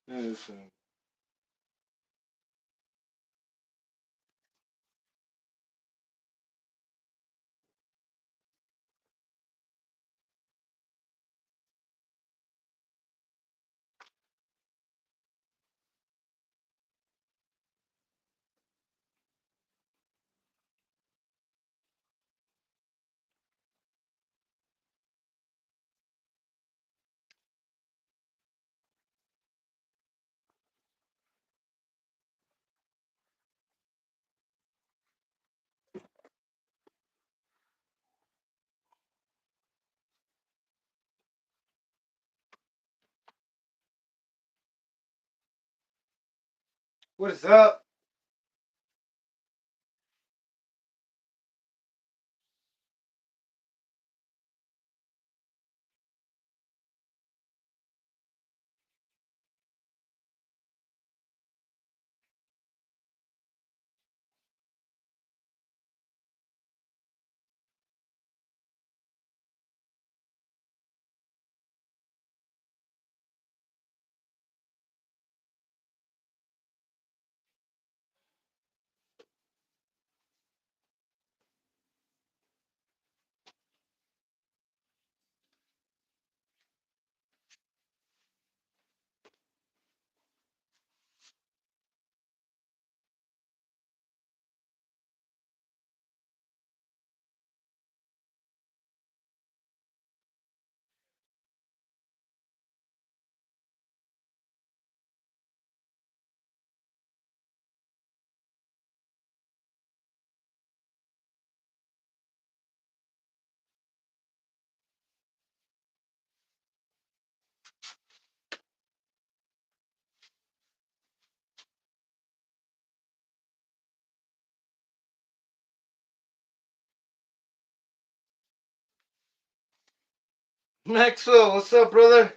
Listen. What is up? Maxwell, what's up, brother?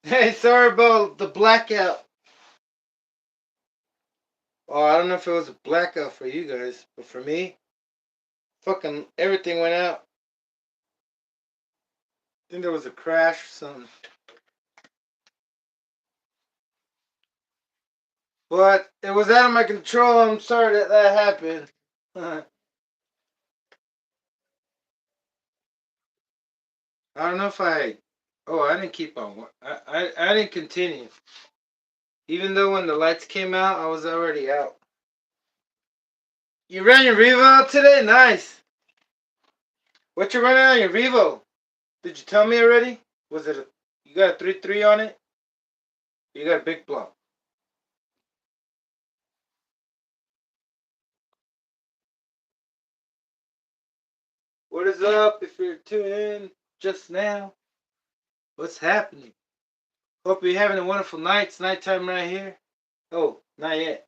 Hey, sorry about the blackout. Oh, I don't know if it was a blackout for you guys, but for me, fucking everything went out. I think there was a crash or something. But it was out of my control. I'm sorry that that happened. I don't know if I. Oh, I didn't keep on. I didn't continue. Even though when the lights came out, I was already out. You ran your Revo out today? Nice. What you running on your Revo? Did you tell me already? Was it a. You got a 3.3 on it? You got a big block. What is up if you're tuning in just now? What's happening? Hope you're having a wonderful night. It's nighttime right here. Oh, not yet.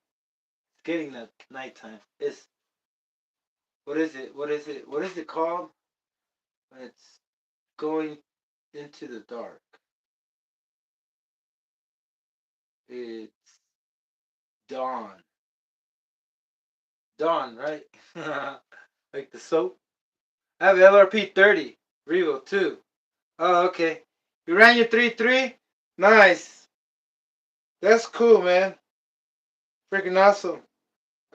It's getting the nighttime. It's what is it? What is it? What is it called? When it's going into the dark. It's dawn. Dawn, right? Like the soap. I have LRP 30. Revo 2. Oh, okay. You ran your 3.3? Nice. That's cool, man. Freaking awesome.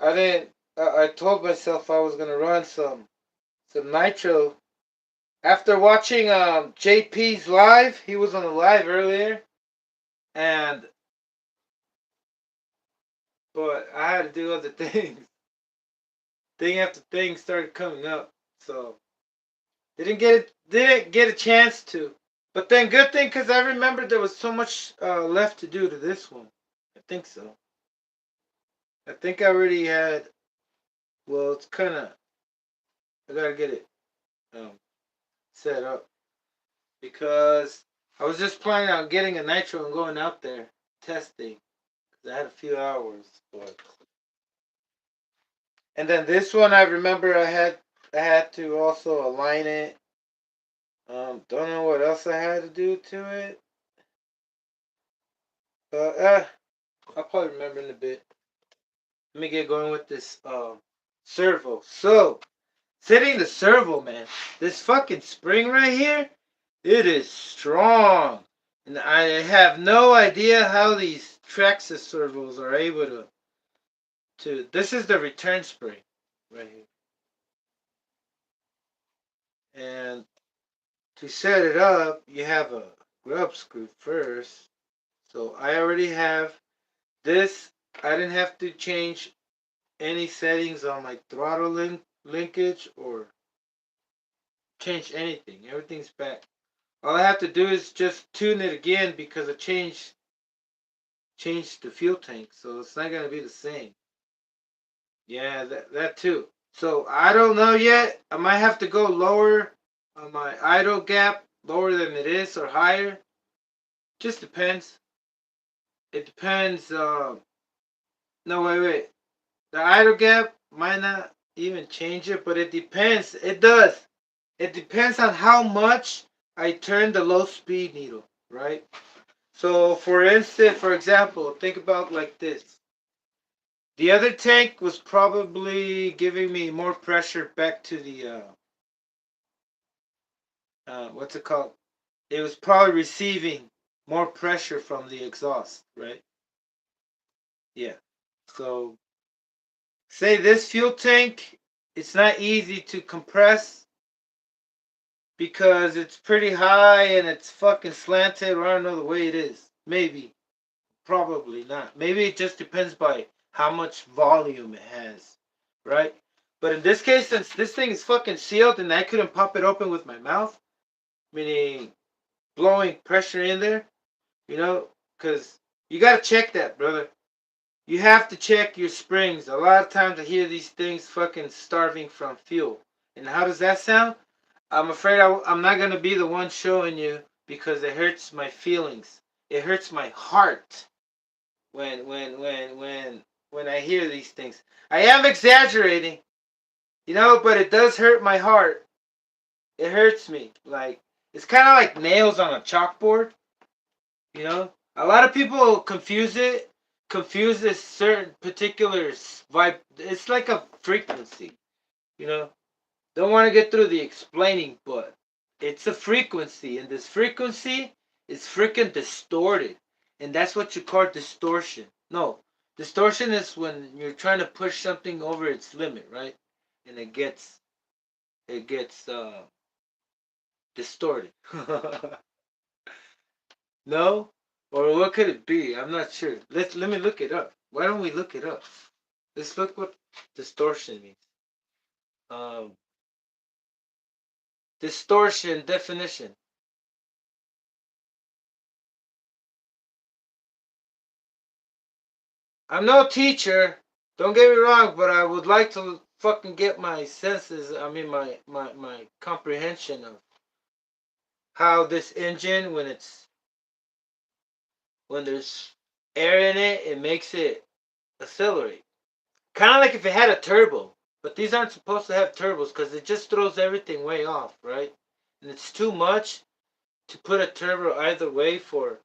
I didn't. I told myself I was gonna run some nitro. After watching JP's live, he was on the live earlier, and but I had to do other things. Thing after thing started coming up, so didn't get a chance to. But then good thing because I remembered there was so much left to do to this one. I think so. I think I already had. Well, it's kind of. I gotta get it um, set up because I was just planning on getting a nitro and going out there testing because I had a few hours. But and then this one, I remember I had to also align it. Don't know what else I had to do to it, but I'll probably remember in a bit. Let me get going with this servo. So setting the servo, man. This fucking spring right here, it is strong. And I have no idea how these Traxxas servos are able to. This is the return spring right here. And to set it up, you have a grub screw first. So I already have this. I didn't have to change any settings on my throttle linkage or change anything. Everything's back. All I have to do is just tune it again because I changed the fuel tank, so it's not gonna be the same. Yeah, that too. So I don't know yet. I might have to go lower on my idle gap, lower than it is or higher. Just depends. It depends. No, wait. The idle gap might not even change it, but it depends. It does. It depends on how much I turn the low speed needle, right? So, for instance, for example, think about like this. The other tank was probably giving me more pressure back to the what's it called? It was probably receiving more pressure from the exhaust, right? Yeah. So, say this fuel tank, it's not easy to compress because it's pretty high and it's fucking slanted, or I don't know the way it is. Maybe. Probably not. Maybe it just depends by how much volume it has, right? But in this case, since this thing is fucking sealed and I couldn't pop it open with my mouth, meaning blowing pressure in there, you know, because you gotta check that, brother. You have to check your springs. A lot of times I hear these things fucking starving from fuel. And how does that sound? I'm afraid I'm not gonna be the one showing you because it hurts my feelings. It hurts my heart when I hear these things. I am exaggerating, you know, but it does hurt my heart. It hurts me. Like it's kind of like nails on a chalkboard. You know, a lot of people confuse this certain particular vibe. It's like a frequency. You know, don't want to get through the explaining, but it's a frequency, and this frequency is freaking distorted, and that's what you call distortion. No, distortion is when you're trying to push something over its limit, right? And it gets distorted. No, or what could it be? I'm not sure. Let me look it up. Why don't we look it up? Let's look what distortion means. Um, distortion definition. I'm no teacher. Don't get me wrong, but I would like to fucking get my senses. I mean, my comprehension of how this engine, when there's air in it, it makes it accelerate. Kind of like if it had a turbo, but these aren't supposed to have turbos because it just throws everything way off, right? And it's too much to put a turbo either way for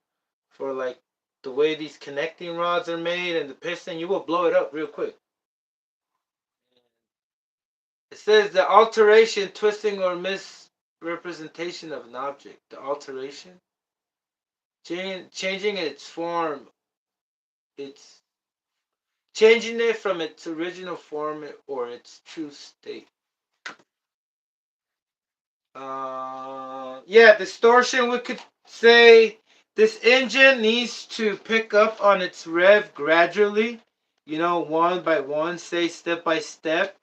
like the way these connecting rods are made and the piston. You will blow it up real quick. It says the alteration, twisting, or misrepresentation of an object. The alteration, changing its form, it's changing it from its original form or its true state. Yeah, distortion. We could say this engine needs to pick up on its rev gradually. You know, one by one, say step by step.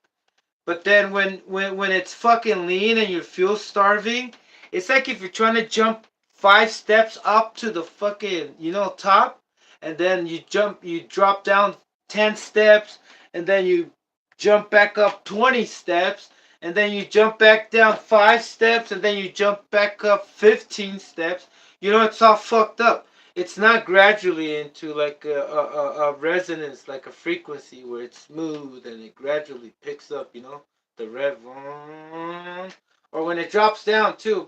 But then when it's fucking lean and you're fuel starving, it's like if you're trying to jump 5 steps up to the fucking top, and then you drop down 10 steps, and then you jump back up 20 steps, and then you jump back down 5 steps, and then you jump back up 15 steps. It's all fucked up. It's not gradually into like a resonance, like a frequency where it's smooth and it gradually picks up, the rev. Or when it drops down too,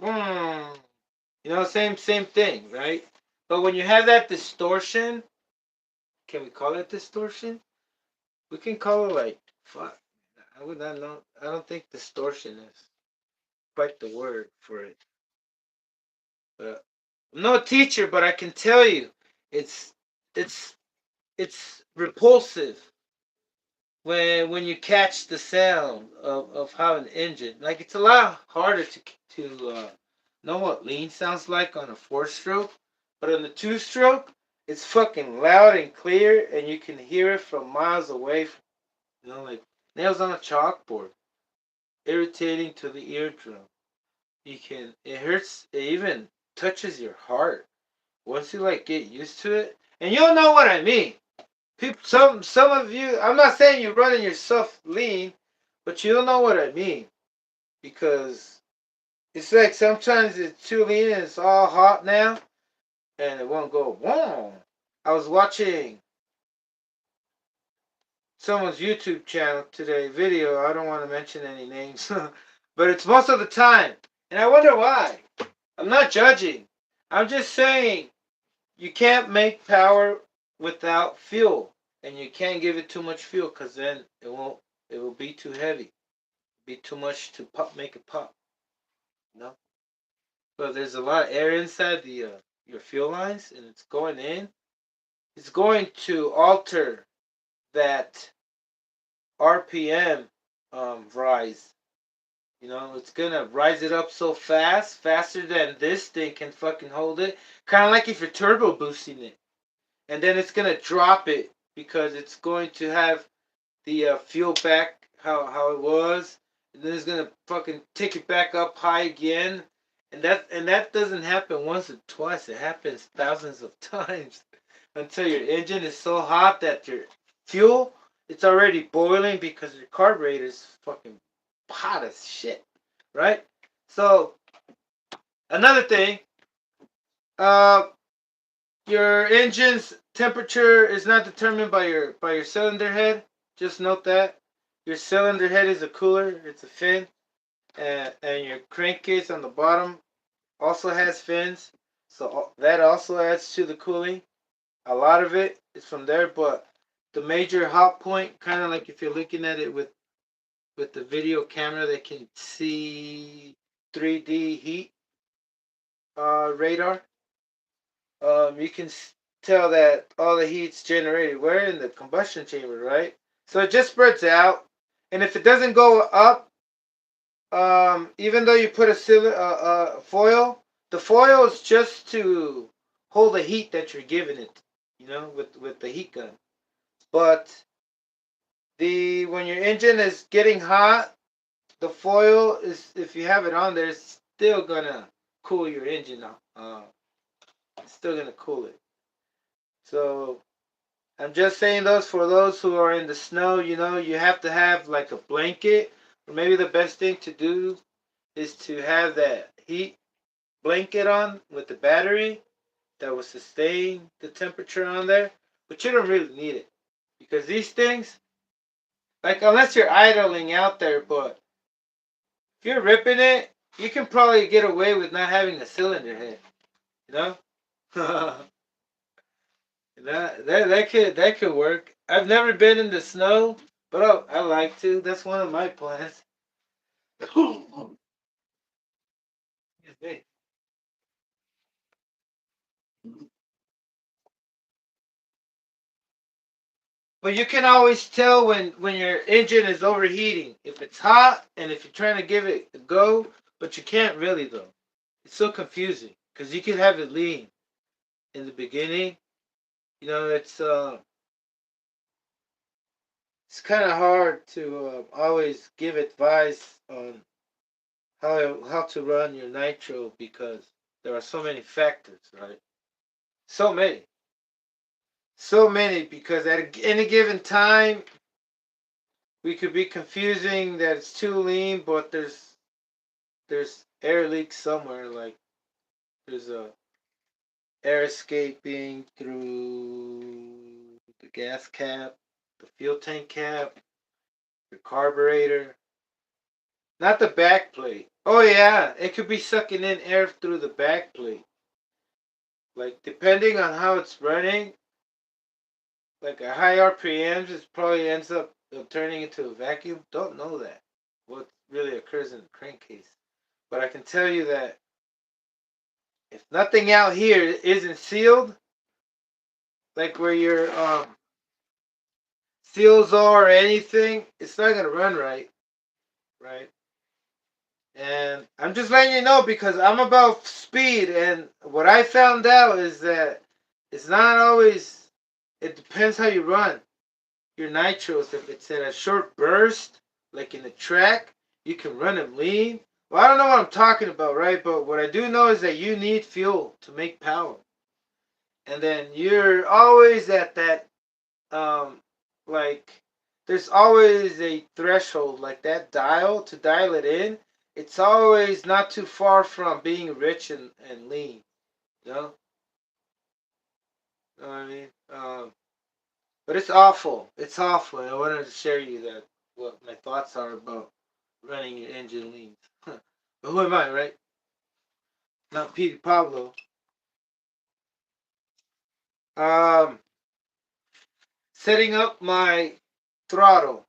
same thing, right? But when you have that distortion, can we call it distortion? We can call it like, fuck. I would not know. I don't think distortion is quite the word for it. But I'm no teacher, but I can tell you, it's it's it's repulsive when you catch the sound of how an engine, like, it's a lot harder to know what lean sounds like on a 4-stroke, but on the 2-stroke it's fucking loud and clear and you can hear it from miles away, like nails on a chalkboard, irritating to the eardrum. It hurts, it even touches your heart once you like get used to it, and you'll know what I mean. People, some of you, I'm not saying you're running yourself lean, but you don't know what I mean, because it's like sometimes it's too lean and it's all hot now, and it won't go. Whoa! I was watching someone's YouTube channel today, video. I don't want to mention any names, but it's most of the time, and I wonder why. I'm not judging. I'm just saying you can't make power without fuel, and you can't give it too much fuel because then it will be too heavy, be too much to make it pop. But there's a lot of air inside the your fuel lines, and it's going to alter that RPM rise. It's gonna rise it up so fast, faster than this thing can fucking hold it, kind of like if you're turbo boosting it, and then it's gonna drop it because it's going to have the fuel back how it was, and then it's gonna fucking take it back up high again, and that doesn't happen once or twice. It happens thousands of times until your engine is so hot that your fuel, it's already boiling because your carburetor is fucking hot as shit, right? So another thing, uh, your engine's temperature is not determined by your cylinder head. Just note that your cylinder head is a cooler. It's a fin, and your crankcase on the bottom also has fins. So that also adds to the cooling. A lot of it is from there, but the major hot point, kind of like if you're looking at it with the video camera that can see 3D heat radar, you can tell that all the heat's generated. We're in the combustion chamber, right? So it just spreads out, and if it doesn't go up, even though you put a foil, the foil is just to hold the heat that you're giving it, with the heat gun. But the when your engine is getting hot, the foil is, if you have it on there, it's still gonna cool your engine off. It's still gonna cool it. So I'm just saying those for those who are in the snow. You have to have like a blanket, or maybe the best thing to do is to have that heat blanket on with the battery that will sustain the temperature on there. But you don't really need it, because these things, like, unless you're idling out there, but if you're ripping it, you can probably get away with not having a cylinder head. You know, that could work. I've never been in the snow, but I like to. That's one of my plans. But you can always tell when your engine is overheating. If it's hot and if you're trying to give it a go, but you can't really though. It's so confusing because you can have it lean in the beginning. It's kind of hard to always give advice on how to run your nitro, because there are so many factors, right? So many, so many, because at any given time we could be confusing that it's too lean, but there's air leaks somewhere. Like there's a air escaping through the gas cap, the fuel tank cap, the carburetor, not the back plate. Oh yeah, it could be sucking in air through the back plate. Like depending on how it's running, like a high RPMs, it probably ends up turning into a vacuum. Don't know that what really occurs in the crankcase, but I can tell you that if nothing out here isn't sealed, like where your seals are or anything, it's not gonna run right, right? And I'm just letting you know because I'm about speed, and what I found out is that it's not always. It depends how you run your nitros. If it's in a short burst, like in the track, you can run them lean. Well, I don't know what I'm talking about, right? But what I do know is that you need fuel to make power, and then you're always at that like there's always a threshold, like that dial to dial it in. It's always not too far from being rich and lean, you know? You know what I mean? But it's awful. It's awful. And I wanted to share you that what my thoughts are about running your engine lean. But who am I, right? Not Petey Pablo. Um, Setting up my throttle.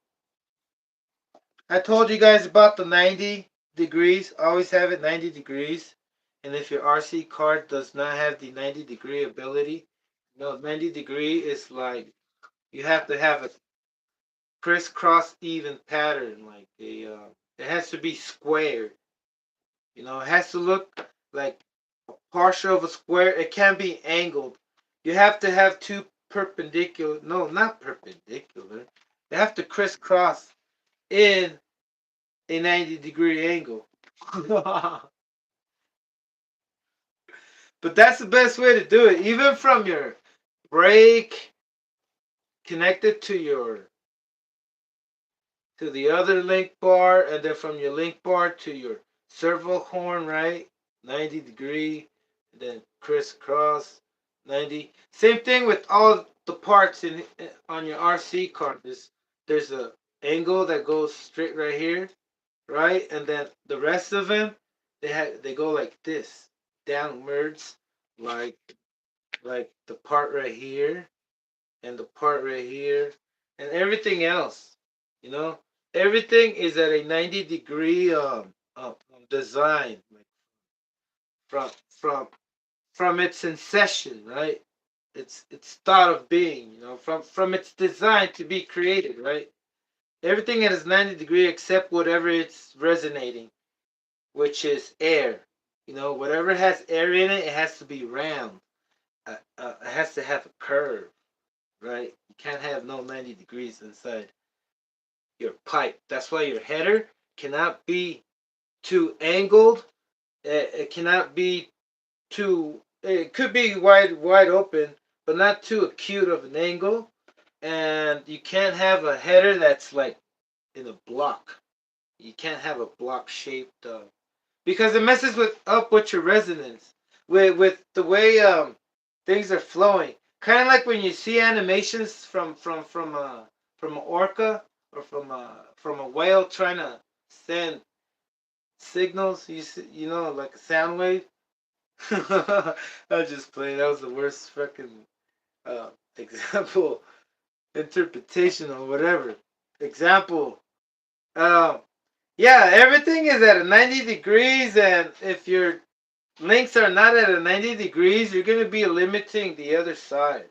I told you guys about the 90 degrees. Always have it 90 degrees. And if your RC card does not have the 90-degree ability, no, 90-degree is like you have to have a crisscross even pattern. Like it has to be squared. It has to look like a partial of a square. It can't be angled. You have to have two perpendicular. No, not perpendicular. They have to crisscross in a 90-degree angle. But that's the best way to do it. Even from your brake connected to the other link bar, and then from your link bar to your servo horn, right? 90-degree, and then crisscross 90. Same thing with all the parts on your RC car. There's a angle that goes straight right here, right? And then the rest of them, they go like this, downwards. like the part right here and the part right here and everything else. You know, everything is at a 90-degree design, like from from from its inception, right? Its thought of being, you know, from its design to be created, right? Everything is 90 degree except whatever it's resonating, which is air. You know, whatever has air in it, it has to be round. It has to have a curve, right? You can't have no 90 degrees inside your pipe. That's why your header cannot be too angled. It cannot be too. It could be wide open, but not too acute of an angle. And you can't have a header that's like in a block. You can't have a block shaped because it messes with your resonance, with the way things are flowing. Kind of like when you see animations from an orca or from a whale trying to send signals. You know, like a sound wave. I was just playing. That was the worst fucking uh, example, interpretation, or whatever. Example. Um, yeah, everything is at a 90 degrees, and if your links are not at a 90 degrees, you're going to be limiting the other side.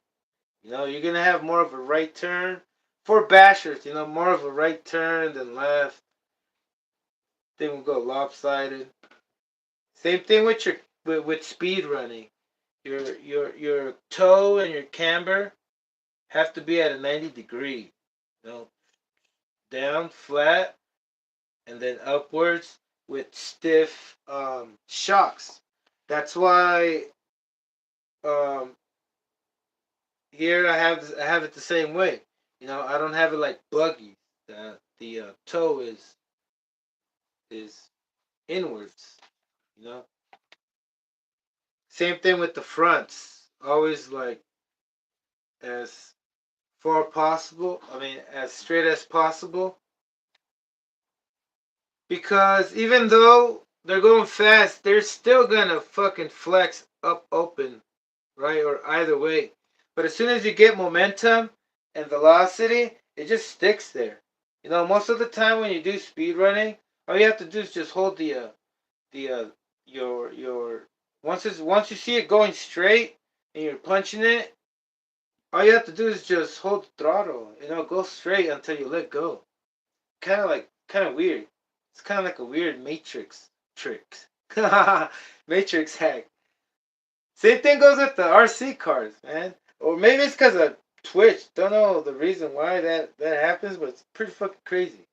You know, you're going to have more of a right turn. For bashers, you know, more of a right turn than left. They will go lopsided. Same thing with with speed running. Your toe and your camber have to be at a 90 degree. You know, down, flat, and then upwards with stiff shocks. That's why um, here I have it the same way. You know, I don't have it like buggy. The toe is inwards. You know, same thing with the fronts. Always like as far possible. I mean, as straight as possible. Because even though they're going fast, they're still gonna fucking flex up open, right? Or either way. But as soon as you get momentum and velocity, it just sticks there. You know, most of the time when you do speed running, all you have to do is just hold the your once you see it going straight and you're punching it, all you have to do is just hold the throttle. You know, go straight until you let go. Kind of weird. It's kind of like a weird Matrix trick. Matrix hack. Same thing goes with the RC cars, man. Or maybe it's because of Twitch. Don't know the reason why that happens, but it's pretty fucking crazy.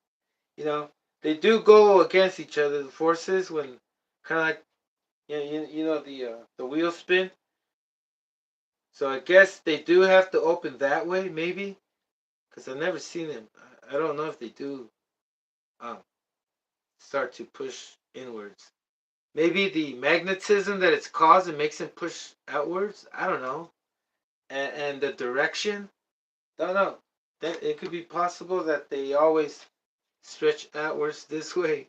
You know, they do go against each other, the forces, when kind of like you know the wheel spin. So I guess they do have to open that way, maybe, because I've never seen them. I don't know if they do um, start to push inwards. Maybe the magnetism that it's causing makes them push outwards. I don't know. And the direction. Don't know. That it could be possible that they always stretch outwards this way.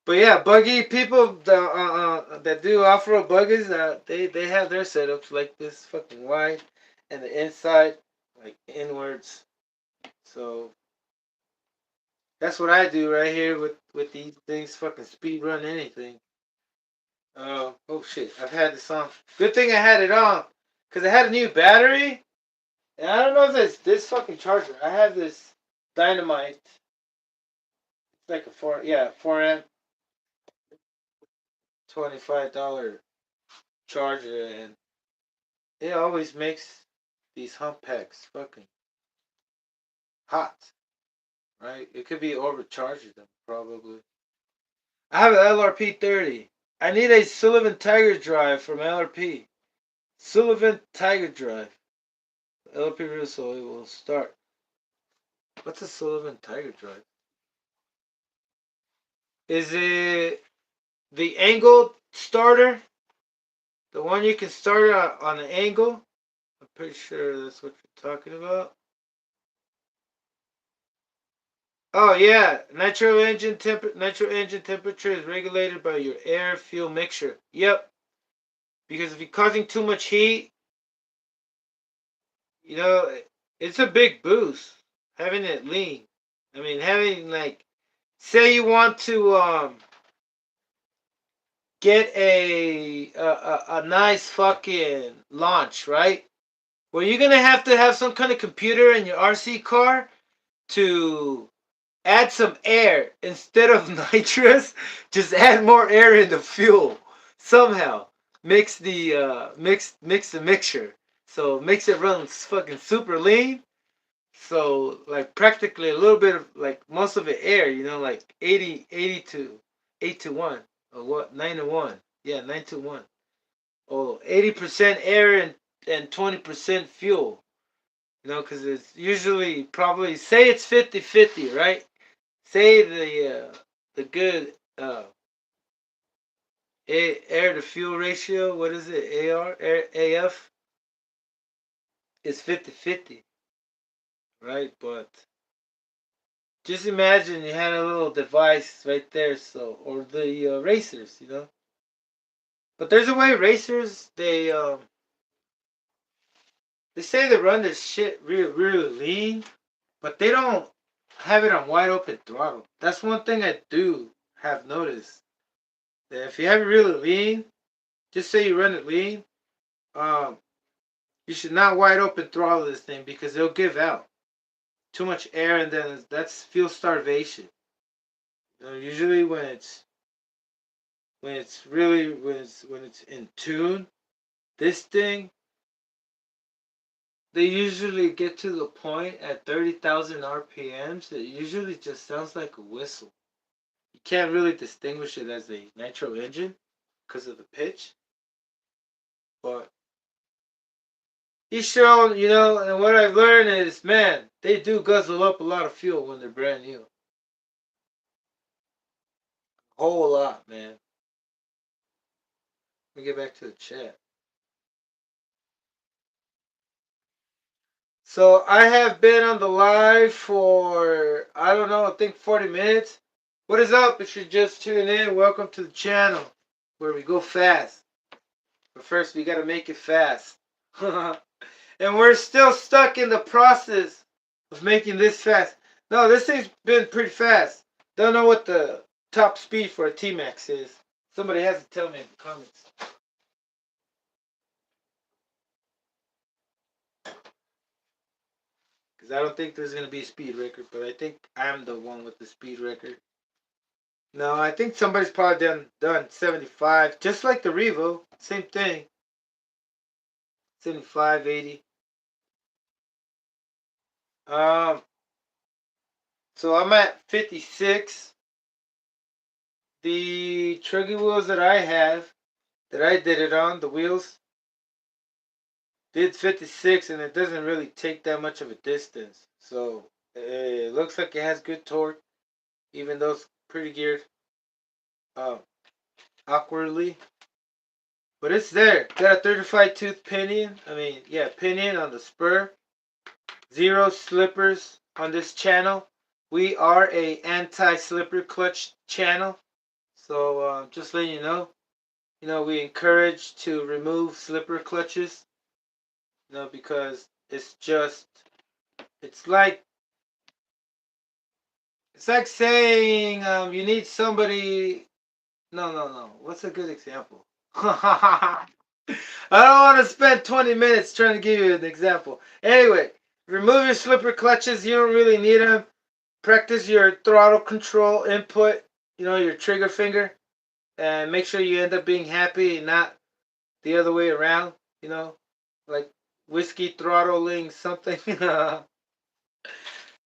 But yeah, buggy people that do off road buggies, they have their setups like this fucking wide, and the inside like inwards. So that's what I do right here with these things. Fucking speed run anything. Oh shit! I've had this on. Good thing I had it on, cause I had a new battery, and I don't know if it's this fucking charger. I have this Dynamite. It's like a 4 amp, $25 charger, and it always makes these hump packs fucking hot, right? It could be overcharging them probably. I have an LRP 30. I need a Sullivan Tiger Drive from LRP. Sullivan Tiger Drive. LRP Russo, it will start. What's a Sullivan Tiger Drive? Is it the angled starter? The one you can start on an angle? I'm pretty sure that's what you're talking about. Oh yeah, nitro engine temperature is regulated by your air fuel mixture. Yep, Because if you're causing too much heat, you know, it's a big boost having it lean. I mean, having like, say you want to get a nice fucking launch, right? Well, you're gonna have to have some kind of computer in your RC car to add some air instead of nitrous. Just add more air in the fuel somehow. Mix the mix the mixture. So makes it run fucking super lean. So like practically a little bit of like most of it air. You know, like 80 to 8 to 1 or what 9 to 1. Yeah, 9 to 1. Oh, 80% air and 20% fuel. You know, because it's usually probably say it's 50-50, right? Say the good air to fuel ratio, what is it? AF is 50-50, right? But just imagine you had a little device right there, so or the racers, you know. But there's a way racers they say they run this shit really lean, but they don't have it on wide open throttle. That's one thing I do have noticed. That if you have it really lean, just say you run it lean, um, you should not wide open throttle this thing because it'll give out. Too much air and then that's fuel starvation. You know, usually when it's in tune, this thing they usually get to the point at 30,000 RPMs. It usually just sounds like a whistle. You can't really distinguish it as a nitro engine because of the pitch. But each shown, you know, and what I've learned is, man, they do guzzle up a lot of fuel when they're brand new. A whole lot, man. Let me get back to the chat. So I have been on the live for, I don't know, I think 40 minutes. What is up? If you're just tuning in, welcome to the channel where we go fast. But first, we got to make it fast. And we're still stuck in the process of making this fast. No, this thing's been pretty fast. Don't know what the top speed for a T-Max is. Somebody has to tell me in the comments. Because I don't think there's going to be a speed record, but I think I'm the one with the speed record. No, I think somebody's probably done 75, just like the Revo. Same thing. 75, 80. Um, so I'm at 56. The trigger wheels that I have, that I did it on, the wheels, did 56, and it doesn't really take that much of a distance. So it looks like it has good torque, even though it's pretty geared uh, awkwardly. But it's there. Got a 35 tooth pinion. I mean, yeah, pinion on the spur. Zero slippers on this channel. We are a anti-slipper clutch channel. So just letting you know, we encourage to remove slipper clutches. You know, because it's like saying you need somebody. No. What's a good example? I don't want to spend 20 minutes trying to give you an example. Anyway, remove your slipper clutches. You don't really need them. Practice your throttle control input, you know, your trigger finger, and make sure you end up being happy and not the other way around, you know, like whiskey throttling something.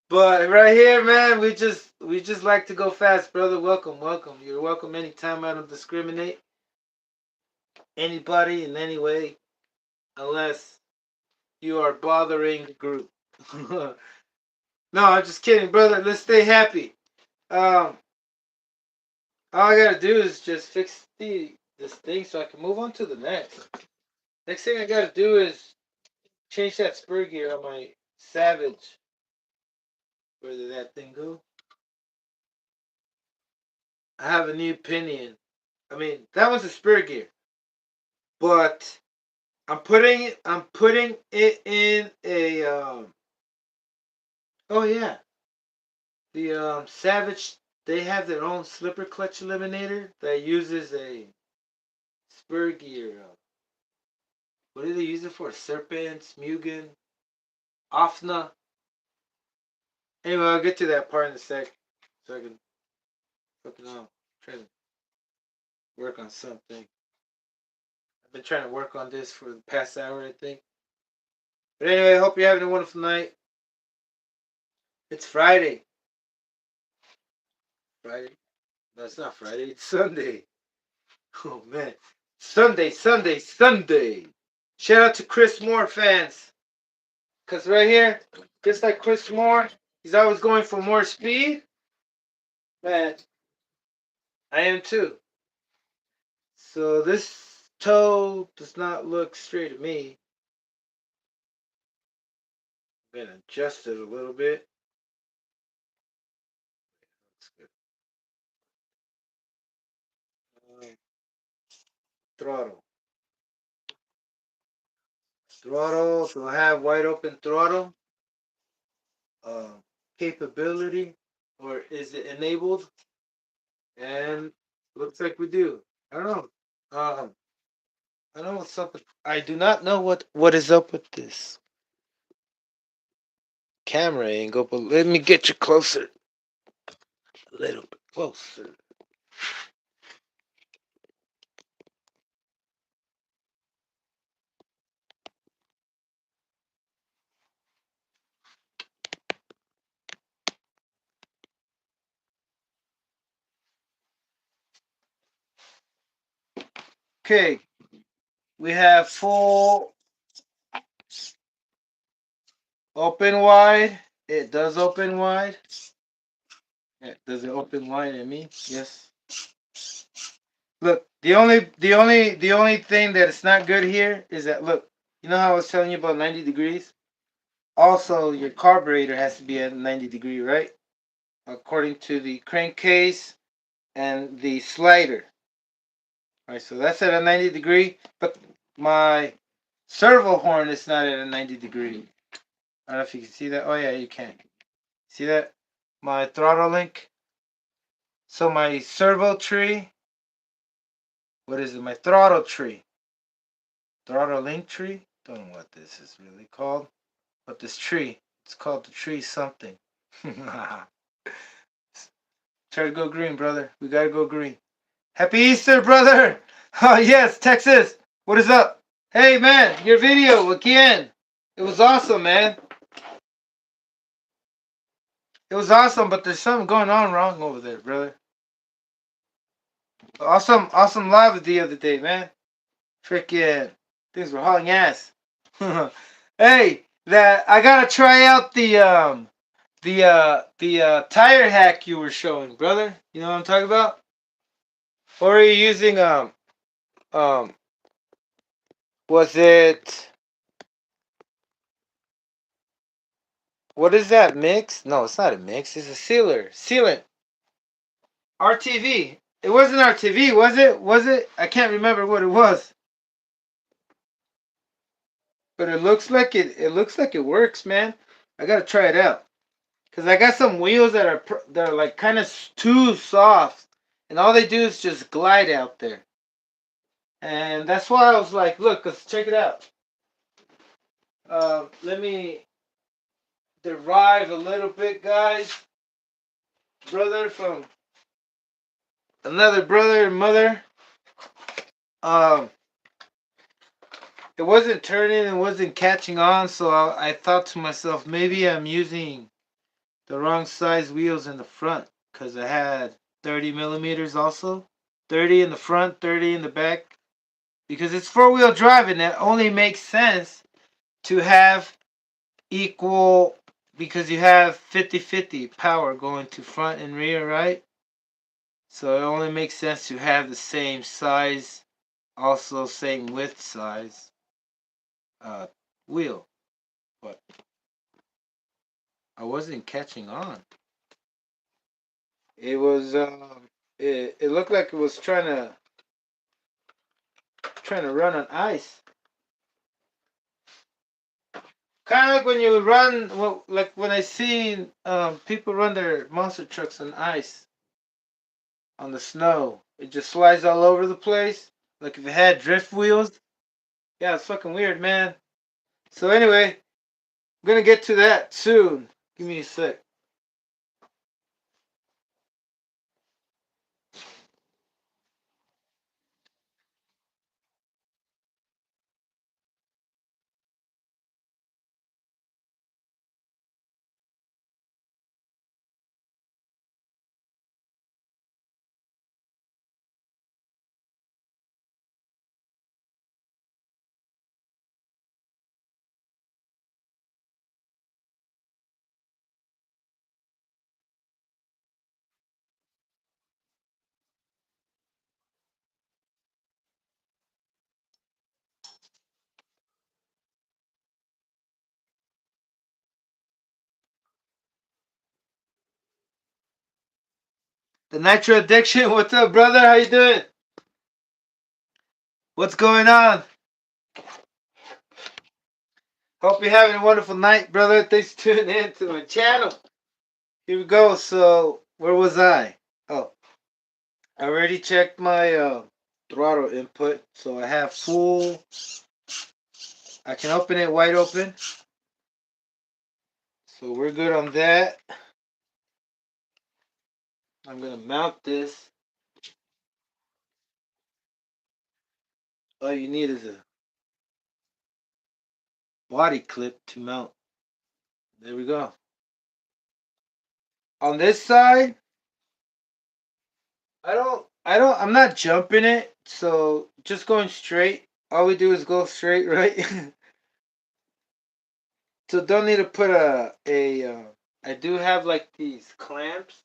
But right here, man, we just like to go fast, brother. Welcome. You're welcome anytime. I don't discriminate anybody in any way unless you are bothering the group. No, I'm just kidding, brother. Let's stay happy. Um, all I gotta do is just fix this thing so I can move on to the next. Next thing I gotta do is change that spur gear on my Savage. Where did that thing go? I have a new pinion. I mean, that was a spur gear. but I'm putting it in a oh yeah, the Savage, they have their own slipper clutch eliminator that uses a spur gear. What do they use it for? Serpents, Mugen, Offna. Anyway, I'll get to that part in a sec, so I can fucking try to work on something. I've been trying to work on this for the past hour, I think. But anyway, I hope you're having a wonderful night. It's Friday. Friday? No, it's not Friday. It's Sunday. Oh man, Sunday, Sunday, Sunday. Shout out to Chris Moore fans, cause right here, just like Chris Moore, he's always going for more speed. Man, I am too. So this toe does not look straight at me. I'm gonna adjust it a little bit. That's good. Throttle. Throttle. So I have wide open throttle. Uh, Capability, or is it enabled? And looks like we do. I don't know. I don't know what's up with. I do not know what is up with this camera angle, but let me get you closer, a little bit closer. Okay, we have full open wide. It does open wide. Does it open wide at me? Yes. Look, the only thing that it's not good here is that, look, you know how I was telling you about 90 degrees? Also, your carburetor has to be at 90 degree, right? According to the crankcase and the slider. All right, so that's at a 90 degree, but my servo horn is not at a 90 degree. I don't know if you can see that. Oh yeah, you can. See that? My throttle link. So my servo tree. What is it? My throttle tree. Throttle link tree. Don't know what this is really called. But this tree. It's called the tree something. Try to go green, brother. We gotta go green. Happy Easter, brother! Oh yes, Texas. What is up? Hey man, your video again. It was awesome, man. It was awesome, but there's something going on wrong over there, brother. Awesome live the other day, man. Freaking things were hauling ass. Hey, that I gotta try out the tire hack you were showing, brother. You know what I'm talking about? Or are you using um was it, what is that, mix? No, it's not a mix, it's a sealant. RTV. It wasn't RTV, was it? Was it? I can't remember what it was. But it looks like it works, man. I gotta try it out. Cause I got some wheels that are like kind of too soft, and all they do is just glide out there. And that's why I was like, look, cause check it out. Let me derive a little bit, guys. Brother from another brother and mother. Um, it wasn't turning, it wasn't catching on, so I thought to myself, maybe I'm using the wrong size wheels in the front, because I had 30 millimeters also. 30 in the front, 30 in the back. Because it's four-wheel drive, and that only makes sense to have equal, because you have 50-50 power going to front and rear, right? So it only makes sense to have the same size, also same width size uh, wheel. But I wasn't catching on. It was it looked like it was trying trying to run on ice. Kind of like when you run, well, like when I see people run their monster trucks on ice, on the snow. It just slides all over the place. Like if it had drift wheels. Yeah, it's fucking weird, man. So anyway, I'm gonna get to that soon. Give me a sec. The Nitro Addiction. What's up, brother? How you doing? What's going on? Hope you're having a wonderful night, brother. Thanks for tuning in to my channel. Here we go. So, where was I? Oh, I already checked my throttle input. So I have full. I can open it wide open. So we're good on that. I'm going to mount this. All you need is a body clip to mount. There we go. On this side, I'm not jumping it, so just going straight. All we do is go straight, right? So don't need to put I do have like these clamps.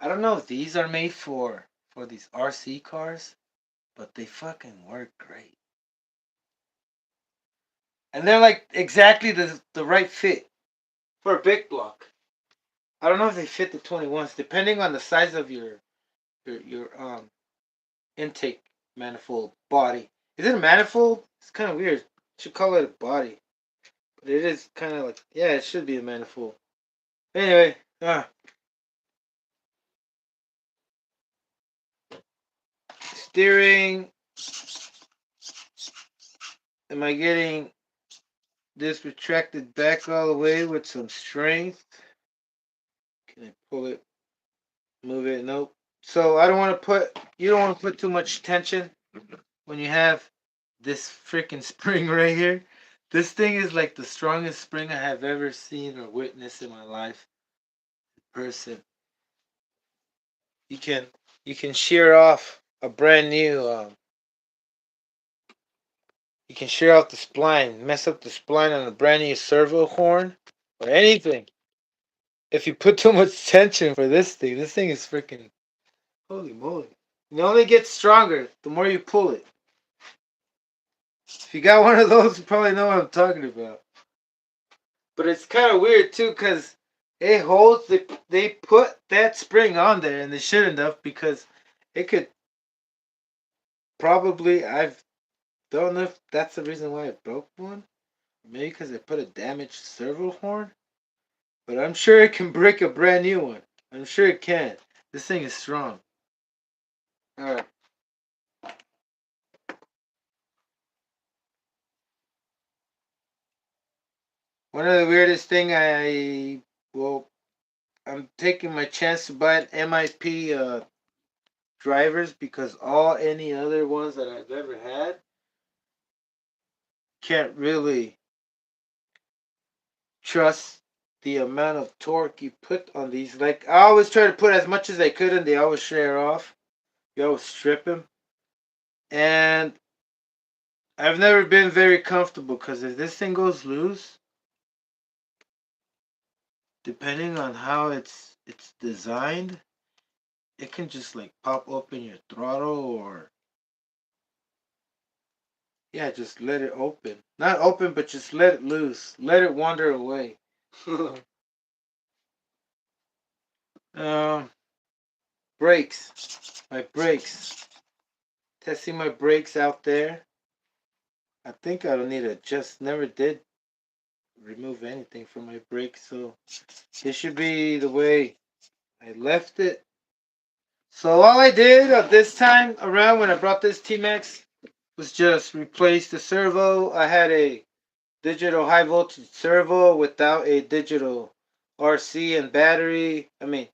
I don't know if these are made for these RC cars, but they fucking work great. And they're like exactly the right fit for a big block. I don't know if they fit the 21s, depending on the size of your intake manifold body. Is it a manifold? It's kind of weird. Should call it a body, but it is kind of like, yeah, it should be a manifold. Anyway, steering. Am I getting this retracted back all the way with some strength? Can I pull it? Move it? Nope. So I don't want to put. You don't want to put too much tension when you have this freaking spring right here. This thing is like the strongest spring I have ever seen or witnessed in my life. Person, you can shear off a brand new. You can shear out the spline, mess up the spline on a brand new servo horn or anything. If you put too much tension for this thing is freaking, holy moly. It only gets stronger the more you pull it. If you got one of those, you probably know what I'm talking about. But it's kind of weird too, because it holds they put that spring on there, and they shouldn't have, because it could probably, I don't know if that's the reason why it broke one. Maybe because they put a damaged servo horn. But I'm sure it can break a brand new one. I'm sure it can. This thing is strong. Alright. One of the weirdest thing I'm taking my chance to buy an MIP drivers, because all any other ones that I've ever had can't really trust the amount of torque you put on these. Like, I always try to put as much as I could, and they always share off. You always strip them. And I've never been very comfortable, because if this thing goes loose, depending on how it's designed, it can just like pop open your throttle, or yeah, just let it open. Not open, but just let it loose. Let it wander away. um, Brakes. My brakes. Testing my brakes out there. I think I don't need to adjust. Never did remove anything from my brakes, so this should be the way I left it. So all I did this time around when I brought this T-Max was just replace the servo. I had a digital high voltage servo without a digital RC and battery. I mean,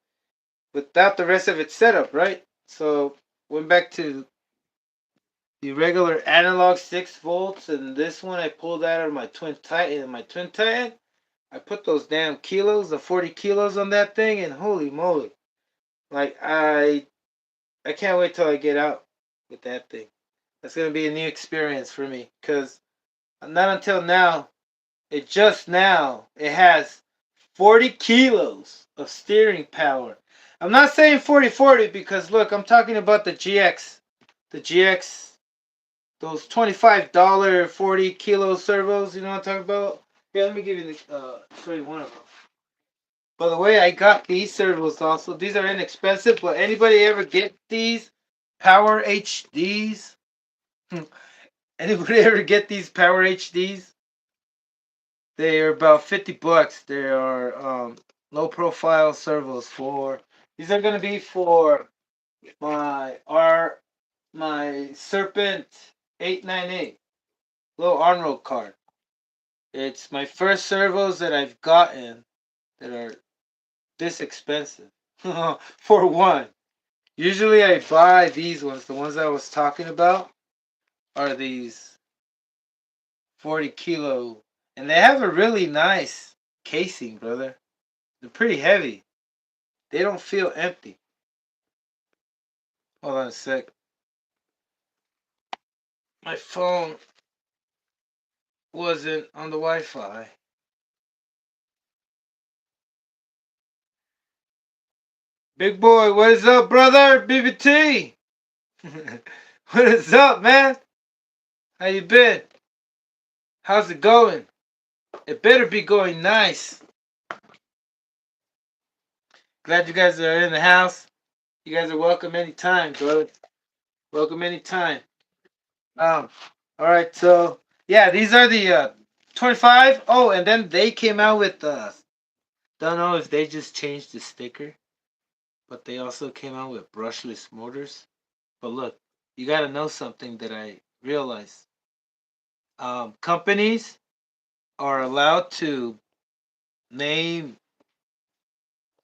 without the rest of its setup, right? So went back to the regular analog 6 volts, and this one I pulled out of my Twin Titan. My Twin Titan, I put those damn kilos, the 40 kilos on that thing, and holy moly. Like, I can't wait till I get out with that thing. That's going to be a new experience for me, because not until now, it has 40 kilos of steering power. I'm not saying 40-40 because, look, I'm talking about the GX. The GX, those $25 40 kilo servos, you know what I'm talking about? Here, let me give you show you one of them. By the way, I got these servos also. These are inexpensive, but anybody ever get these Power HDs? Anybody ever get these Power HDs? They are about $50. They are low profile servos for. These are gonna be for my Serpent 898 little on-road card. It's my first servos that I've gotten that are this expensive. For one, usually I buy these ones. The ones I was talking about are these 40 kilo, and they have a really nice casing, brother. They're pretty heavy. They don't feel empty. Hold on a sec. My phone wasn't on the Wi-Fi. Big boy, what is up, brother? BBT. What is up, man? How you been? How's it going? It better be going nice. Glad you guys are in the house. You guys are welcome anytime, brother. Welcome anytime. All right, so yeah, these are the 25. Oh, and then they came out with don't know if they just changed the sticker, but they also came out with brushless motors. But look, you got to know something that I realized. Companies are allowed to name.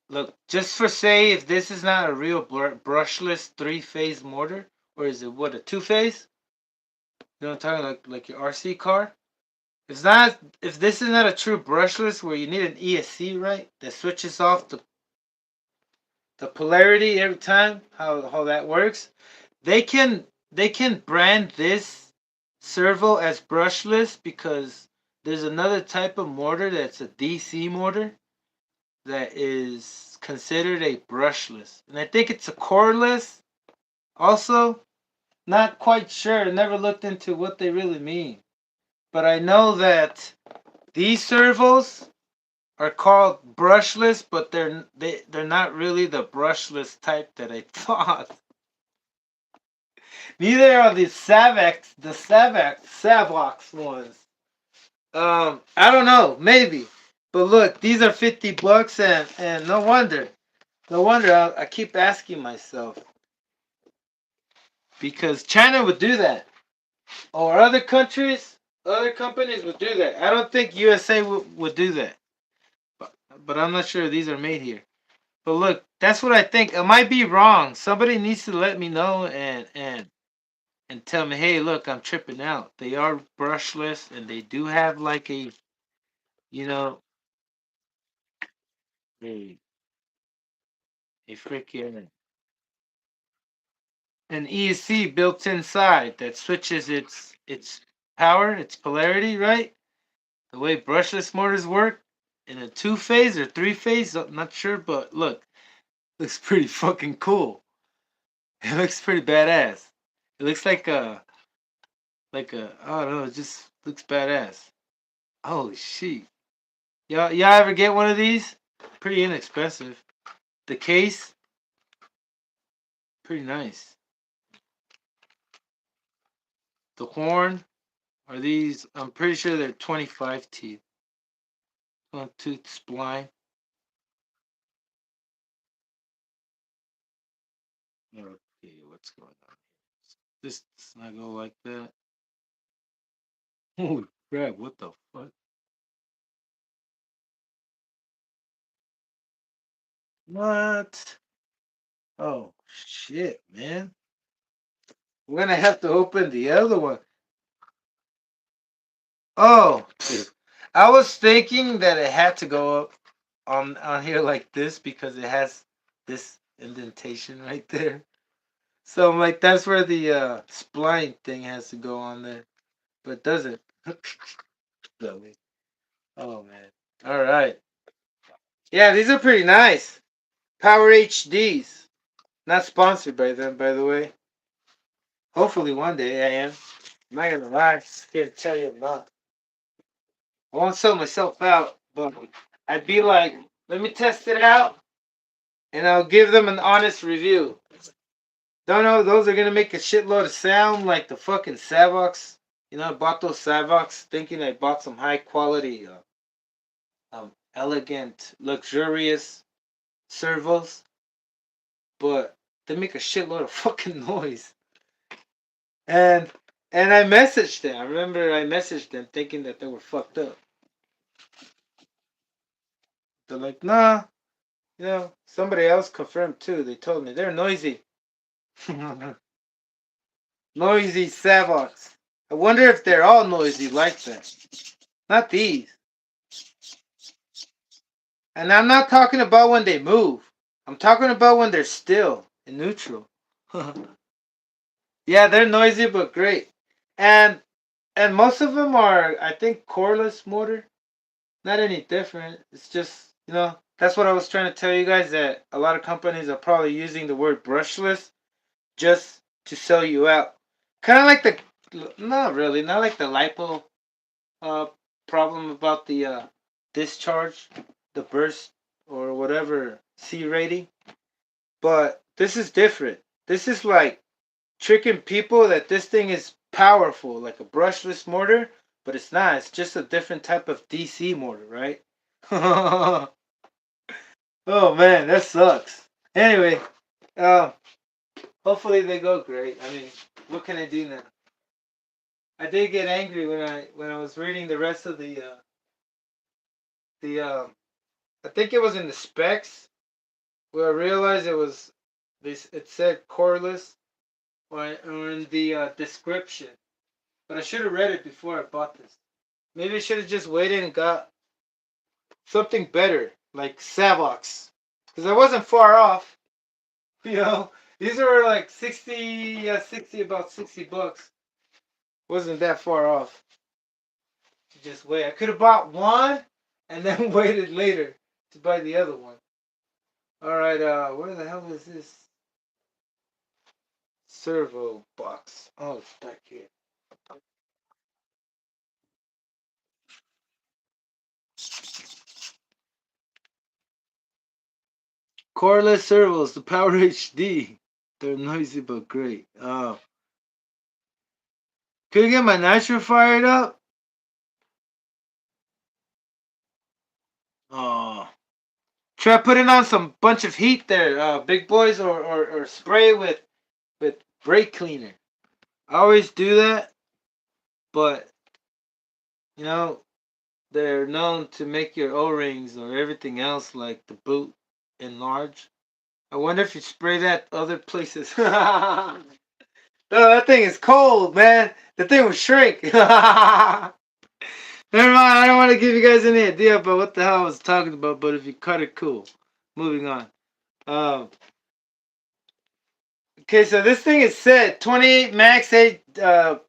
Look, just for say, if this is not a real brushless three-phase motor, or is it what, a two-phase? You know what I'm talking like your RC car? If this is not a true brushless where you need an ESC, right? That switches off the polarity every time, how that works. They can brand this servo as brushless because there's another type of motor that's a DC motor that is considered a brushless. And I think it's a coreless also. Not quite sure. Never looked into what they really mean. But I know that these servos are called brushless, but they're not really the brushless type that I thought. Neither are the Savox ones. I don't know, maybe. But look, these are $50, and no wonder. No wonder I keep asking myself. Because China would do that. Or other companies would do that. I don't think USA would do that. But I'm not sure these are made here. But look, that's what I think. It might be wrong. Somebody needs to let me know and tell me, hey, look, I'm tripping out. They are brushless and they do have like a, you know, a, a freaking an ESC built inside that switches its power, its polarity, right? The way brushless motors work in a two-phase or three-phase, I'm not sure, but look, looks pretty fucking cool. It looks pretty badass. It looks like a I don't know, it just looks badass. Holy shit. Y'all ever get one of these? Pretty inexpensive. The case, pretty nice. the horn are these. I'm pretty sure they're 25 teeth. 12-tooth spline. Okay, what's going on here? This does not go like that. Holy crap! What the fuck? What? Oh shit, man! We're gonna have to open the other one. Oh, I was thinking that it had to go up on here like this because it has this indentation right there. So I'm like, that's where the spline thing has to go on there, but it doesn't. Dummy. Oh man. All right. Yeah, these are pretty nice. Power HDs. Not sponsored by them, by the way. Hopefully one day I am. I'm not gonna lie. I'm scared to tell you I'm not. I won't sell myself out, but I'd be like, let me test it out, and I'll give them an honest review. Don't know, those are gonna make a shitload of sound like the fucking Savox. You know, I bought those Savox thinking I bought some high quality, elegant, luxurious servos, but they make a shitload of fucking noise. And I messaged them. I remember I messaged them thinking that they were fucked up. They're like, nah, you know, somebody else confirmed too. They told me they're noisy. Noisy Savox. I wonder if they're all noisy like that. Not these. And I'm not talking about when they move. I'm talking about when they're still in neutral. Yeah, they're noisy but great. And most of them are, I think, coreless motor. Not any different. It's just, you know, that's what I was trying to tell you guys, that a lot of companies are probably using the word brushless just to sell you out. Kind of like the, not really, not like the lipo uh, problem about the discharge, the burst, or whatever C rating. But this is different. This is like tricking people that this thing is powerful, like a brushless mortar, but it's not. It's just a different type of DC mortar, right? Oh man, that sucks. Anyway, uh, hopefully they go great. I mean, what can I do now? I did get angry when I was reading the rest of the I think it was in the specs where I realized it was this. It said cordless or in the description, but I should have read it before I bought this. Maybe I should have just waited and got something better like Savox, because I wasn't far off. You know, these were like 60, about $60. Wasn't that far off to just wait. I could have bought one and then waited later to buy the other one. All right, where the hell is this servo box? Oh, it's back here. Cordless servos, the Power HD. They're noisy but great. Oh, could I get my nitro fired up? Oh, try putting on some bunch of heat there, big boys, or spray with brake cleaner. I always do that, but you know they're known to make your O-rings or everything else like the boot enlarge. I wonder if you spray that other places. No, that thing is cold, man. The thing will shrink. Never mind. I don't want to give you guys any idea about what the hell I was talking about, but if you cut it, cool. Moving on. Um, okay, so this thing is set 28 max 8 JL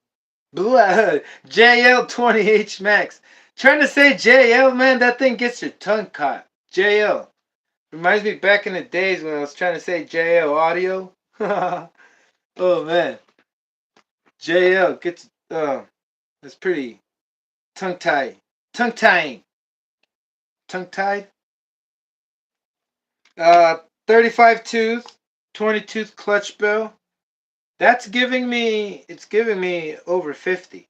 20H max. Trying to say JL, man, that thing gets your tongue caught. JL. Reminds me back in the days when I was trying to say JL audio. Oh man. JL gets that's pretty tongue tied. Tongue tying. Tongue tied. 35 tooth, 20 tooth clutch bell. That's giving me, it's giving me over 50.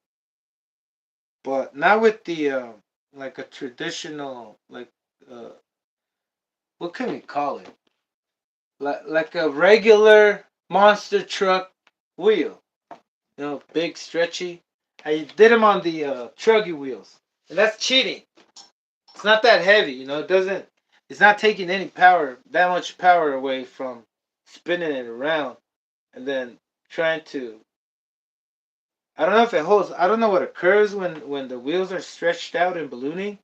But not with the like a traditional, like uh what can we call it? Like a regular monster truck wheel. You know, big, stretchy. I did them on the truggy wheels. And that's cheating. It's not that heavy, you know, it doesn't, it's not taking any power, that much power away from spinning it around and then trying to, I don't know if it holds, I don't know what occurs when the wheels are stretched out and ballooning,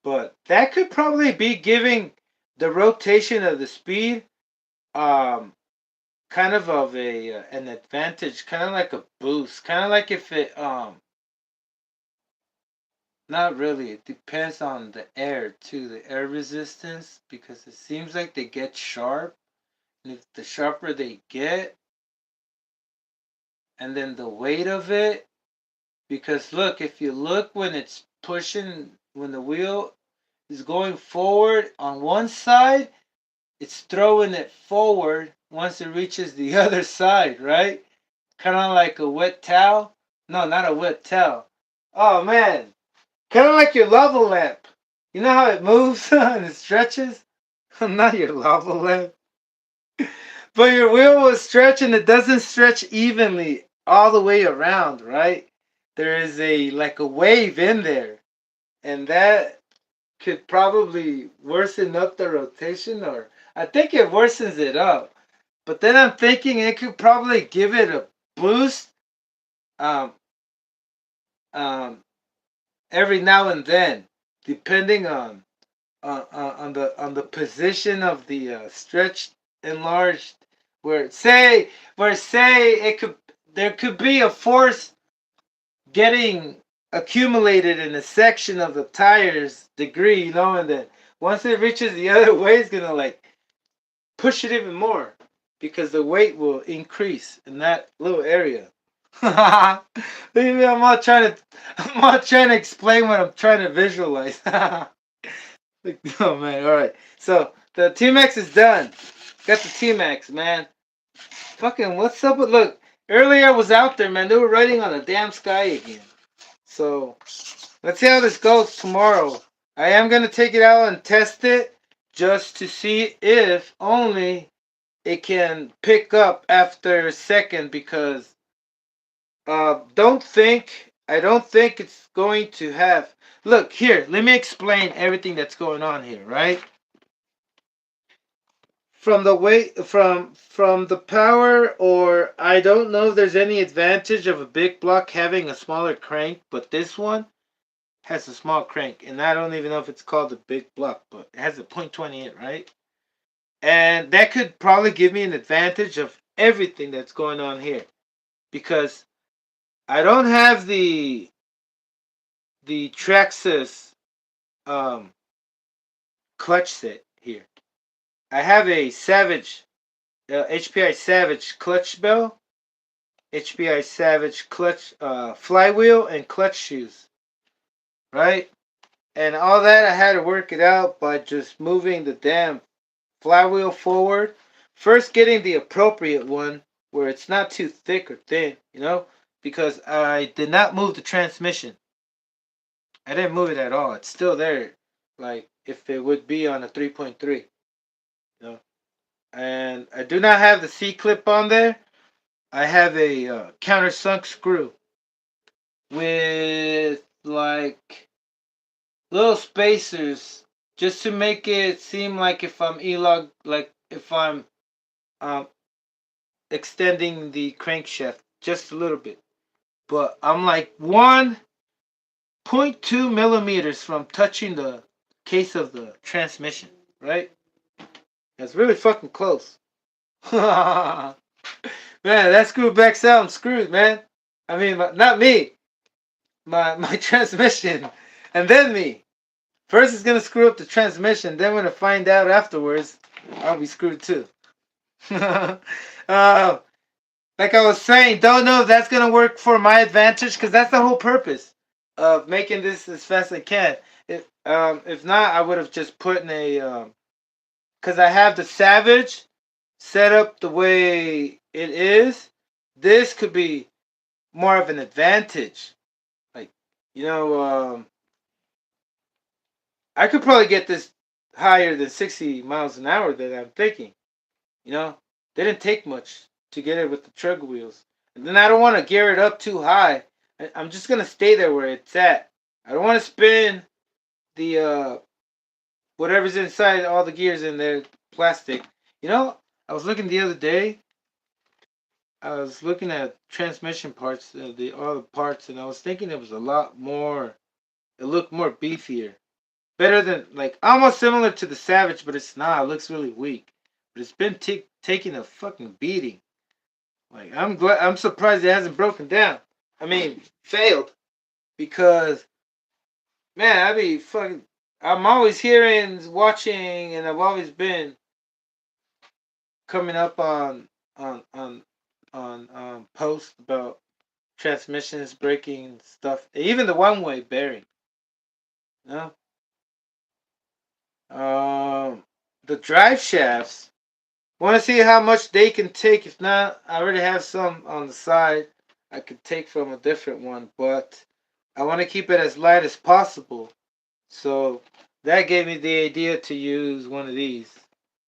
but that could probably be giving the rotation of the speed um kind of a an advantage, kind of like a boost, kind of like if it not really, it depends on the air too, the air resistance, because it seems like they get sharp, and if the sharper they get, and then the weight of it, because look, if you look when it's pushing, when the wheel is going forward on one side, it's throwing it forward once it reaches the other side, right? Kind of like a wet towel. No, not a wet towel. Oh man, kind of like your lava lamp. You know how it moves and it stretches? Not your lava lamp. But your wheel will stretch and it doesn't stretch evenly all the way around, right? There is a like a wave in there. And that could probably worsen up the rotation, or I think it worsens it up. But then I'm thinking it could probably give it a boost um um every now and then, depending on the position of the stretched enlarged, where say it could, there could be a force getting accumulated in a section of the tires degree, you know, and then once it reaches the other way, it's gonna like push it even more because the weight will increase in that little area. Maybe I'm not trying to explain what I'm trying to visualize. Oh man, all right. So the T Max is done. Got the T Max, man. Fucking, what's up with, look? Earlier I was out there, man. They were riding on the damn sky again. So let's see how this goes tomorrow. I am gonna take it out and test it just to see if only it can pick up after a second, because I don't think it's going to have. Look here, let me explain everything that's going on here, right? From the weight, from the power, or I don't know if there's any advantage of a big block having a smaller crank, but this one has a small crank, and I don't even know if it's called a big block, but it has a .28, right? And that could probably give me an advantage of everything that's going on here, because I don't have the Traxxas um, clutch set here. I have a Savage HPI Savage clutch bell, HPI Savage clutch flywheel, and clutch shoes, right? And all that I had to work it out by just moving the damn flywheel forward. First, getting the appropriate one where it's not too thick or thin, you know, because I did not move the transmission. I didn't move it at all. It's still there, like if it would be on a 3.3, you know. And I do not have the C clip on there. I have a countersunk screw with like little spacers just to make it seem like if I'm like if I'm um, extending the crankshaft just a little bit. But I'm like 1.2 millimeters from touching the case of the transmission, right? That's really fucking close. Man, that screw backs out, I'm screwed, man. I mean, not me. My transmission. And then me. First it's gonna screw up the transmission, then when I find out afterwards, I'll be screwed too. uh, like I was saying, don't know if that's gonna work for my advantage, because that's the whole purpose of making this as fast as I can. If not, I would have just put in a because I have the Savage set up the way it is, this could be more of an advantage. Like, you know, I could probably get this higher than 60 miles an hour than I'm thinking. You know, they didn't take much to get it with the trigger wheels. And then I don't want to gear it up too high. I'm just going to stay there where it's at. I don't want to spin the whatever's inside all the gears in there, plastic. You know, I was looking the other day. I was looking at transmission parts, the all the parts, and I was thinking it was a lot more. It looked more beefier, better than like almost similar to the Savage, but it's not. It looks really weak, but it's been taking a fucking beating. Like I'm surprised it hasn't broken down. I mean, failed because man, I be fucking. I'm always hearing, watching, and I've always been coming up on posts about transmissions breaking stuff, even the one way bearing. You know, the drive shafts. Want to see how much they can take. If not, I already have some on the side. I could take from a different one, but I want to keep it as light as possible. So that gave me the idea to use one of these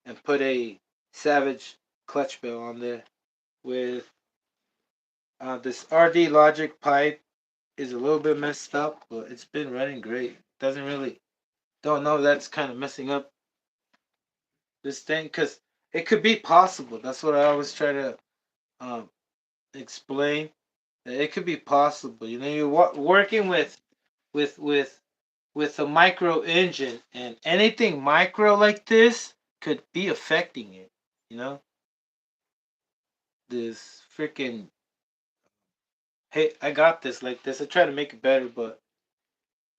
and put a Savage clutch bell on there with this RD Logic pipe is a little bit messed up, but it's been running great. Doesn't really don't know that's kind of messing up this thing because it could be possible. That's what I always try to um, explain. It could be possible. You know, you're working with with with a micro engine, and anything micro like this could be affecting it. You know, this freaking hey, I got this like this. I try to make it better, but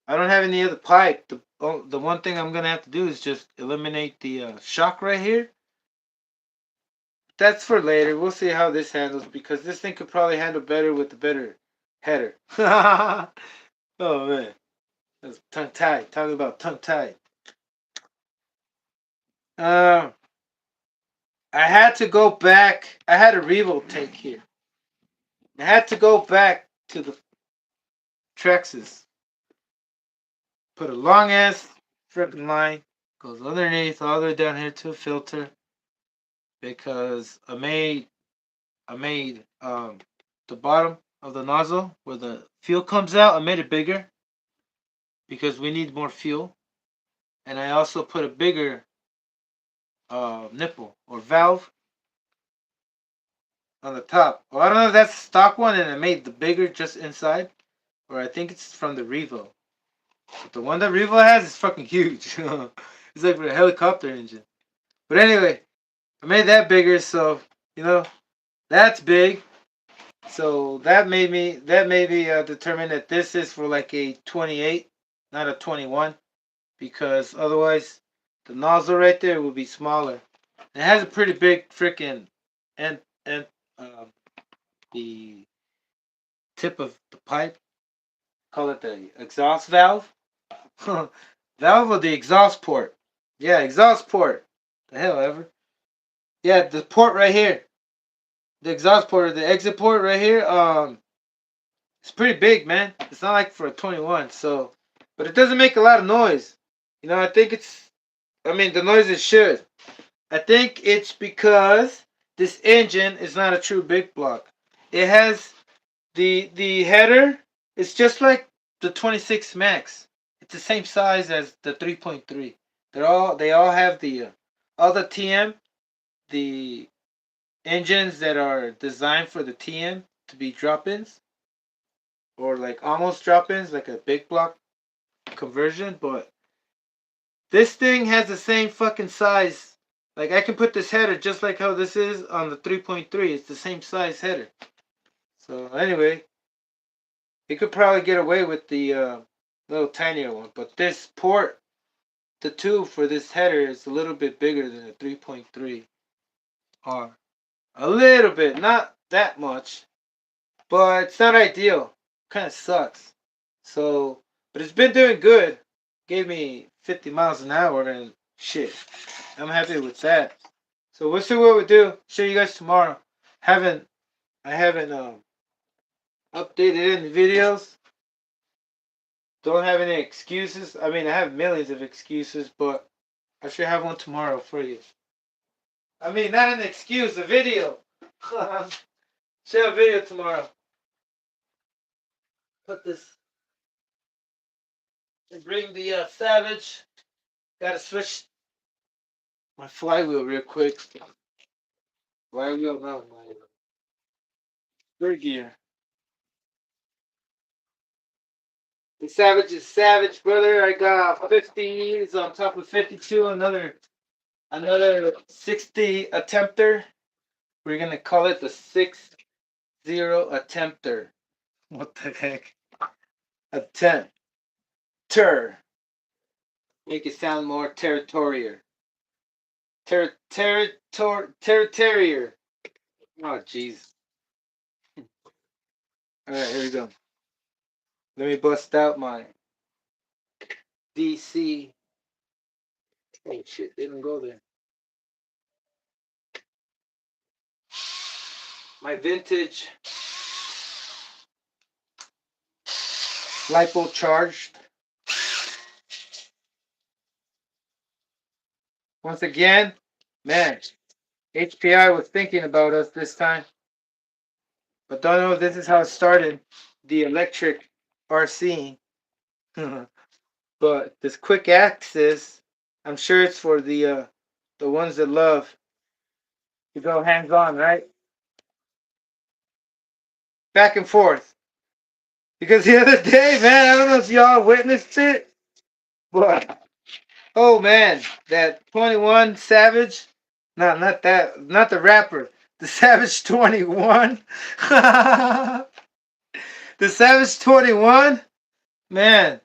I don't have any other pipe. The one thing I'm gonna have to do is just eliminate the shock right here. That's for later. We'll see how this handles because this thing could probably handle better with the better header. Oh man, that's tongue tied. Talking about tongue tied. Uh, I had to go back. I had a Revo tank here. I had to go back to the Trexes. Put a long ass freaking line goes underneath all the way down here to a filter because I made the bottom of the nozzle where the fuel comes out. I made it bigger because we need more fuel, and I also put a bigger nipple or valve on the top. Well, I don't know if that's the stock one, and I made the bigger just inside, or I think it's from the Revo. But the one that Revo has is fucking huge. It's like for a helicopter engine. But anyway, I made that bigger, so you know that's big. So that made me determine that this is for like a 28, not a 21, because otherwise the nozzle right there will be smaller. It has a pretty big freaking and the tip of the pipe. Call it the exhaust valve. Valve or the exhaust port. Yeah, exhaust port. The hell ever. Yeah, the port right here. The exhaust port or the exit port right here. It's pretty big, man. It's not like for a 21, so but it doesn't make a lot of noise. You know, I think it's I mean the noise it should. I think it's because this engine is not a true big block. It has the header is just like the 26 Max. It's the same size as the 3.3. They all have all the TM, the engines that are designed for the TM to be drop-ins or like almost drop-ins like a big block conversion, but this thing has the same fucking size. Like I can put this header just like how this is on the 3.3. It's the same size header. So anyway, you could probably get away with the little tinier one, but this port, the tube for this header is a little bit bigger than the 3.3 R. A little bit, not that much, but it's not ideal. Kind of sucks. So, but it's been doing good. Gave me 50 miles an hour and shit. I'm happy with that. So we'll see what we do. Show you guys tomorrow. haven't I haven't updated any videos. Don't have any excuses. I mean, I have millions of excuses, but I should have one tomorrow for you. I mean, not an excuse, a video. Should have a video tomorrow. Put this and bring the Savage. Gotta switch my flywheel real quick. Flywheel, no, my third gear. The Savage is Savage, brother. I got 50s on top of 52. Another 60 attempter. We're gonna call it the 60 attempter. What the heck? Attempter. Make it sound more territorial. Territorial. Oh, jeez. Alright, here we go. Let me bust out my DC. Oh, shit, didn't go there. My vintage LiPo charged. Once again, man, HPI was thinking about us this time. But don't know if this is how it started. The electric RC. But this quick access, I'm sure it's for the ones that love to go hands on, right? Back and forth. Because the other day, man, I don't know if y'all witnessed it, but oh man, that 21 Savage, no, not that, not the rapper, the Savage 21, the Savage 21, man,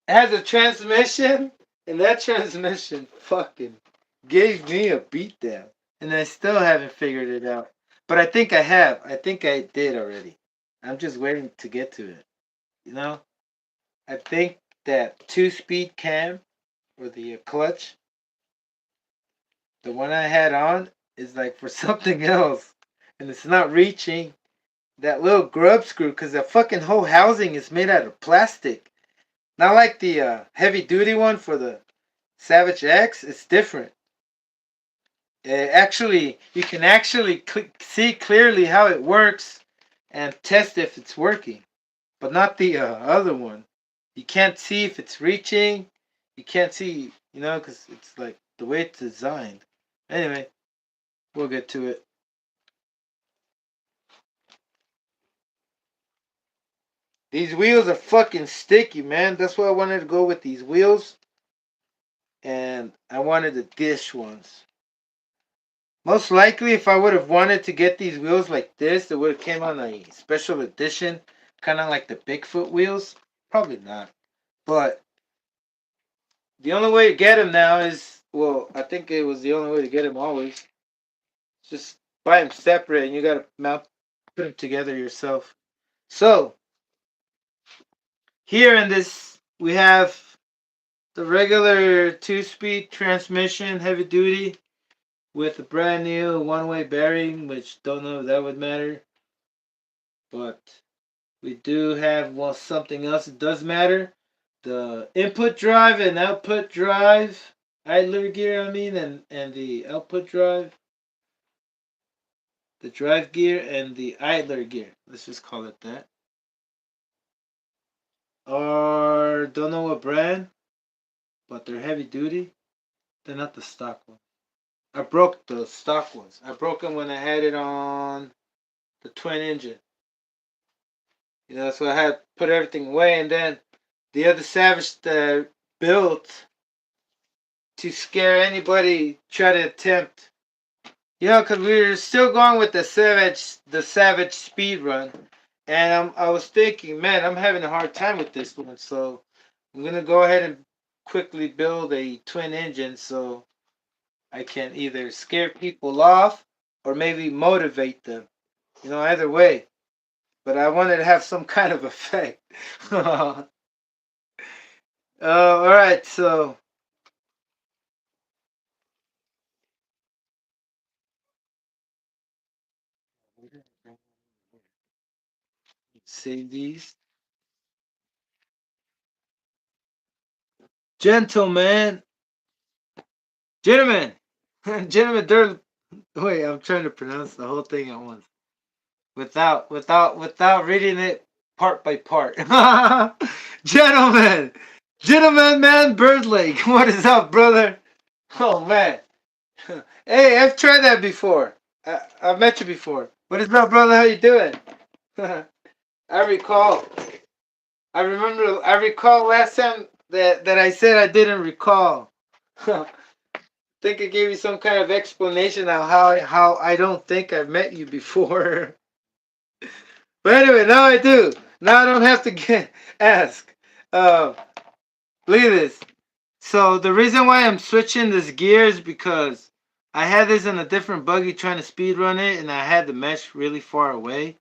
it has a transmission, and that transmission fucking gave me a beatdown, and I still haven't figured it out. But I think I have. I think I did already. I'm just waiting to get to it. You know, I think that 2-speed cam or the clutch, the one I had on, is like for something else, and it's not reaching that little grub screw because the fucking whole housing is made out of plastic. Not like the heavy duty one for the Savage X. It's different. Actually, you can actually see clearly how it works and test if it's working, but not the other one. You can't see if it's reaching. You can't see, because it's like the way it's designed. Anyway, we'll get to it. These wheels are fucking sticky, man. That's why I wanted to go with these wheels. And I wanted the dish ones. Most likely, if I would have wanted to get these wheels like this, it would have came on a special edition, kind of like the Bigfoot wheels. Probably not. But the only way to get them now is, well, I think it was the only way to get them always. Just buy them separate, and you gotta put them together yourself. So here in this, we have the regular 2-speed transmission, heavy duty, with a brand new one-way bearing, which don't know if that would matter. But we do have, well, something else that does matter. The input drive and output drive, idler gear, and the output drive. The drive gear and the idler gear, let's just call it that, don't know what brand, but they're heavy duty. They're not the stock ones. I broke the stock ones. I broke them when I had it on the twin engine. So I had to put everything away, and then the other Savage that I built to scare anybody try to attempt, because we were still going with the Savage speed run, and I was thinking, man, I'm having a hard time with this one, so I'm gonna go ahead and quickly build a twin engine so I can either scare people off or maybe motivate them. Either way. But I wanted to have some kind of effect. Alright, so Save these. Gentlemen. Gentlemen. Gentlemen, wait, I'm trying to pronounce the whole thing at once. Without reading it part by part. Gentlemen. Gentleman man Bird Lake. What is up, brother? Oh man. Hey, I've tried that before. I've met you before. What is up, brother? How you doing? I recall. I recall last time that I said I didn't recall. Think I gave you some kind of explanation on how I don't think I've met you before. But anyway, now I do. Now I don't have to ask. Uh, Look at this. So the reason why I'm switching this gear is because I had this in a different buggy trying to speed run it, and I had the mesh really far away,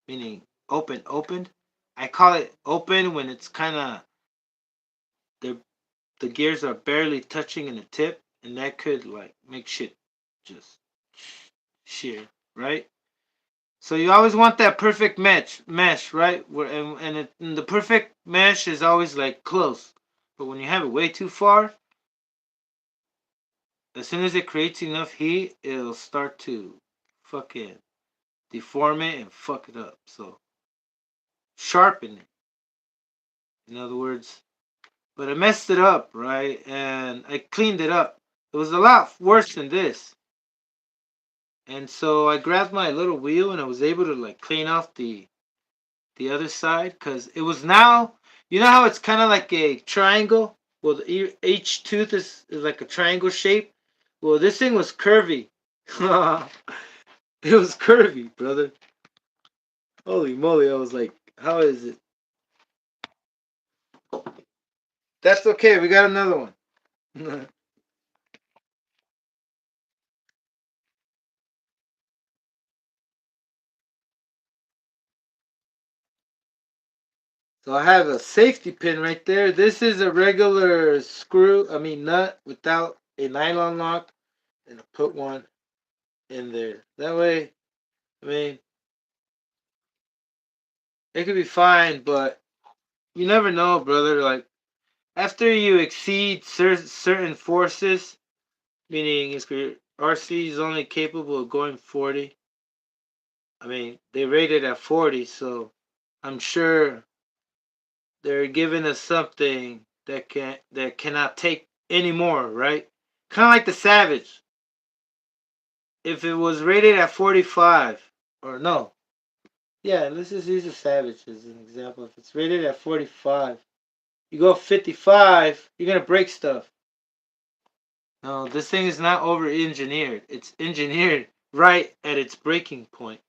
meaning opened. I call it open when it's kind of the gears are barely touching in the tip, and that could like make shit just shear, right? So you always want that perfect mesh, right? And the perfect mesh is always like close, but when you have it way too far, as soon as it creates enough heat, it'll start to fucking deform it and fuck it up. So sharpen it, in other words. But I messed it up, right? And I cleaned it up. It was a lot worse than this. And so I grabbed my little wheel and I was able to like clean off the other side because it was now, you know how it's kind of like a triangle. Well, each tooth is like a triangle shape. Well, this thing was curvy. It was curvy, brother. Holy moly! I was like, how is it? That's okay. We got another one. So I have a safety pin right there. This is a regular nut without a nylon lock, and I put one in there. That way, I mean, it could be fine, but you never know, brother. Like after you exceed certain forces, meaning if your RC is only capable of going 40, I mean, they rated at 40, so I'm sure they're giving us something that cannot take any more, right? Kind of like the Savage. If it was rated at 45, or no, yeah, let's just use the Savage as an example. If it's rated at 45, you go 55, you're gonna break stuff. No, this thing is not over engineered. It's engineered right at its breaking point.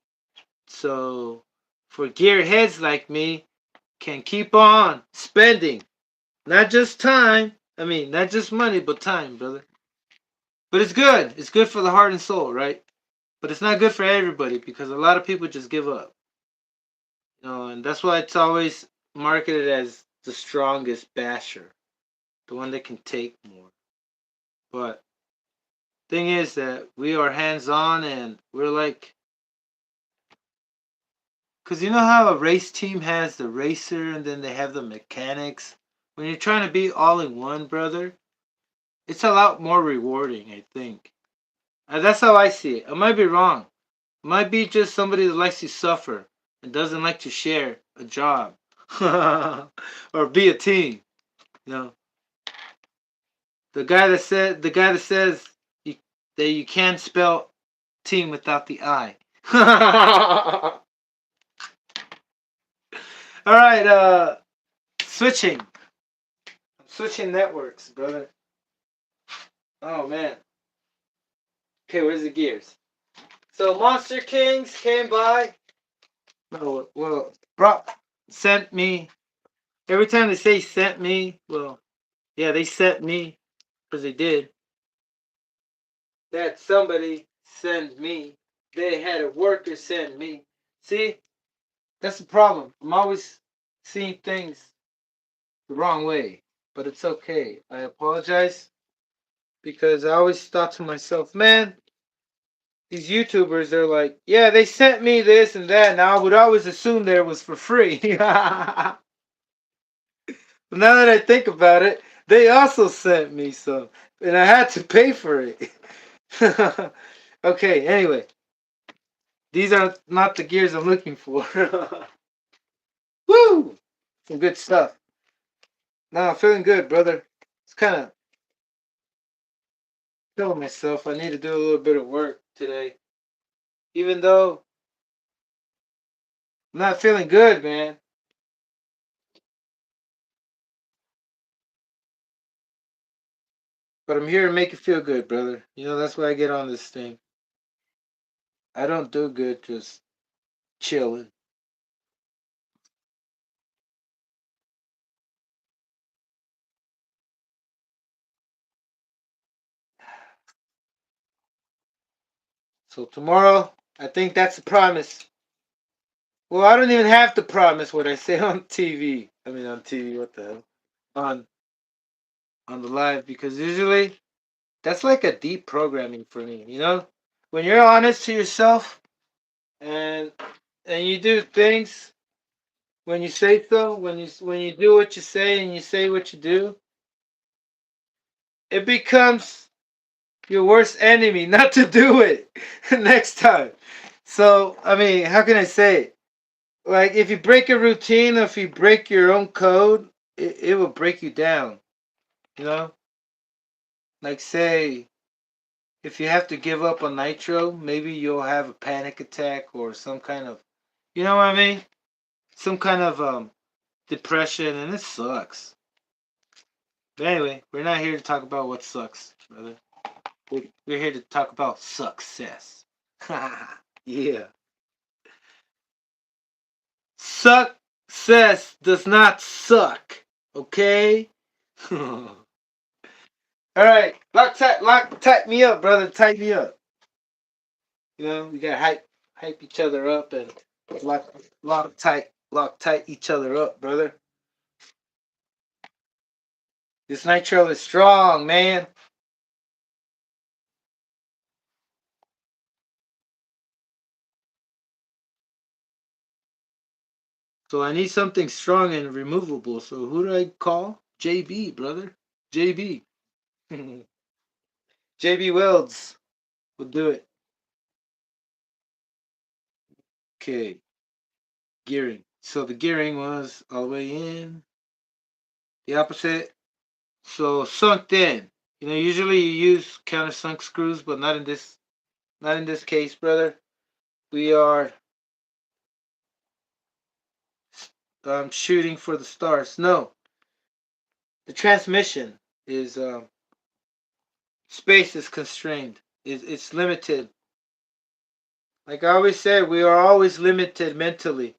So for gearheads like me, can keep on spending. Not just time. I mean, not just money, but time, brother. But it's good. It's good for the heart and soul, right? But it's not good for everybody because a lot of people just give up. And that's why it's always marketed as the strongest basher, the one that can take more. But thing is that we are hands on and we're like, because you know how a race team has the racer and then they have the mechanics? When you're trying to be all in one, brother, it's a lot more rewarding, I think. That's how I see it. I might be wrong. It might be just somebody that likes to suffer and doesn't like to share a job or be a team. You know, the guy that says you, that you can't spell team without the I. All right, switching. I'm switching networks, brother. Oh man. Okay, where's the gears? So Monster Kings came by. Oh well, brought sent me. Every time they say sent me, well, yeah, they sent me because they did. They had somebody send me. They had a worker send me. See, that's the problem. I'm always seeing things the wrong way, but it's okay. I apologize because I always thought to myself, man, these YouTubers, they're like, yeah, they sent me this and that, and I would always assume that it was for free. But now that I think about it, they also sent me some, and I had to pay for it. Okay, anyway, these are not the gears I'm looking for. Woo! Some good stuff. Now I'm feeling good, brother. It's kind of telling myself I need to do a little bit of work today. Even though I'm not feeling good, man. But I'm here to make you feel good, brother. You know, that's why I get on this thing. I don't do good just chilling. So tomorrow, I think that's a promise. Well, I don't even have to promise what I say on TV. I mean, on TV, what the hell? On on the live, because usually that's like a deep programming for me. You know, when you're honest to yourself and you do things when you say so, when you do what you say and you say what you do, it becomes your worst enemy not to do it next time. So, I mean, how can I say it? Like, if you break a routine, if you break your own code, it will break you down. You know? Like, say, if you have to give up on nitro, maybe you'll have a panic attack or some kind of, you know what I mean? Some kind of depression, and it sucks. But anyway, we're not here to talk about what sucks, brother. We're here to talk about success. Yeah. Success does not suck. Okay? All right. Tight me up, brother. Tight me up. You know, we gotta hype each other up and lock, lock tight each other up, brother. This nitro is strong, man. So I need something strong and removable. So who do I call? JB, brother. JB. JB Welds will do it. Okay. Gearing. So the gearing was all the way in. The opposite. So sunk in. You know, usually you use countersunk screws, but not in this case, brother. We are shooting for the stars. No, the transmission is space is constrained. It's limited. Like I always said, we are always limited mentally.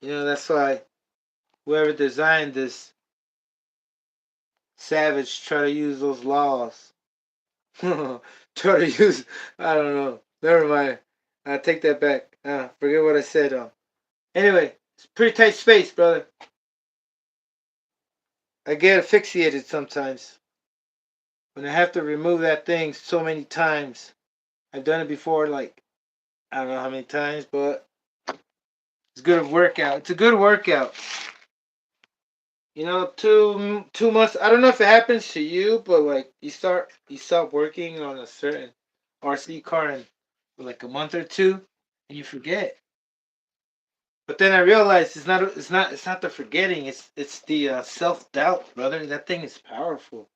You know, that's why whoever designed this savage try to use those laws. Try to use, I don't know. Never mind. I take that back. Forget what I said. Anyway, it's pretty tight space, brother. I get asphyxiated sometimes when I have to remove that thing so many times. I've done it before, like I don't know how many times, but it's a good workout. It's a good workout. You know, 2 months. I don't know if it happens to you, but like you stop working on a certain RC car in like a month or two, and you forget. But then I realized it's not the forgetting. It's the self doubt, brother. That thing is powerful.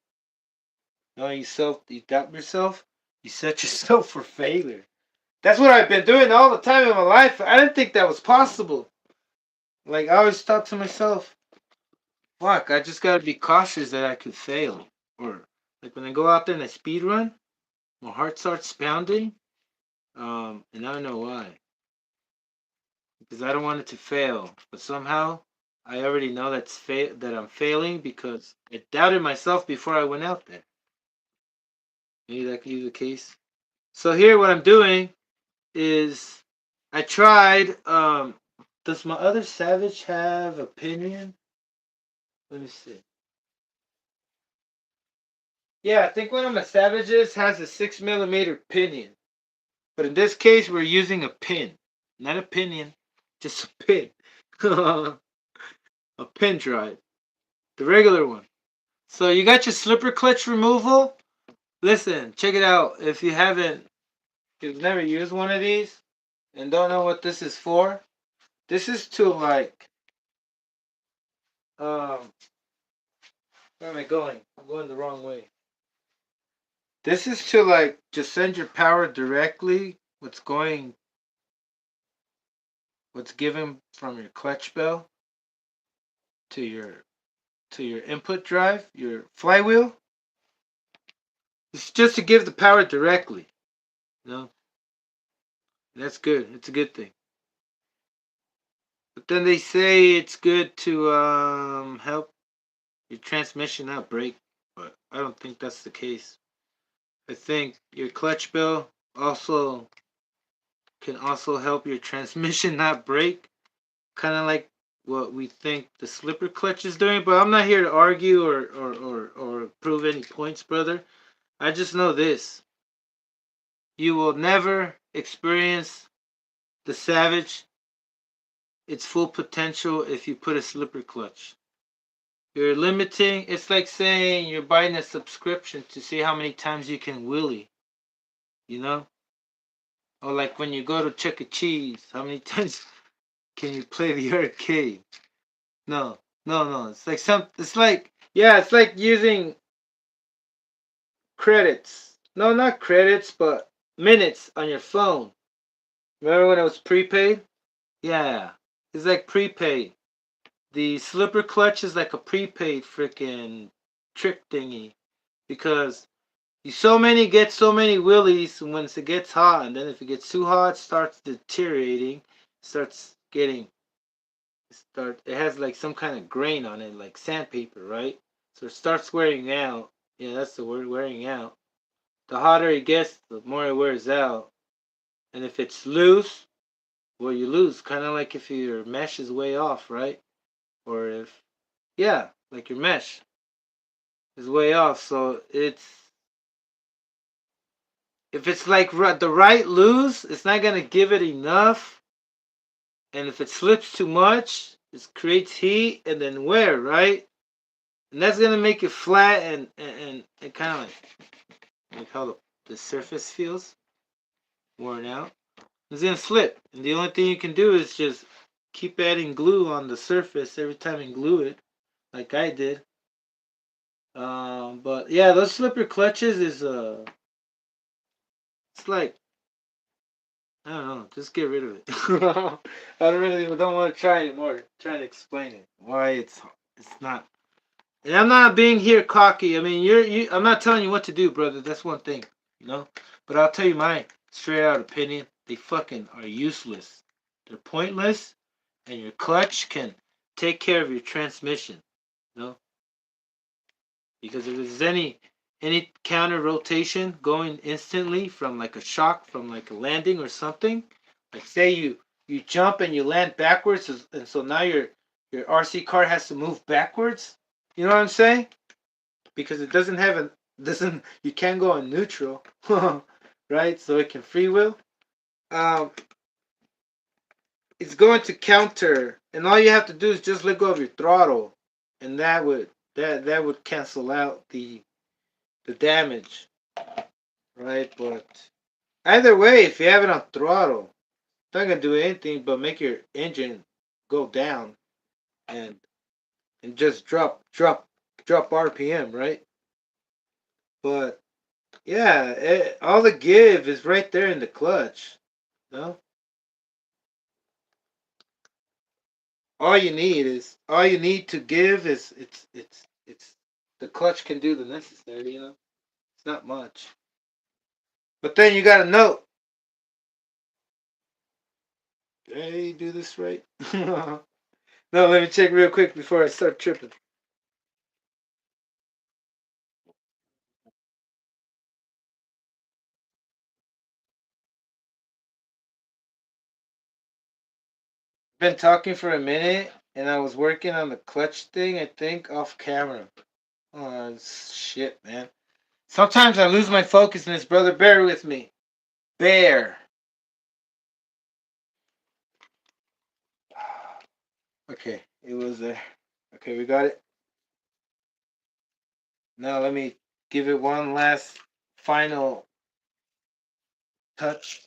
You know, you doubt yourself. You set yourself for failure. That's what I've been doing all the time in my life. I didn't think that was possible. Like I always thought to myself, fuck, I just gotta be cautious that I could fail. Or like when I go out there and I speed run, my heart starts pounding. And I don't know why. Because I don't want it to fail. But somehow I already know that I'm failing because I doubted myself before I went out there. Maybe that could be the case. So here what I'm doing is I tried does my other savage have opinion? Let me see. Yeah, I think one of my Savages has a 6 millimeter pinion. But in this case, we're using a pin. Not a pinion, just a pin. A pin drive. The regular one. So you got your slipper clutch removal. Listen, check it out. If you've never used one of these and don't know what this is for, this is to like, um, where am I going? I'm going the wrong way. This is to like just send your power directly. What's given from your clutch bell to your input drive, your flywheel. It's just to give the power directly. You know, that's good. It's a good thing. But then they say it's good to help your transmission not break. But I don't think that's the case. I think your clutch bell also can also help your transmission not break. Kind of like what we think the slipper clutch is doing. But I'm not here to argue or prove any points, brother. I just know this. You will never experience the Savage its full potential if you put a slipper clutch. You're limiting. It's like saying you're buying a subscription to see how many times you can wheelie. You know, or like when you go to Chuck E. Cheese, how many times can you play the arcade? No, no. It's like It's like, yeah. It's like using credits. No, not credits, but minutes on your phone. Remember when it was prepaid? Yeah, it's like prepaid. The slipper clutch is like a prepaid freaking trick thingy because you get so many willies once it gets hot, and then if it gets too hot, it starts deteriorating, starts getting it has like some kind of grain on it, like sandpaper, right? So it starts wearing out. Yeah, that's the word, wearing out. The hotter it gets, the more it wears out. And if it's loose, well, you lose. Kind of like if your mesh is way off, right? Or if, yeah, like your mesh is way off. So if it's like the right loose, it's not gonna give it enough. And if it slips too much, it creates heat and then wear, right? And that's gonna make it flat and kind of like how the surface feels worn out. It's gonna slip, and the only thing you can do is just keep adding glue on the surface every time you glue it, like I did. But yeah, those slipper clutches is it's like, I don't know, just get rid of it. I don't want to try anymore. Trying to explain it why it's not. And I'm not being here cocky. I mean, I'm not telling you what to do, brother. That's one thing, you know. But I'll tell you my straight out opinion. They fucking are useless. They're pointless, and your clutch can take care of your transmission, you know. Because if there's any counter rotation going instantly from like a shock from like a landing or something, like say you jump and you land backwards, and so now your RC car has to move backwards. You know what I'm saying? Because it doesn't have a doesn't you can't go on neutral, right? So it can freewheel. Um, it's going to counter, and all you have to do is just let go of your throttle, and that would cancel out the damage, right? But either way, if you have it on throttle, it's not gonna do anything but make your engine go down and just drop RPM, right? But yeah, all the give is right there in the clutch. No, all you need to give is it's the clutch can do the necessary. You know, it's not much. But then you got to note, did I do this right? No, let me check real quick before I start tripping. Been talking for a minute, and I was working on the clutch thing. I think off camera. Oh shit, man! Sometimes I lose my focus in this, brother. Bear with me. Bear. Okay, it was there. Okay, we got it. Now let me give it one last final touch.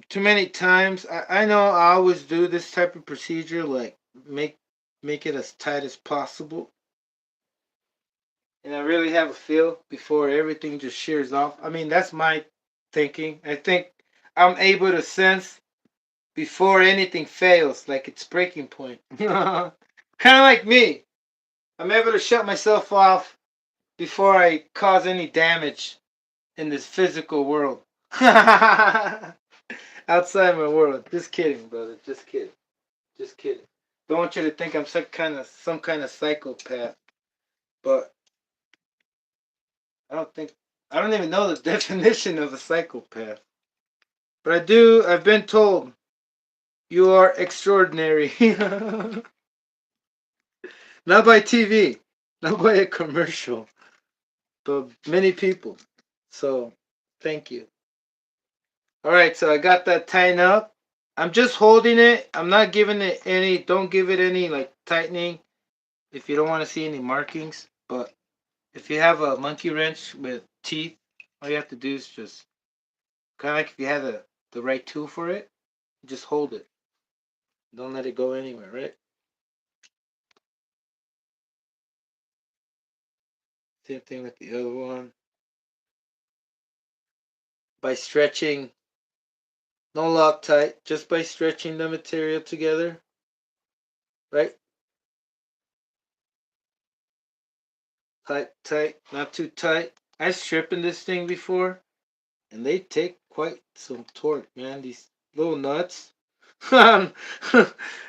Too many times. I know I always do this type of procedure, like make it as tight as possible, and I really have a feel before everything just shears off. I mean, that's my thinking. I think I'm able to sense before anything fails, like its breaking point. Kind of like me. I'm able to shut myself off before I cause any damage in this physical world. Outside my world. Just kidding, brother. Just kidding. Just kidding. Don't want you to think I'm some kind of psychopath. But I don't think I don't even know the definition of a psychopath. But I've been told you are extraordinary. Not by TV, not by a commercial, but many people. So thank you. Alright, so I got that tightened up. I'm just holding it. I'm not giving it any, don't give it any like tightening if you don't want to see any markings. But if you have a monkey wrench with teeth, all you have to do is just kind of like if you had the right tool for it, just hold it. Don't let it go anywhere, right? Same thing with the other one. By stretching, no Loctite, just by stretching the material together, right? Tight, tight, not too tight. I stripped this thing before, and they take quite some torque, man. These little nuts.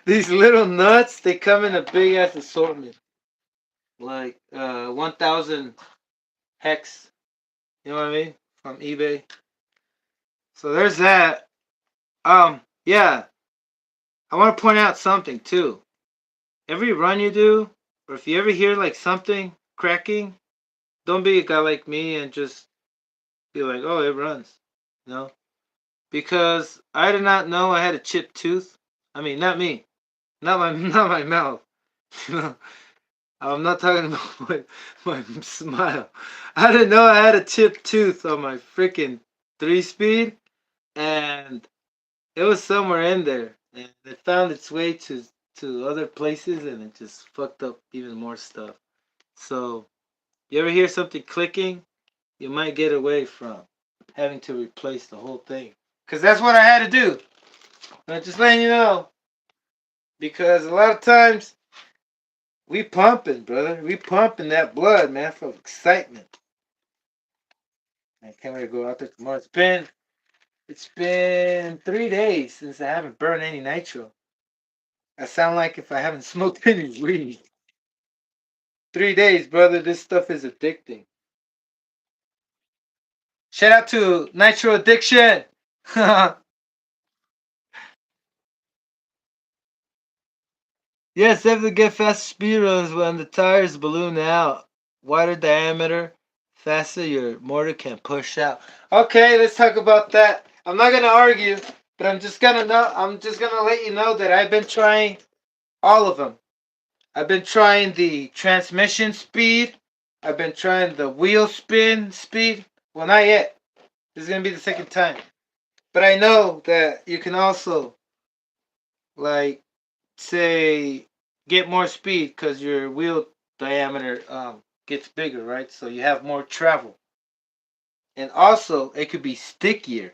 These little nuts, they come in a big ass assortment. Like 1,000 hex. You know what I mean? From eBay. So there's that. Yeah. I want to point out something too. Every run you do, or if you ever hear like something cracking, don't be a guy like me and just be like, oh, it runs. No. Because I did not know I had a chipped tooth. I mean, not me. Not my not my mouth. You know, I'm not talking about my smile. I didn't know I had a chipped tooth on my freaking 3-speed, and it was somewhere in there, and it found its way to other places, and it just fucked up even more stuff. So, you ever hear something clicking, you might get away from having to replace the whole thing, because that's what I had to do. I'm just letting you know, because a lot of times we pumping, brother. We pumping that blood, man, from excitement. I can't wait to go out there tomorrow. It's been 3 days since I haven't burned any nitro. I sound like if I haven't smoked any weed. 3 days, brother. This stuff is addicting. Shout out to Nitro Addiction. Yes, definitely get faster speed runs when the tires balloon out. Wider diameter, faster your motor can push out. Okay, let's talk about that. I'm not gonna argue, but I'm just gonna let you know that I've been trying all of them. I've been trying the transmission speed. I've been trying the wheel spin speed. Well, not yet. This is gonna be the second time. But I know that you can also like say get more speed because your wheel diameter gets bigger, right? So you have more travel. And also it could be stickier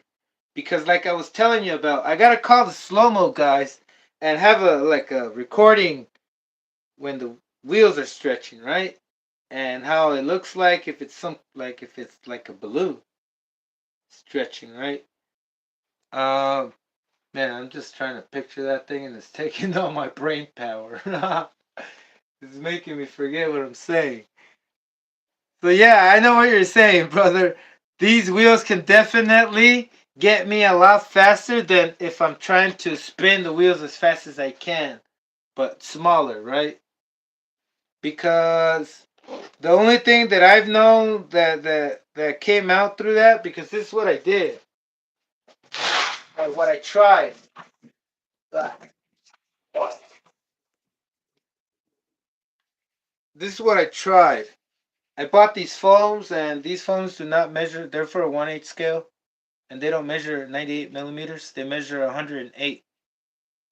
because like I was telling you about, I gotta call the slow mo guys and have a recording when the wheels are stretching, right? And how it looks like if it's like a balloon stretching, right? Um, Man, I'm just trying to picture that thing and it's taking all my brain power. It's making me forget what I'm saying. But yeah, I know what you're saying, brother. These wheels can definitely get me a lot faster than if I'm trying to spin the wheels as fast as I can, but smaller, right? Because the only thing that I've known that came out through that, because this is what I did, or what I tried. This is what I tried. I bought these foams, and these foams do not measure. They're for a 1/8 scale, and they don't measure 98 millimeters. They measure 108,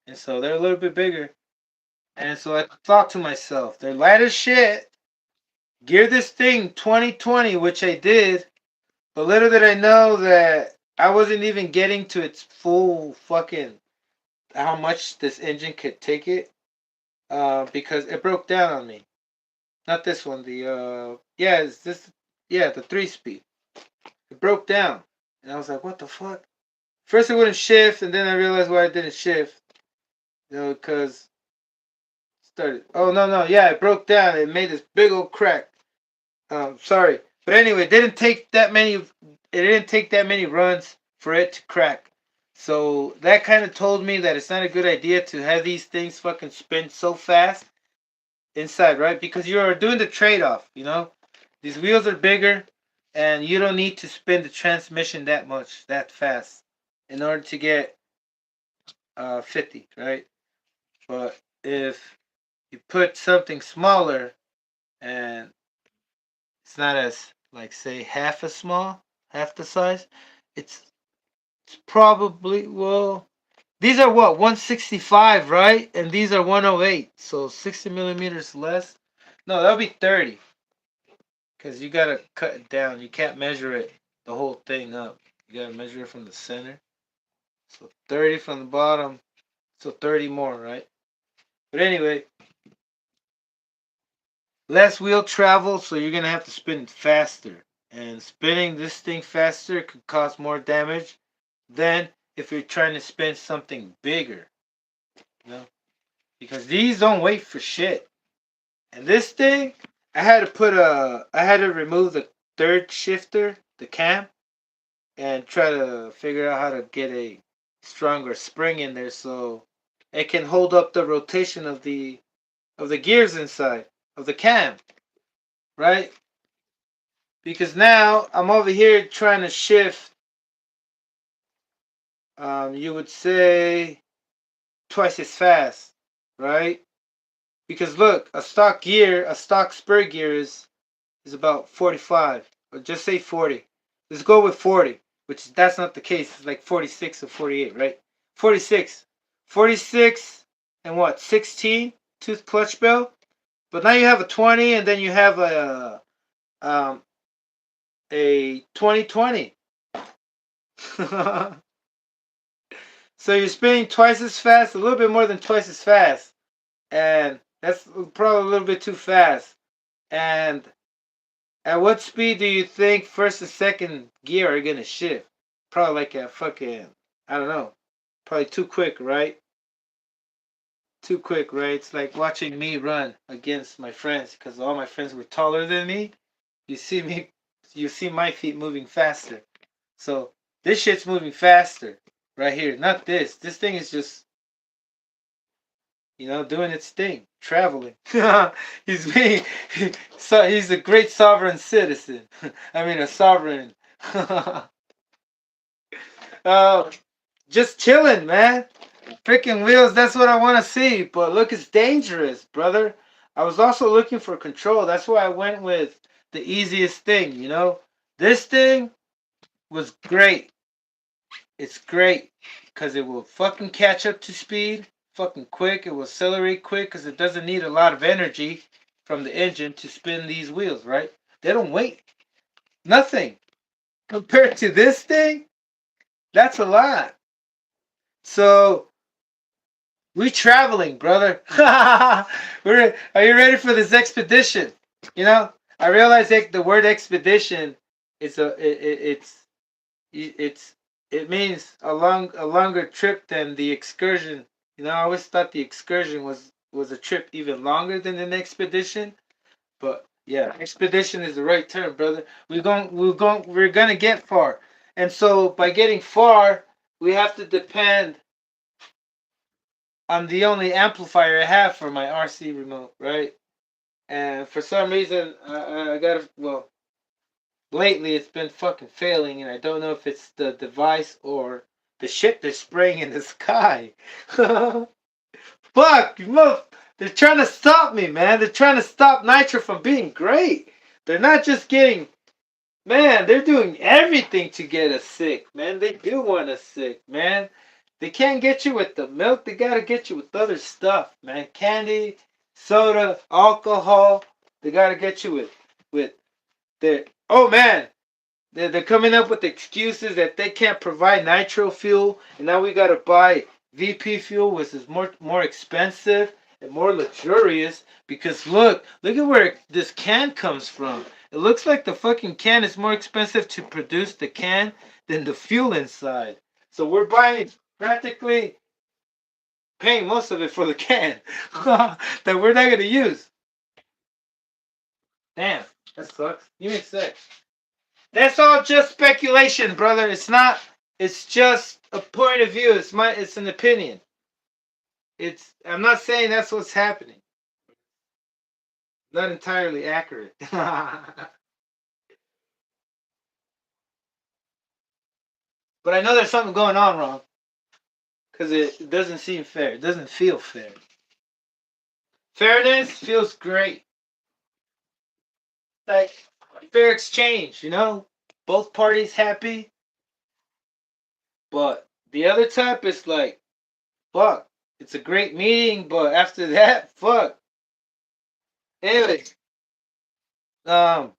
and so they're a little bit bigger. And so I thought to myself, they're light as shit. Gear this thing 2020, which I did. But little did I know that I wasn't even getting to its full fucking how much this engine could take it. Because it broke down on me. Not this one. It's this. Yeah, the 3-speed. It broke down, and I was like, "What the fuck?" First, it wouldn't shift, and then I realized why it didn't shift. Because started. Oh no, no, yeah, it broke down. It made this big old crack. Sorry, but anyway, it didn't take that many. It didn't take that many runs for it to crack. So that kind of told me that it's not a good idea to have these things fucking spin so fast inside, right? Because you are doing the trade-off. These wheels are bigger, and you don't need to spin the transmission that much, that fast, in order to get 50, right? But if you put something smaller and it's not as, like, say, half as small, half the size, it's, it's probably, well, these are what, 165, right? And these are 108, so 60 millimeters less. No, that'll be 30, because you gotta cut it down. You can't measure it the whole thing up. You gotta measure it from the center. So 30 from the bottom, so 30 more, right? But anyway, less wheel travel, so you're gonna have to spin faster. And spinning this thing faster could cause more damage than if you're trying to spin something bigger. You know? Because these don't wait for shit. And this thing, I had to remove the third shifter, the cam, and try to figure out how to get a stronger spring in there so it can hold up the rotation of the gears inside of the cam, right? Because now I'm over here trying to shift, you would say twice as fast, right? Because look, a stock spur gear is about 45, or just say 40. Let's go with 40, which that's not the case. It's like 46 or 48, right? 46, 46, and what? 16 tooth clutch bell. But now you have a 20, and then you have a 2020. So you're spinning twice as fast, a little bit more than twice as fast, and that's probably a little bit too fast. And at what speed do you think first and second gear are gonna shift? Probably like a fucking, I don't know, probably too quick, right? Too quick, right? It's like watching me run against my friends because all my friends were taller than me. You see me, you see my feet moving faster. So this shit's moving faster right here. Not this. This thing is just, doing its thing, traveling. he's being, so he's a great sovereign citizen. I mean, a sovereign. uh, just chilling, man. Freaking wheels. That's what I want to see. But look, it's dangerous, brother. I was also looking for control. That's why I went with the easiest thing. This thing was great. It's great because it will fucking catch up to speed fucking quick. It will accelerate quick because it doesn't need a lot of energy from the engine to spin these wheels, right? They don't wait. Nothing. Compared to this thing, that's a lot. So, we traveling, brother. Are you ready for this expedition? I realize that the word expedition is it's it means a longer trip than the excursion. I always thought the excursion was a trip even longer than an expedition, but Yeah, expedition is the right term, brother. We're gonna get far, and so by getting far, we have to depend on the only amplifier I have for my RC remote, right? And for some reason, I got well. Lately, it's been fucking failing, and I don't know if it's the device or the shit they're spraying in the sky. Fuck, they're trying to stop me, man. They're trying to stop Nitro from being great. They're not just getting, man, they're doing everything to get us sick, man. They do want us sick, man. They can't get you with the milk. They gotta get you with other stuff, man. Candy, soda, alcohol. They gotta get you with their. Oh man, they're coming up with excuses that they can't provide nitro fuel, and now we gotta buy VP fuel, which is more expensive and more luxurious. Because look at where this can comes from. It looks like the fucking can is more expensive to produce the can than the fuel inside. So we're buying practically paying most of it for the can that we're not gonna use. Damn, that sucks. You make sense. That's all just speculation, brother. It's not. It's just a point of view. It's an opinion. It's. I'm not saying that's what's happening. Not entirely accurate. But I know there's something going on wrong because it doesn't seem fair. It doesn't feel fair. Fairness feels great. Like fair exchange, you know. Both parties happy. But the other type is like, fuck. It's a great meeting, but after that, fuck. Anyway, um,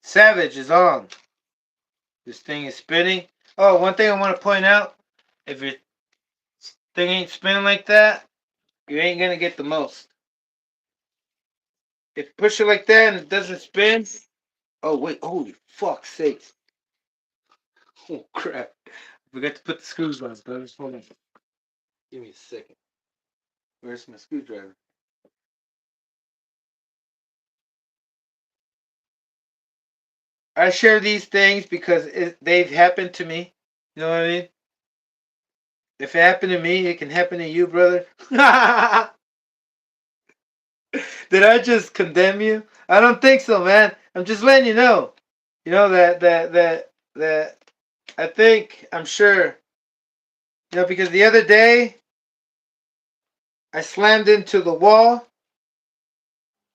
Savage is on. This thing is spinning. Oh, one thing I want to point out: if your thing ain't spinning like that, you ain't gonna get the most. If you push it like that and it doesn't spin, oh wait, holy fuck sakes! Oh crap! I forgot to put the screws on, brother. Hold on. Give me a second. Where's my screwdriver? I share these things because they've happened to me. You know what I mean? If it happened to me, it can happen to you, brother. Did I just condemn you? I don't think so, man. I'm just letting you know. You know that I think I'm sure. You know, because the other day I slammed into the wall.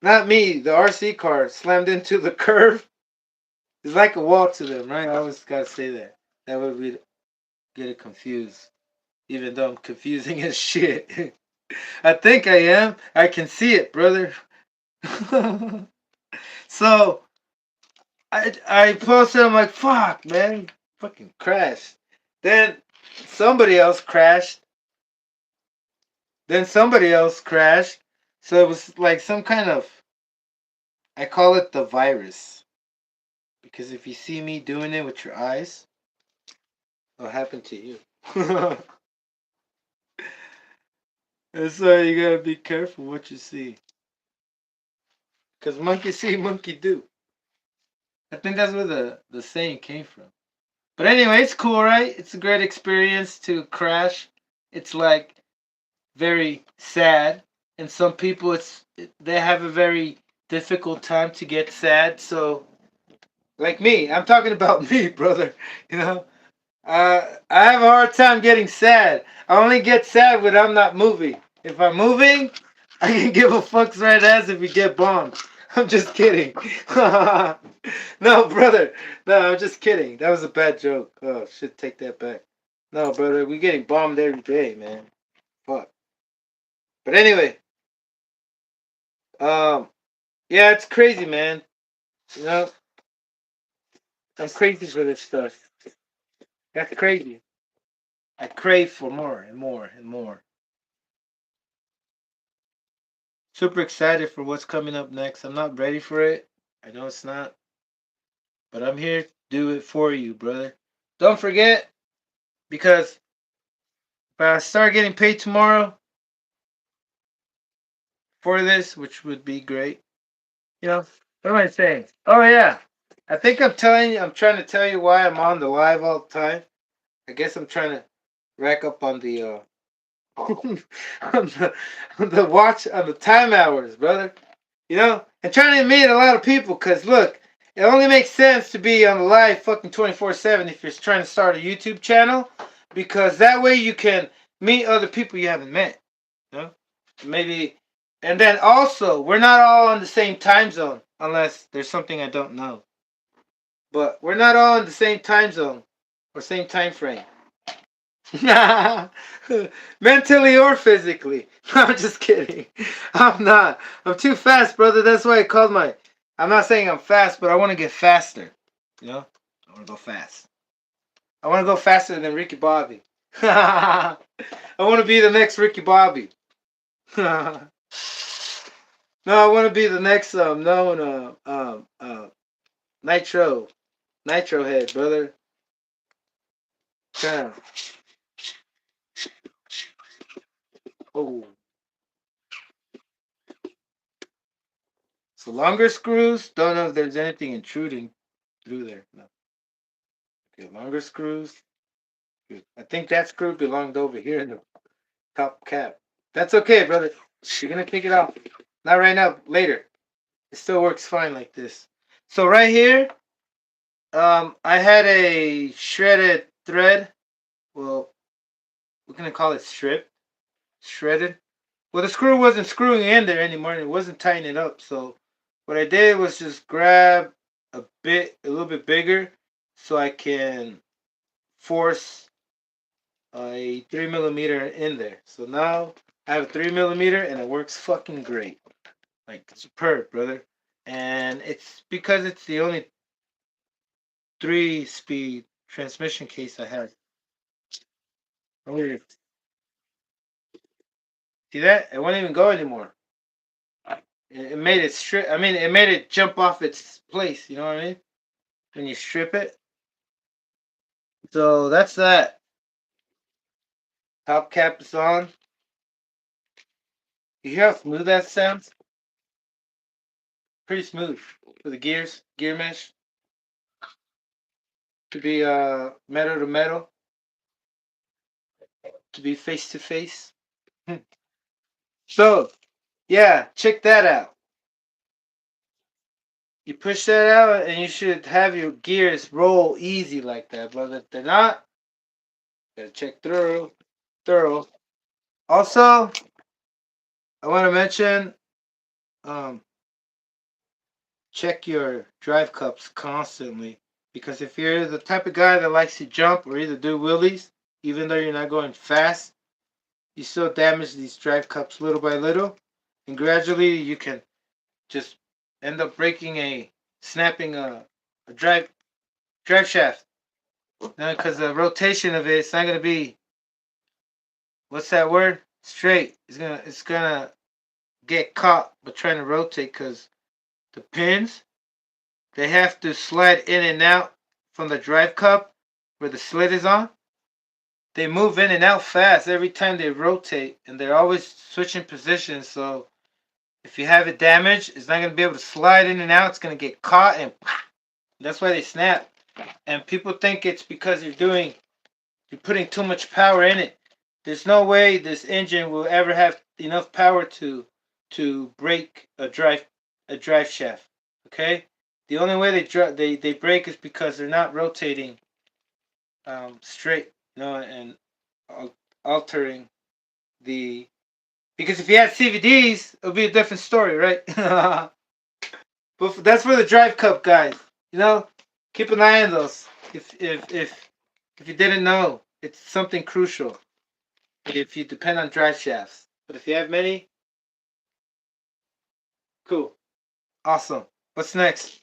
Not me, the RC car slammed into the curve. It's like a wall to them, right? I always gotta say that. That way we get it confused. Even though I'm confusing as shit. I think I am. I can see it, brother. So I posted. I'm like, fuck, man, fucking crashed. Then somebody else crashed. Then somebody else crashed. So it was like some kind of. I call it the virus because if you see me doing it with your eyes, it'll happen to you. That's why you gotta be careful what you see. Cause monkey see, monkey do. I think that's where the saying came from. But anyway, it's cool, right? It's a great experience to crash. It's like very sad, and some people they have a very difficult time to get sad. So, like me, I'm talking about me, brother. You know, I have a hard time getting sad. I only get sad when I'm not moving. If I'm moving, I can give a fuck's right ass if we get bombed. I'm just kidding. No, brother. No, I'm just kidding. That was a bad joke. Oh, should take that back. No, brother, we getting bombed every day, man. Fuck. But anyway, um, yeah, it's crazy, man. You know, I'm crazy for this stuff. That's crazy. I crave for more and more and more. Super excited for what's coming up next. I'm not ready for it. I know it's not, but I'm here to do it for you, brother. Don't forget, because if I start getting paid tomorrow for this, which would be great, You know, what am I saying? Oh yeah, I think I'm telling you. I'm trying to tell you why I'm on the live all the time. I guess I'm trying to rack up on the on the watch on the time hours, brother. You know, and trying to meet a lot of people. Cause look, it only makes sense to be on the live fucking 24/7 if you're trying to start a YouTube channel, because that way you can meet other people you haven't met. You know, maybe, and then also we're not all on the same time zone unless there's something I don't know. But we're not all in the same time zone or same time frame. Mentally or physically. No, I'm just kidding. I'm not. I'm too fast, brother. That's why I called my. I'm not saying I'm fast, but I want to get faster. You know? I want to go fast. I want to go faster than Ricky Bobby. I want to be the next Ricky Bobby. No, I want to be the next known Nitro. Nitro head, brother. Kind of. Oh. So longer screws. Don't know if there's anything intruding through there. No. Okay, longer screws. Good. I think that screw belonged over here in the top cap. That's okay, brother. You're gonna take it off. Not right now. Later. It still works fine like this. So right here, I had a shredded thread. Well, we're gonna call it strip. Shredded. Well, the screw wasn't screwing in there anymore, and it wasn't tightening it up. So what I did was just grab a little bit bigger, so I can force a 3 millimeter in there. So now I have a 3 millimeter, and it works fucking great, like superb, brother. And it's because it's the only 3-speed transmission case I have. Oh, see that? It won't even go anymore. It made it strip. I mean, it made it jump off its place. You know what I mean? When you strip it. So that's that. Top cap is on. You hear how smooth that sounds? Pretty smooth for the gear mesh to be metal to metal, to be face to face. So yeah, check that out. You push that out, and you should have your gears roll easy like that. But if they're not, you gotta check thorough. Also, I want to mention, um, check your drive cups constantly, because if you're the type of guy that likes to jump or either do wheelies, even though you're not going fast, you still damage these drive cups little by little, and gradually you can just end up snapping a drive shaft. Because the rotation of it's not gonna be, what's that word? Straight. It's gonna get caught by trying to rotate, because the pins, they have to slide in and out from the drive cup where the slit is on. They move in and out fast every time they rotate, and they're always switching positions. So if you have it damaged, it's not going to be able to slide in and out. It's going to get caught, and that's why they snap. And people think it's because you're putting too much power in it. There's no way this engine will ever have enough power to break a drive shaft. Okay, the only way they break is because they're not rotating straight, and altering the. Because if you had CVDs, it would be a different story, right? But that's for the drive cup guys. Keep an eye on those. If you didn't know, it's something crucial. If you depend on drive shafts, but if you have many, cool, awesome. What's next?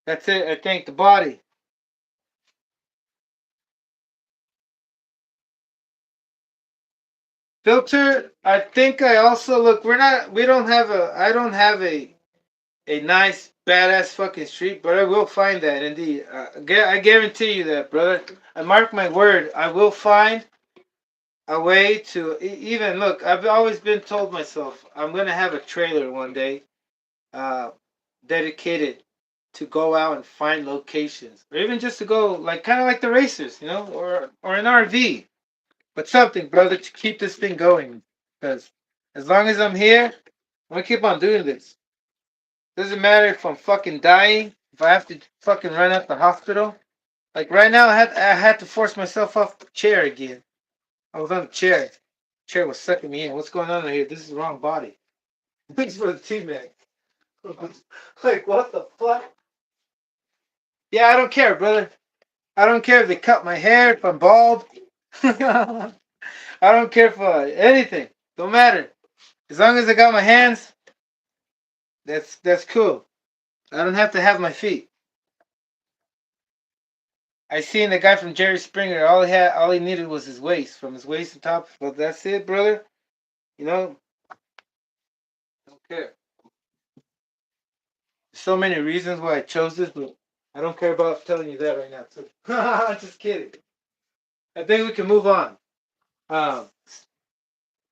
That's it. I think the body filter. I think I also look. We're not. We don't have a. I don't have a nice badass fucking street, but I will find that indeed. I guarantee you that, brother. I mark my word. I will find a way to even look. I've always been told myself I'm gonna have a trailer one day, uh, dedicated to go out and find locations, or even just to go like kind of like the racers, or an RV, but something, brother, to keep this thing going. Because as long as I'm here, I'm gonna keep on doing this. Doesn't matter if I'm fucking dying, if I have to fucking run out the hospital. Like right now, I had to force myself off the chair again. I was on the chair. Chair was sucking me in. What's going on here? This is the wrong body. Thanks for the T-Mac. Like, what the fuck? Yeah, I don't care, brother. I don't care if they cut my hair, if I'm bald. I don't care for anything. Don't matter. As long as I got my hands, that's cool. I don't have to have my feet. I seen the guy from Jerry Springer. All he needed was his waist, from his waist to top. But that's it, brother. You know, don't care. So many reasons why I chose this, but I don't care about telling you that right now, too. Just kidding. I think we can move on. Um,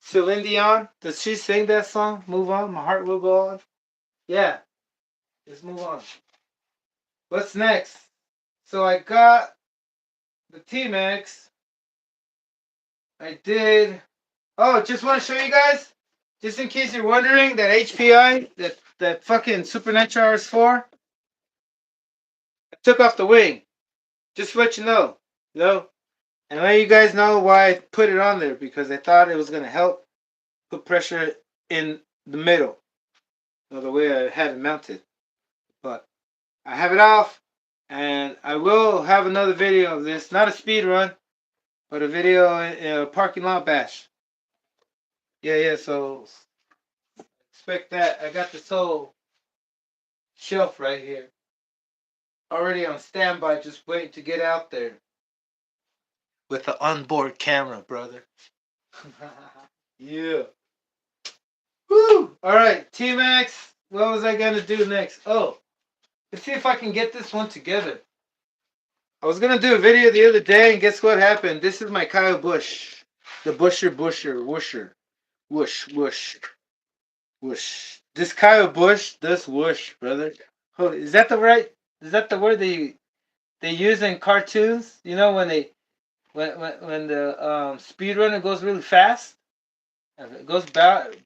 Celine Dion, does she sing that song? Move on, my heart will go on. Yeah, let's move on. What's next? So I got the T-Max. I did. Oh, just want to show you guys, just in case you're wondering, that HPI, that fucking Supernatural RS4, I took off the wing. Just to let you know. You know? And let you guys know why I put it on there, because I thought it was going to help put pressure in the middle. The way I had it mounted. But I have it off, and I will have another video of this. Not a speed run, but a video in a parking lot bash. Yeah, so expect that. I got this whole shelf right here. Already on standby, just waiting to get out there. With the onboard camera, brother. Yeah. Woo! Alright, T-Max. What was I gonna do next? Oh, let's see if I can get this one together. I was gonna do a video the other day, and guess what happened? This is my Kyle Busch. The Whoosher. Whoosh. Whoosh. This Kyle Busch does whoosh, brother. Holy, is that the word they use in cartoons? You know, when the speed runner goes really fast, it goes back,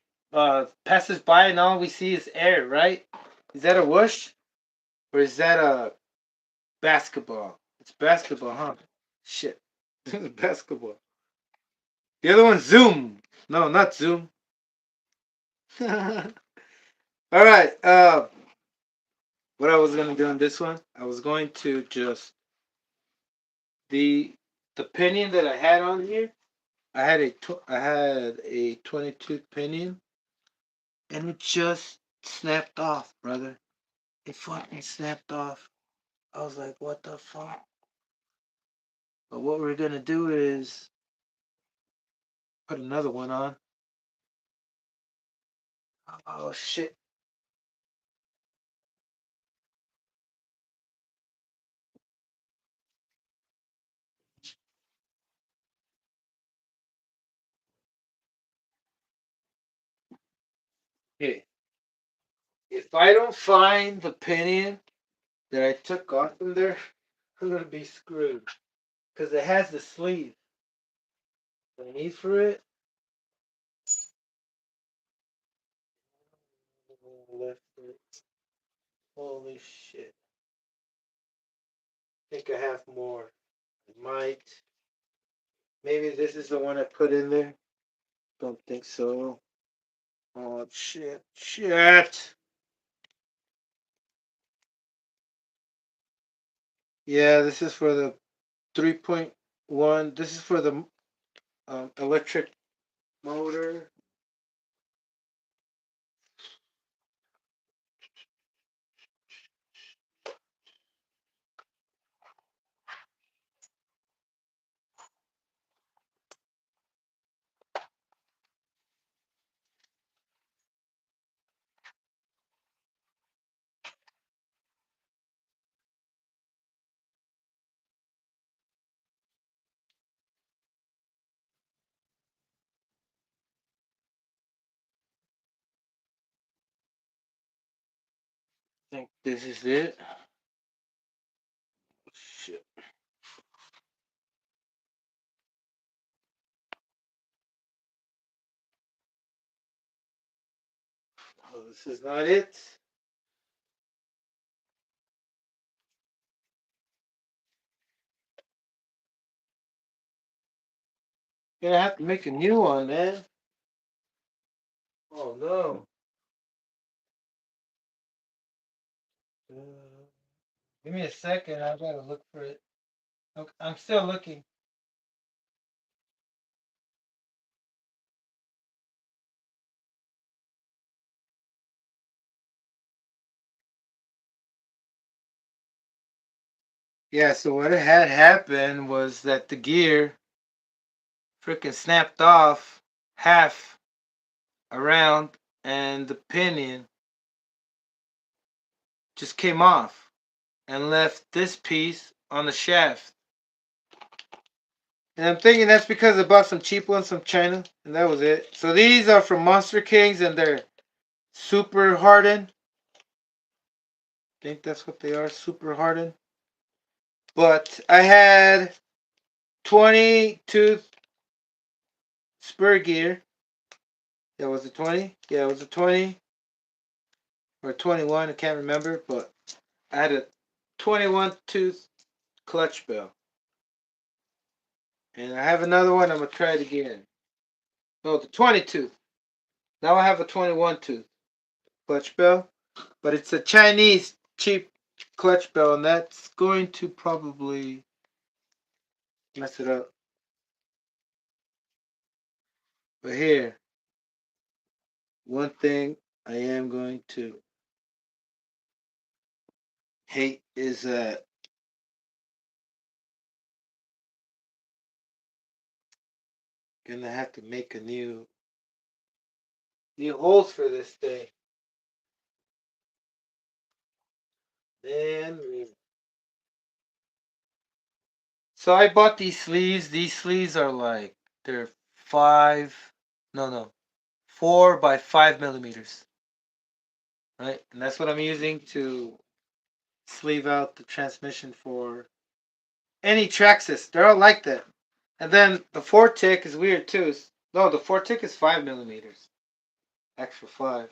passes by, and all we see is air, right? Is that a whoosh, or is that a basketball? It's basketball, huh? Shit, basketball. The other one's Zoom. No, not Zoom. All right. What I was gonna do on this one, I was going to just the the pinion that I had on here. I had a 22 pinion, and it just snapped off, brother. It fucking snapped off. I was like, what the fuck? But what we're gonna do is put another one on. Oh shit. Hey, if I don't find the pinion that I took off from there, I'm gonna be screwed. Cause it has the sleeve. I need for it. Left it. Holy shit. I think I have more. I might. Maybe this is the one I put in there. Don't think so. Oh shit. Shit. Yeah, this is for the 3.1. This is for the electric motor. think this is it. Shit. Oh, this is not it. Gonna have to make a new one, man. Oh no. Give me a second. I gotta look for it. Okay, I'm still looking. Yeah, so what had happened was that the gear freaking snapped off half around and the pinion just came off and left this piece on the shaft. And I'm thinking that's because I bought some cheap ones from China and that was it. So these are from Monster Kings and they're super hardened. I think that's what they are, super hardened. But I had 20 tooth spur gear. Yeah, was it 20? Yeah, it was a 20 or 21. I can't remember, but I had a 21 tooth clutch bell. And I have another one. I'm going to try it again. No, the 20 tooth. Now I have a 21 tooth clutch bell, but it's a Chinese cheap clutch bell, and that's going to probably mess it up. But here, one thing I am going to hate is that I'm gonna have to make a new holes for this thing. And so I bought these sleeves. These sleeves are like they're five, no, 4 by 5 millimeters, right? And that's what I'm using to sleeve out the transmission for any Traxxas. They're all like that. And then the Fortic is weird too. No, the Fortic is 5 millimeters, extra five.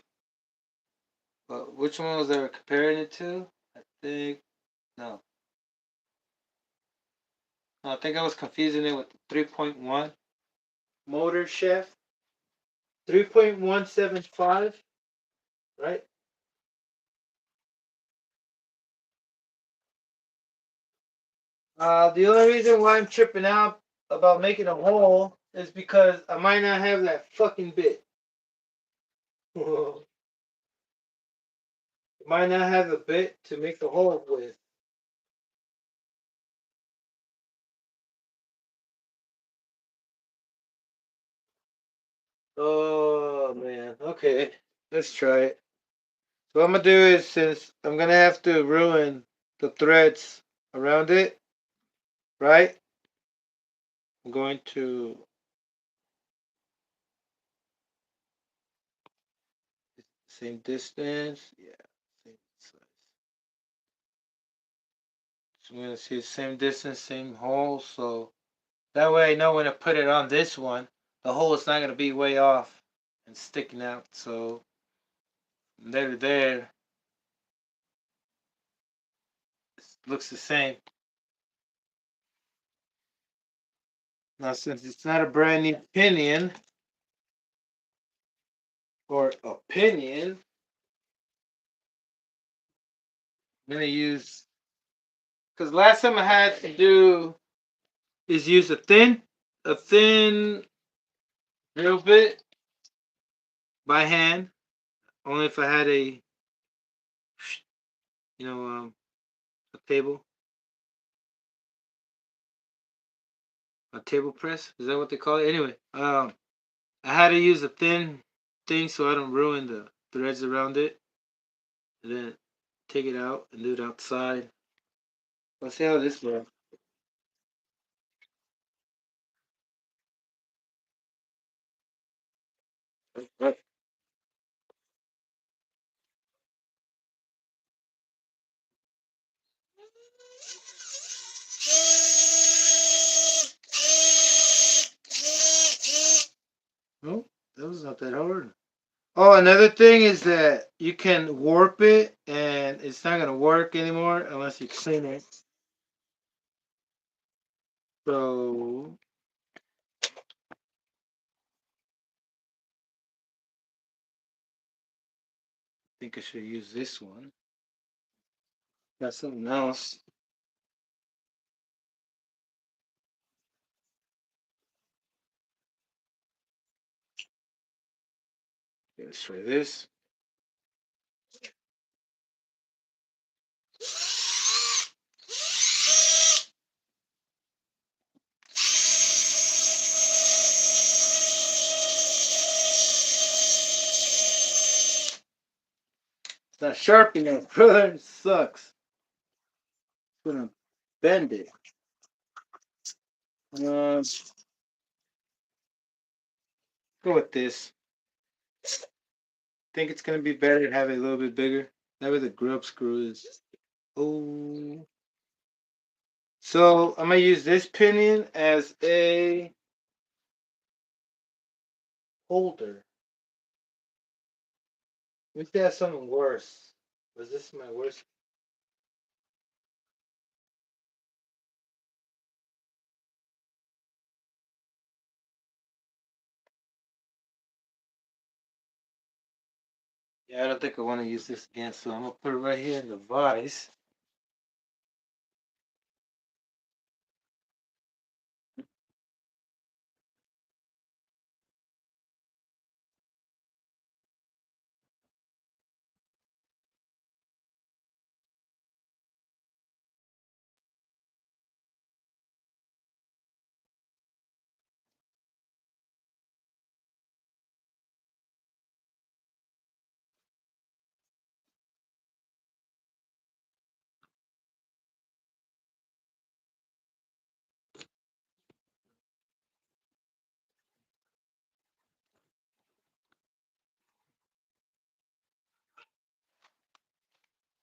But which one was I comparing it to? I think no. No, I think I was confusing it with the 3.1 motor shaft. 3.175, right? The only reason why I'm tripping out about making a hole is because I might not have that fucking bit. Might not have a bit to make the hole with. Oh man. Okay. Let's try it. So what I'm gonna do is since I'm gonna have to ruin the threads around it, right? I'm going to same distance. Yeah, same size. So I'm gonna see the same distance, same hole. So that way I know when I put it on this one, the hole is not gonna be way off and sticking out. So from there to there, it looks the same. Now since it's not a brand new pinion or opinion, I'm gonna use because last time I had to do is use a thin drill bit by hand. Only if I had you know, a table press. Is that what they call it? Anyway, I had to use a thin thing so I don't ruin the threads around it. And then take it out and do it outside. Let's see how this works. Oh, that was not that hard. Oh, another thing is that you can warp it and it's not gonna work anymore unless you clean it. So I think I should use this one. Got something else. Let's try this. It's not sharp enough, brother. It sucks. I'm gonna bend it. Uh, go with this. Think it's gonna be better to have it a little bit bigger. That way the grub screw is. Oh. So I'm gonna use this pinion as a holder. We could have something worse. Was this my worst? Yeah, I don't think I want to use this again, so I'm gonna put it right here in the vise.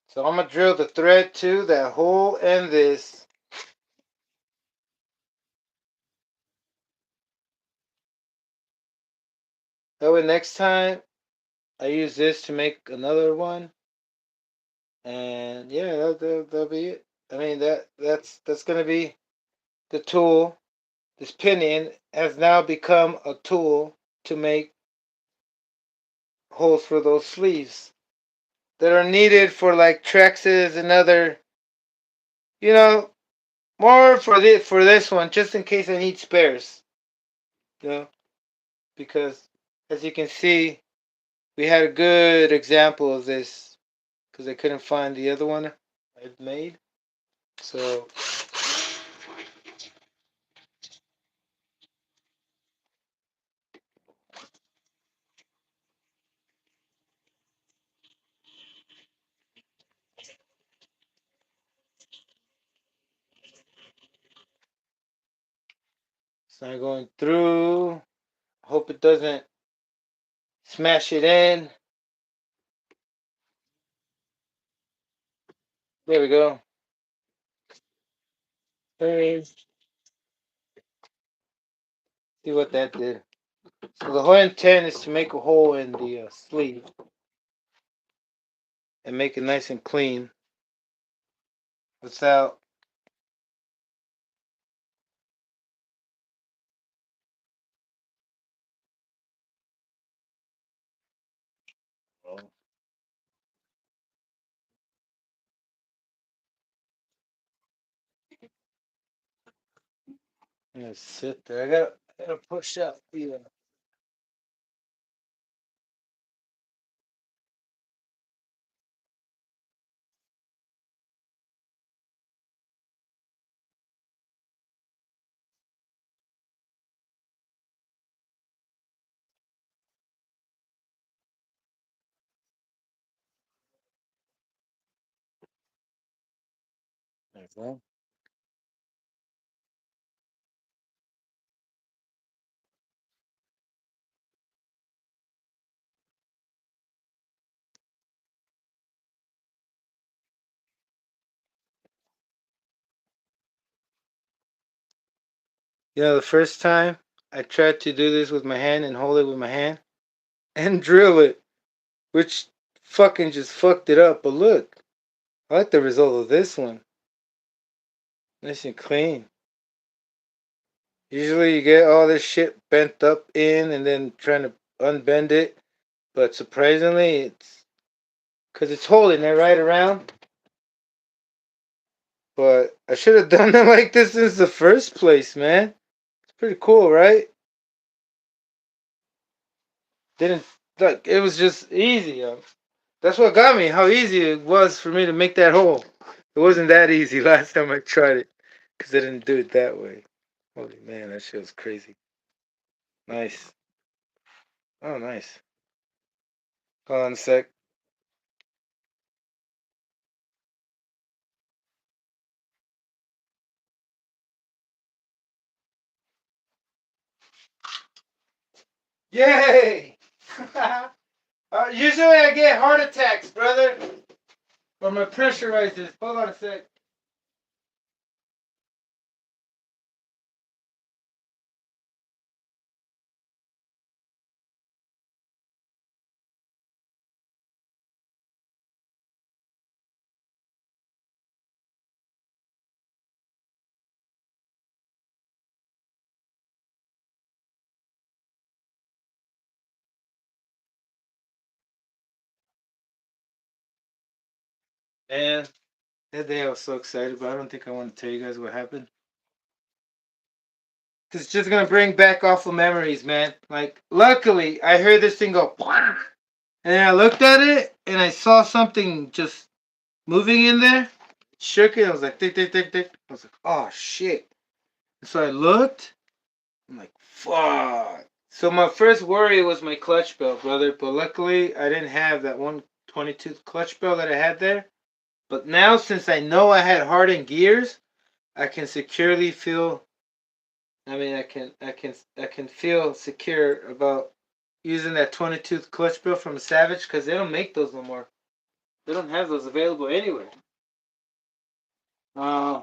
So I'm gonna drill the thread to that hole and this. That way next time I use this to make another one. And yeah, that'll be it. I mean that's gonna be the tool. This pinion has now become a tool to make holes for those sleeves that are needed for like Trexes and other, you know, more for this one, just in case I need spares. You know, because as you can see, we had a good example of this because I couldn't find the other one I'd made. So it's not going through. Hope it doesn't smash it in. There we go. See what that did. So the whole intent is to make a hole in the sleeve and make it nice and clean without. Oh, I'm gonna sit there. I gotta push out the. There we go. You know, the first time I tried to do this with my hand and hold it with my hand and drill it, which fucking just fucked it up. But look, I like the result of this one. Nice and clean. Usually you get all this shit bent up in and then trying to unbend it. But surprisingly, it's because it's holding it right around. But I should have done it like this since the first place, man. It's pretty cool, right? Didn't like it was just easy. That's what got me. How easy it was for me to make that hole. It wasn't that easy last time I tried it because I didn't do it that way. Holy man, that shit was crazy. Nice. Oh, nice. Hold on a sec. Yay! Usually I get heart attacks, brother. Or my pressure rises. Hold on a sec. Man, that day I was so excited, but I don't think I want to tell you guys what happened. Cause it's just gonna bring back awful memories, man. Like, luckily, I heard this thing go, and then I looked at it and I saw something just moving in there. Shook it. I was like, tick, tick, tick, tick. I was like, oh shit. So I looked. I'm like, fuck. So my first worry was my clutch belt, brother. But luckily, I didn't have that 122 clutch belt that I had there. But now, since I know I had hardened gears, I can securely feel. I mean, I can feel secure about using that 22 clutch belt from Savage because they don't make those no more. They don't have those available anywhere. Uh,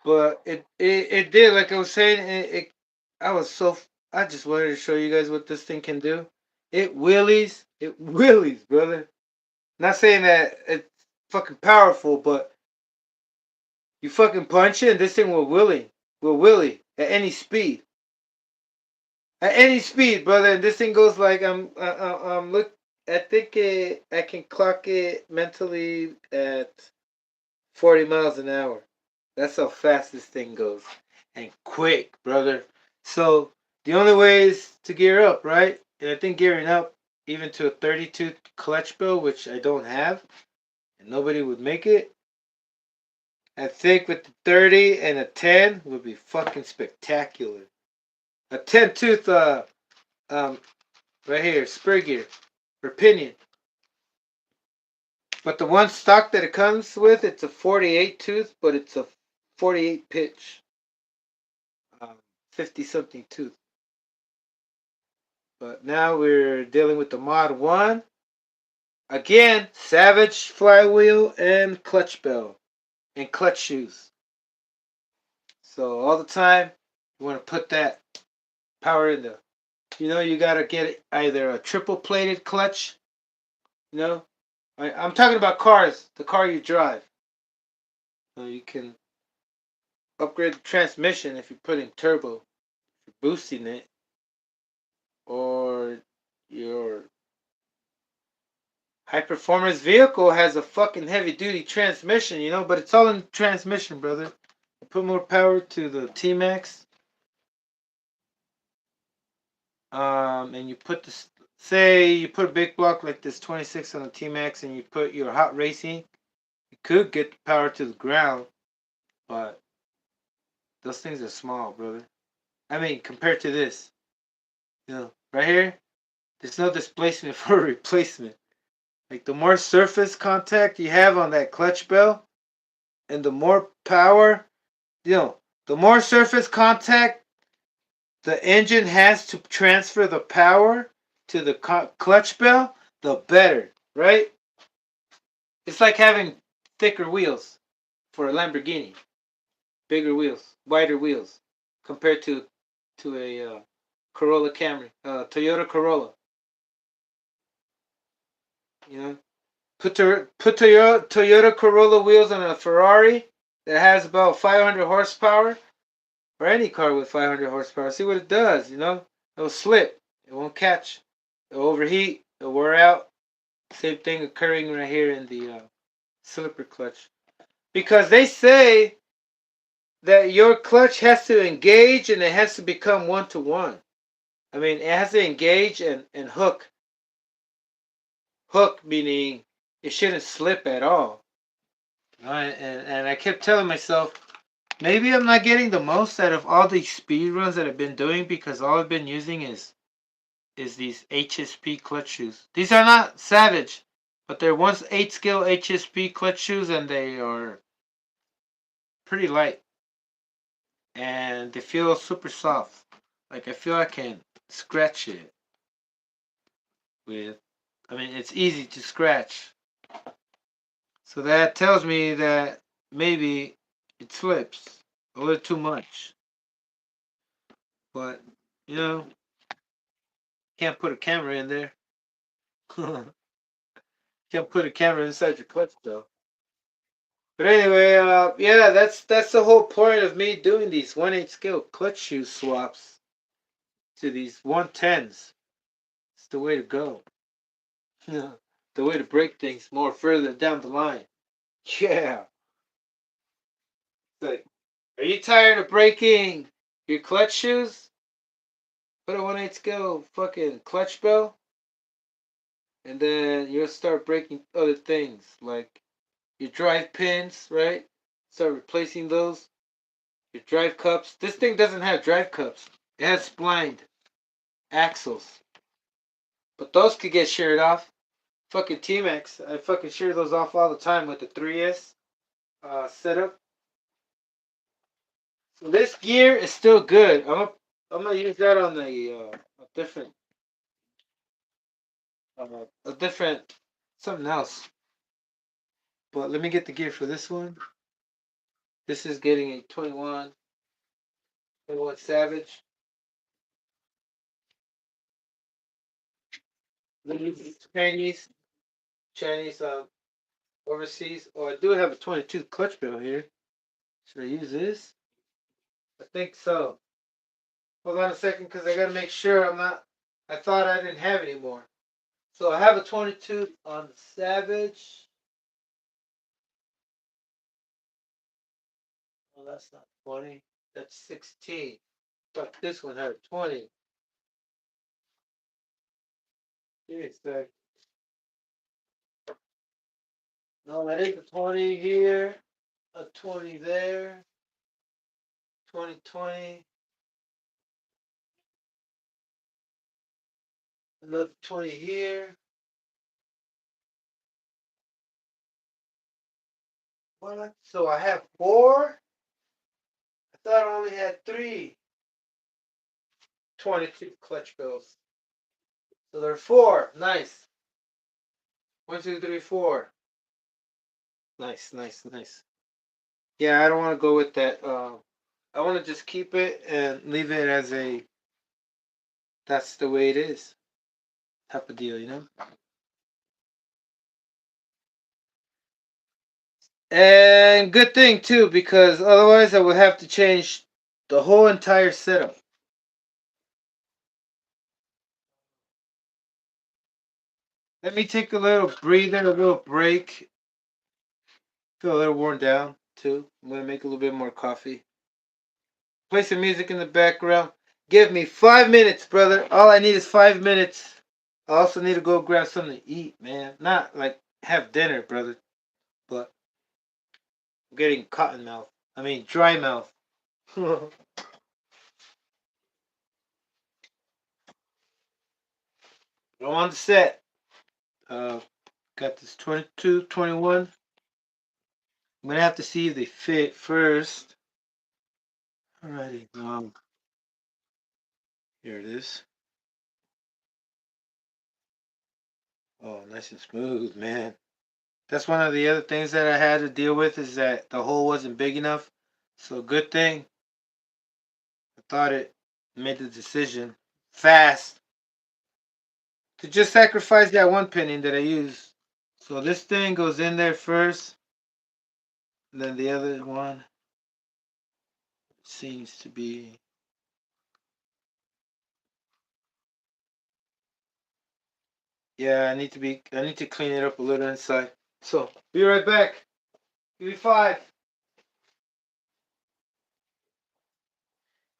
but it did, like I was saying, I was so I just wanted to show you guys what this thing can do. It wheelies, brother. Not saying that it's fucking powerful, but you fucking punch it, and this thing will wheelie at any speed, brother. And this thing goes like look. I think I can clock it mentally at 40 miles an hour. That's how fast this thing goes. And quick, brother. So the only way is to gear up, right? And I think gearing up even to a 32 clutch bill, which I don't have, and nobody would make it. I think with the 30 and a 10 would be fucking spectacular. A 10 tooth, um, right here, spur gear, or pinion. But the one stock that it comes with, it's a 48 tooth, but it's a 48 pitch. 50 something tooth. But now we're dealing with the Mod 1. Again, Savage flywheel and clutch bell and clutch shoes. So all the time, you want to put that power in there. You know, you got to get either a triple plated clutch. You know, I'm talking about cars, the car you drive. So you can upgrade the transmission if you put in turbo, if you're boosting it, or your high performance vehicle has a fucking heavy duty transmission, you know, but it's all in transmission, brother. You put more power to the T Max, and you put this. Say you put a big block like this 26 on the T Max, and you put your hot racing. You could get the power to the ground, but those things are small, brother. I mean, compared to this, you know, right here, there's no displacement for a replacement. Like the more surface contact you have on that clutch bell, and the more power, you know, the more surface contact the engine has to transfer the power to the clutch bell, the better, right? It's like having thicker wheels for a Lamborghini. bigger wheels, wider wheels, compared to a Corolla Camry, Toyota Corolla. You know, put Toyota Corolla wheels on a Ferrari that has about 500 horsepower, or any car with 500 horsepower. See what it does. You know, it'll slip. It won't catch. It'll overheat. It'll wear out. Same thing occurring right here in the slipper clutch. Because they say that your clutch has to engage and it has to become one to one. I mean, it has to engage and hook. Hook meaning it shouldn't slip at all. And I kept telling myself, maybe I'm not getting the most out of all these speed runs that I've been doing because all I've been using is these HSP clutch shoes. These are not Savage, but they're 8 scale HSP clutch shoes and they are pretty light. And they feel super soft. Like I feel I can scratch it with, I mean, it's easy to scratch. So that tells me that maybe it slips a little too much. But, you know, can't put a camera in there. Can't put a camera inside your clutch though. But anyway, yeah, that's the whole point of me doing these 1/8 scale clutch shoe swaps to these 110s. It's the way to go. The way to break things more further down the line. Yeah. Like, are you tired of breaking your clutch shoes? Put a 1/8 scale fucking clutch bell, and then you'll start breaking other things like your drive pins, right? Start replacing those. Your drive cups. This thing doesn't have drive cups. It has splined axles. But those could get sheared off. Fucking T-Max. I fucking shear those off all the time with the 3S setup. So this gear is still good. I'm gonna use that on a different something else. But let me get the gear for this one. This is getting a 21 Savage. Let me use Chinese overseas. Oh, I do have a 22 clutch bell here. Should I use this? I think so. Hold on a second, because I gotta make sure I'm not. I thought I didn't have any more. So I have a 22 on the Savage. Well, that's not 20. That's 16. But this one had 20. Give me a sec. No, that is a 20 here. A 20 there. 20. Another 20 here. What? So I have 4? I thought I only had 3. 22 clutch bells. So there are 4. Nice. 1, 2, 3, 4. Nice. Yeah, I don't want to go with that. I want to just keep it and leave it as a. That's the way it is. Type of deal, you know. And good thing too, because otherwise I would have to change the whole entire setup. Let me take a little breather, a little break. Feel a little worn down too. I'm gonna make a little bit more coffee. Play some music in the background. Give me 5 minutes, brother. All I need is 5 minutes. I also need to go grab something to eat, man. Not like have dinner, brother, but I'm getting cotton mouth. I mean dry mouth. I'm on the set. Got this 22, 21. I'm gonna have to see if they fit first. Alrighty, here it is. Oh, nice and smooth, man. That's one of the other things that I had to deal with is that the hole wasn't big enough. So good thing I thought it made the decision fast to just sacrifice that one penny that I used. So this thing goes in there first, and then the other one seems to be. Yeah, I need to clean it up a little inside. So be right back. Give me 5.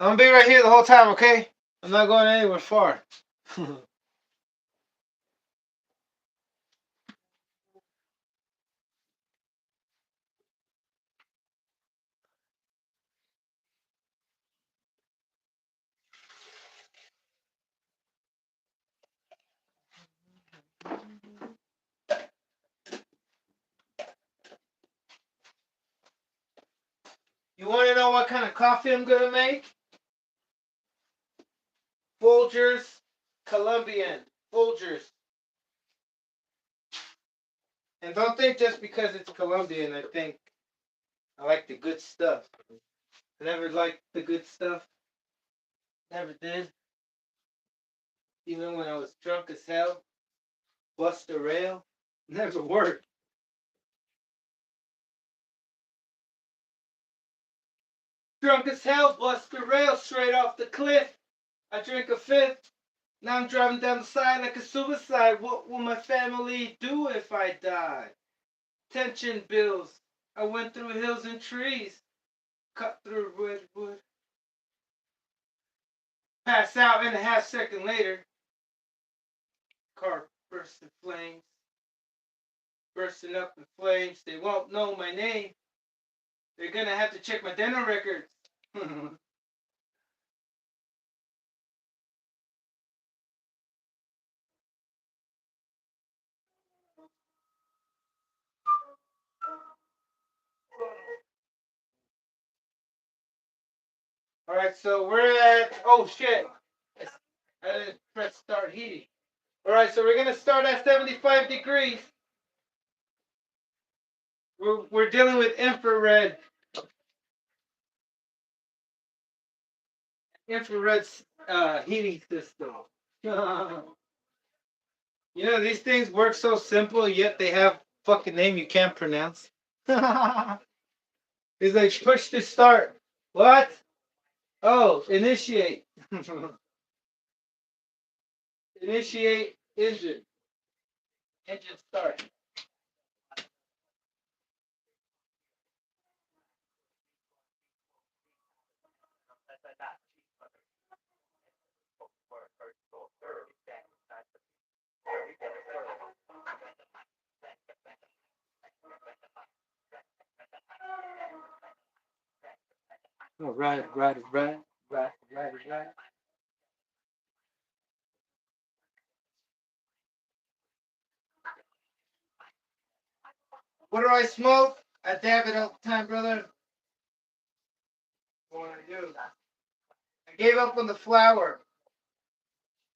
I'm gonna be right here the whole time, okay? I'm not going anywhere far. You want to know what kind of coffee I'm gonna make? Folgers Colombian. Folgers. And don't think just because it's Colombian, I think I like the good stuff. I never liked the good stuff. Never did. Even when I was drunk as hell. Bust a rail. Never worked. Drunk as hell, bust a rail straight off the cliff. I drink a fifth. Now I'm driving down the side like a suicide. What will my family do if I die? Tension bills. I went through hills and trees. Cut through redwood. Pass out and a half second later. Car burst in flames. Bursting up in flames. They won't know my name. They're gonna have to check my dental records. Alright, so we're at. Oh shit. I didn't press start heating. Alright, so we're gonna start at 75 degrees. We're dealing with infrared infrared heating system. You know, these things work so simple, yet they have fucking name you can't pronounce. It's like push to start. What? Oh, initiate. Initiate engine. Engine start. All right, right, right, right, right, right. What do I smoke? I dab it all the time, brother. What do I do? I gave up on the flower.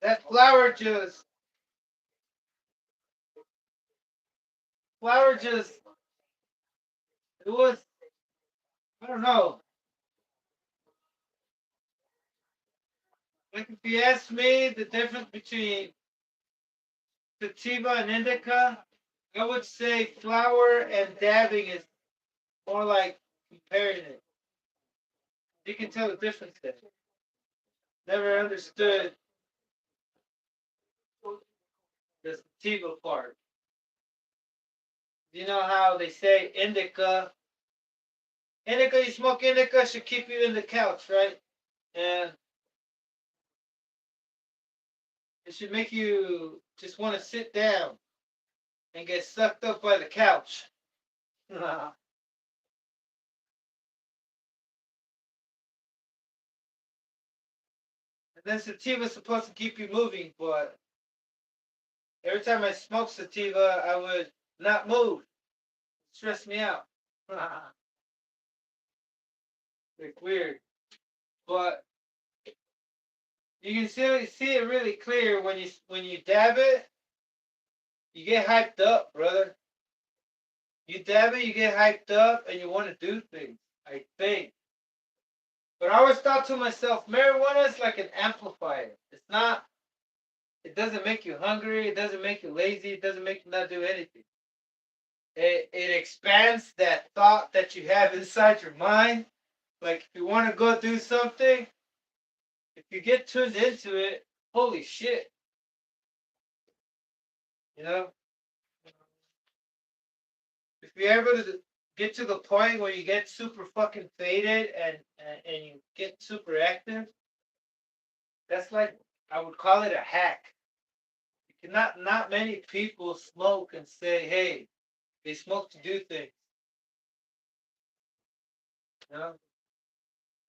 That flower just, it was, I don't know. Like if you ask me the difference between sativa and indica, I would say flower and dabbing is more like comparing it. You can tell the difference there. Never understood the sativa part. You know how they say indica? Indica, you smoke indica should keep you in the couch, right? And it should make you just want to sit down and get sucked up by the couch. And then sativa is supposed to keep you moving, but every time I smoke sativa, I would not move. Stress me out. Like weird. But you can see it really clear when you dab it, you get hyped up, brother. You dab it, you get hyped up, and you want to do things. I think. But I always thought to myself, marijuana is like an amplifier. It's not. It doesn't make you hungry. It doesn't make you lazy. It doesn't make you not do anything. It expands that thought that you have inside your mind. Like if you want to go do something, if you get tuned into it, holy shit, you know. If you're able to get to the point where you get super fucking faded and you get super active, that's like I would call it a hack. You cannot not many people smoke and say, hey, they smoke to do things, you know?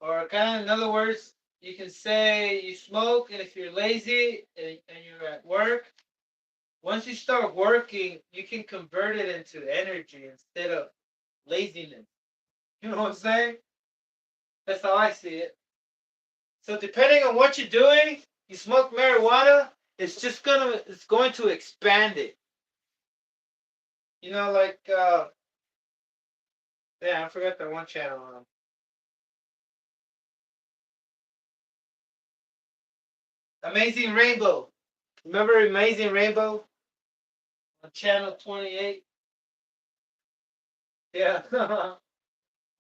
Or kind of in other words, you can say you smoke and if you're lazy and you're at work, once you start working, you can convert it into energy instead of laziness. You know what I'm saying? That's how I see it. So depending on what you're doing, you smoke marijuana, it's going to expand it. You know, like yeah, I forgot that one channel. Amazing Rainbow. Remember Amazing Rainbow on channel 28? Yeah.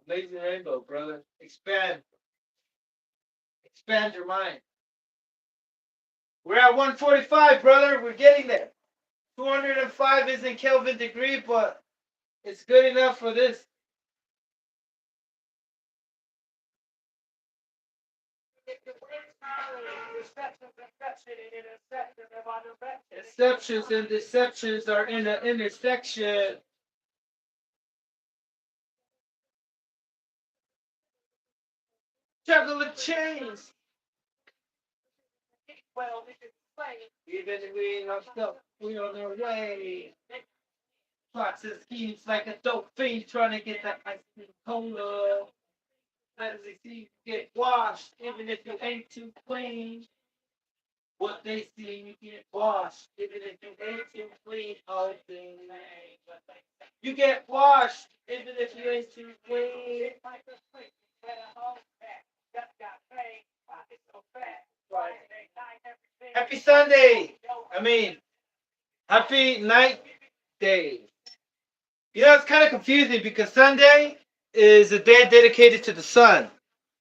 Amazing Rainbow, brother. Expand your mind. We're at 145, brother. We're getting there. 205 isn't Kelvin degree, but it's good enough for this. Exceptions and deceptions are in the intersection. Juggle the chains. Even if we ain't locked up, we on our way. Plots and schemes like a dope fiend trying to get that ice cream cola. As they see you get washed, even if you ain't too clean. What they see you get washed, even if you ain't too clean. All things. You get washed, even if you ain't too clean. Happy Sunday. I mean, happy night day. You know, it's kind of confusing because Sunday is a day dedicated to the sun.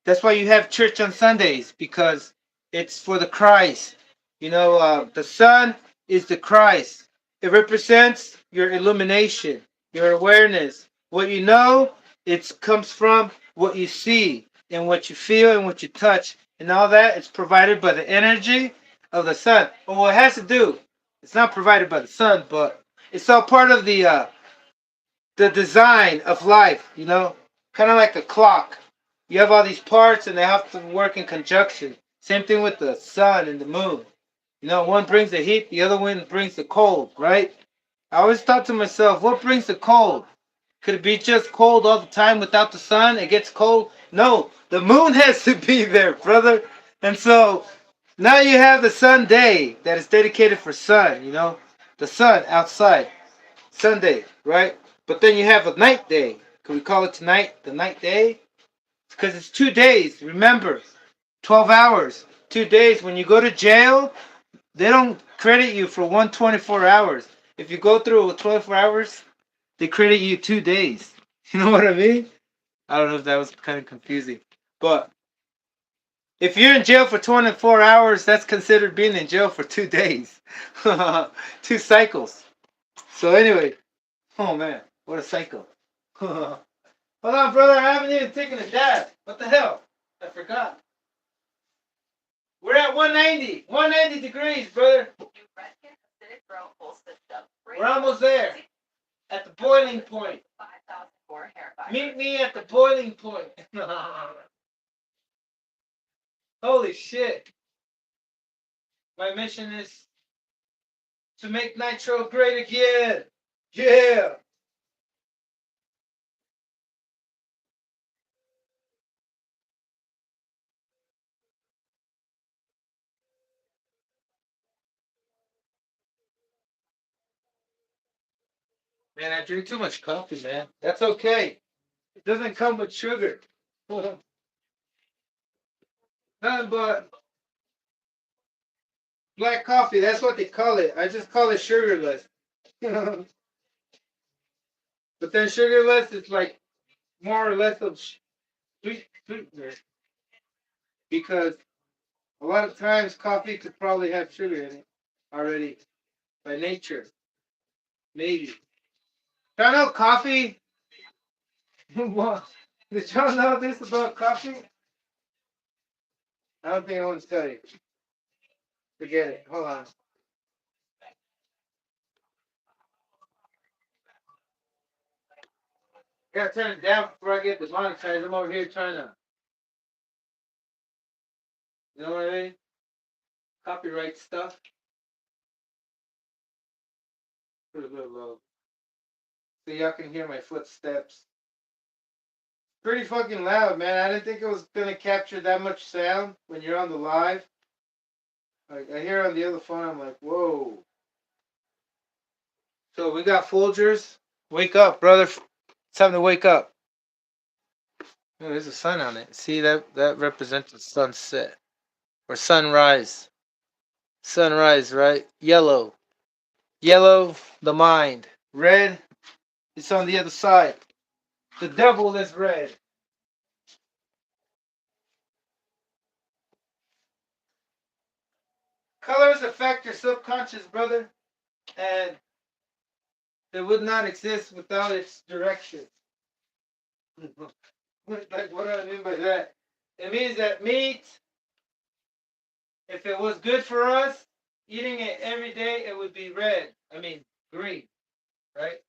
That's why you have church on Sundays because it's for the Christ. You know, the sun is the Christ. It represents your illumination, your awareness. What you know, it comes from what you see and what you feel and what you touch and all that. It's provided by the energy of the sun. But what it has to do, it's not provided by the sun, but it's all part of the design of life, you know, kind of like a clock. You have all these parts and they have to work in conjunction. Same thing with the sun and the moon. You know, one brings the heat, the other one brings the cold, right? I always thought to myself, what brings the cold? Could it be just cold all the time without the sun? It gets cold? No, the moon has to be there, brother. And so now you have the sun day that is dedicated for sun, you know, the sun outside. Sunday, right? But then you have a night day. Can we call it tonight the night day? Because it's 2 days. Remember, 12 hours. 2 days. When you go to jail, they don't credit you for 124 hours. If you go through 24 hours, they credit you 2 days. You know what I mean? I don't know if that was kind of confusing. But if you're in jail for 24 hours, that's considered being in jail for 2 days. 2 cycles. So anyway, oh man, what a cycle. Hold on, brother. I haven't even taken a dab. What the hell? I forgot. We're at 190. 190 degrees, brother. We're almost there. At the boiling point. Meet me at the boiling point. Holy shit. My mission is to make Nitro great again. Yeah. Man, I drink too much coffee, man. That's okay. It doesn't come with sugar. Nothing but black coffee. That's what they call it. I just call it sugarless. But then sugarless is like more or less of sweetener because a lot of times coffee could probably have sugar in it already by nature. Maybe. Y'all know coffee? What? Did y'all know this about coffee? I don't think I want to tell you. Forget it. Hold on. I gotta turn it down before I get demonetized. I'm over here trying to, you know what I mean? Copyright stuff. Put a little low. So y'all can hear my footsteps. Pretty fucking loud, man. I didn't think it was gonna capture that much sound when you're on the live. Like I hear on the other phone, I'm like, whoa. So we got Folgers. Wake up, brother. It's time to wake up. Oh, there's a sun on it. See that represents the sunset or sunrise. Sunrise, right? Yellow. Yellow, the mind. Red, it's on the other side. The devil is red. Colors affect your subconscious, brother, and it would not exist without its direction. Like, what do I mean by that? It means that meat, if it was good for us, eating it every day, it would be red. I mean, green, right?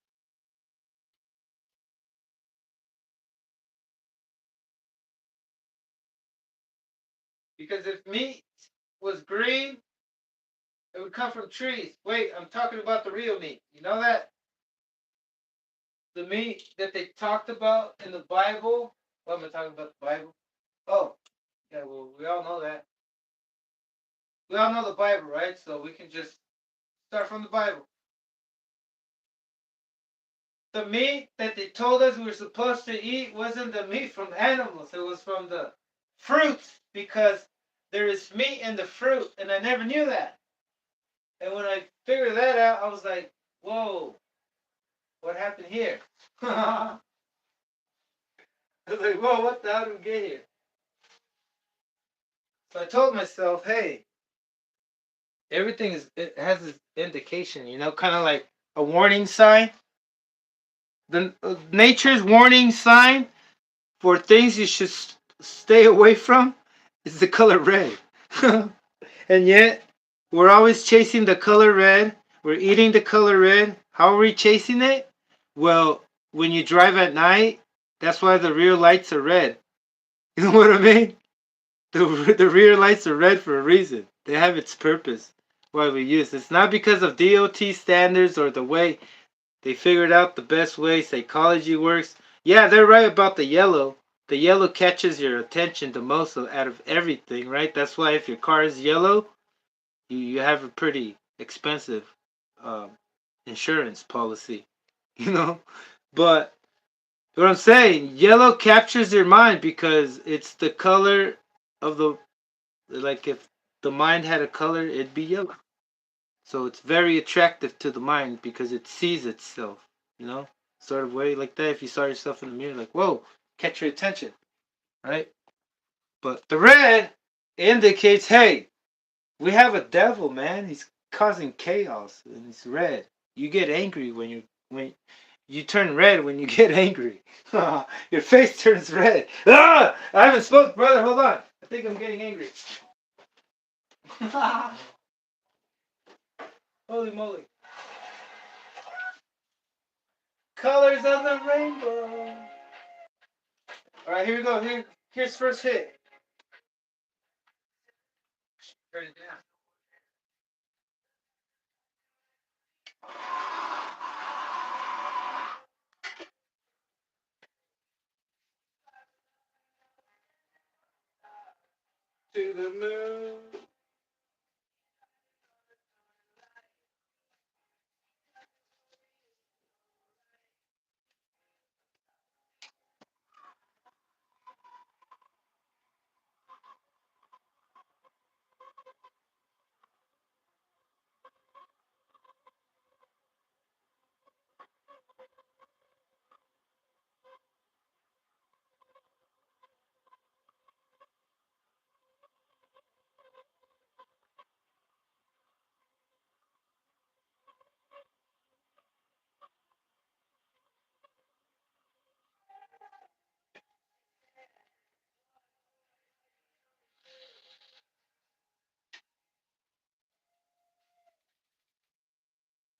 Because if meat was green, it would come from trees. Wait, I'm talking about the real meat. You know that? The meat that they talked about in the Bible. What am I talking about? The Bible? Oh, yeah, well, we all know that. We all know the Bible, right? So we can just start from the Bible. The meat that they told us we were supposed to eat wasn't the meat from animals. It was from the fruits because there is meat in the fruit, and I never knew that. And when I figured that out, I was like, whoa, what happened here? I was like, whoa, what the hell did we get here? So I told myself, hey, everything it has this indication, kind of like a warning sign. The nature's warning sign for things you should stay away from is the color red. And yet, we're always chasing the color red. We're eating the color red. How are we chasing it? Well, when you drive at night, that's why the rear lights are red. You know what I mean? The rear lights are red for a reason. They have its purpose. Why we use. It's not because of DOT standards or the way they figured out the best way psychology works. Yeah, they're right about the yellow. The yellow catches your attention the most out of everything, right? That's why if your car is yellow, you have a pretty expensive um, insurance policy, you know. But what I'm saying, yellow captures your mind because it's the color of the, like if the mind had a color, it'd be yellow. So it's very attractive to the mind because it sees itself, you know, sort of way like that. If you saw yourself in the mirror, like, whoa, catch your attention, right? But the red indicates, hey, we have a devil, man. He's causing chaos, and he's red. You get angry when you turn red when you get angry. Your face turns red. Ah! I haven't spoke, brother. Hold on. I think I'm getting angry. Holy moly. Colors of the rainbow. All right, here we go. Here's first hit. Turn it down. To the moon.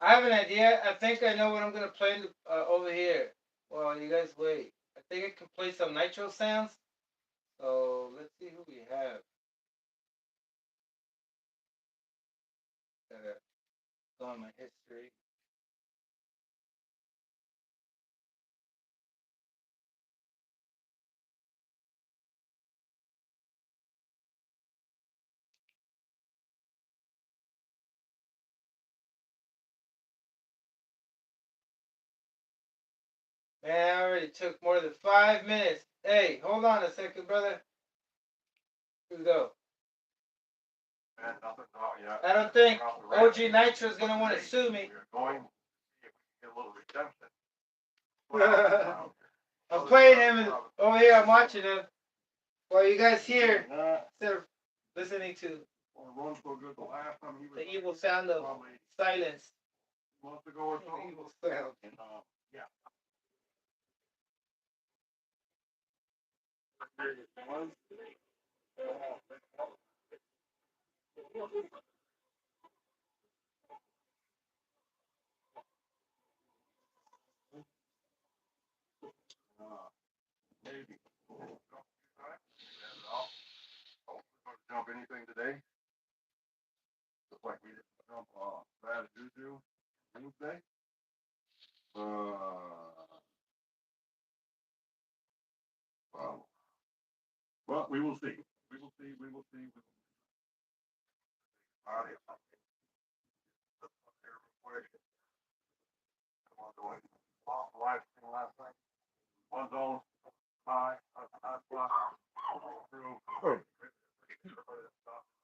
I have an idea. I think I know what I'm gonna play over here. Well, you guys wait. I think I can play some nitro sounds. So let's see who we have. Gotta go on my history. Man, I already took more than 5 minutes. Hey, hold on a second, brother. Here we go. And nothing, yeah. I don't think OG Nitro is gonna want to sue me. We're going to see if we can get a little redemption. I'm playing him over here. I'm watching him. While you guys here, instead of listening to the evil sound of silence. Months ago or so. Evil sound. Yeah. Maybe. Jump anything today? Just like we didn't jump Bad Juju Wednesday. Well, we will see. We will see. We will see. We will see. All right. Live stream last night. One zone. High. Through.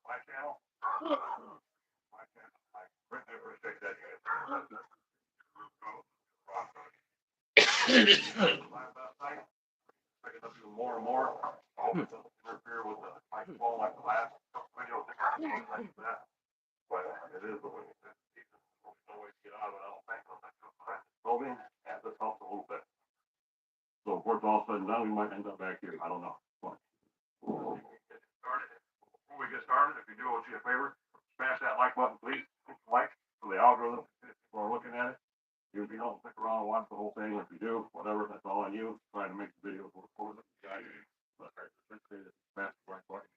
My channel. My channel. I greatly appreciate that. Last night. Picking up even more and more. I hope it doesn't interfere with the microphone like the last video. Like that. But it is the way it is. There's no way to get out of it. I don't think. Moving, and this helps a little bit. So of course, all of a sudden, now we might end up back here. I don't know. Before we get started, if you do us a favor, smash that like button, please. Like for the algorithm. People are looking at it. If you don't stick around and watch the whole thing, if you do, whatever, that's all on you. Trying to make the videos work for the guys. But I appreciate it. Smash the like button.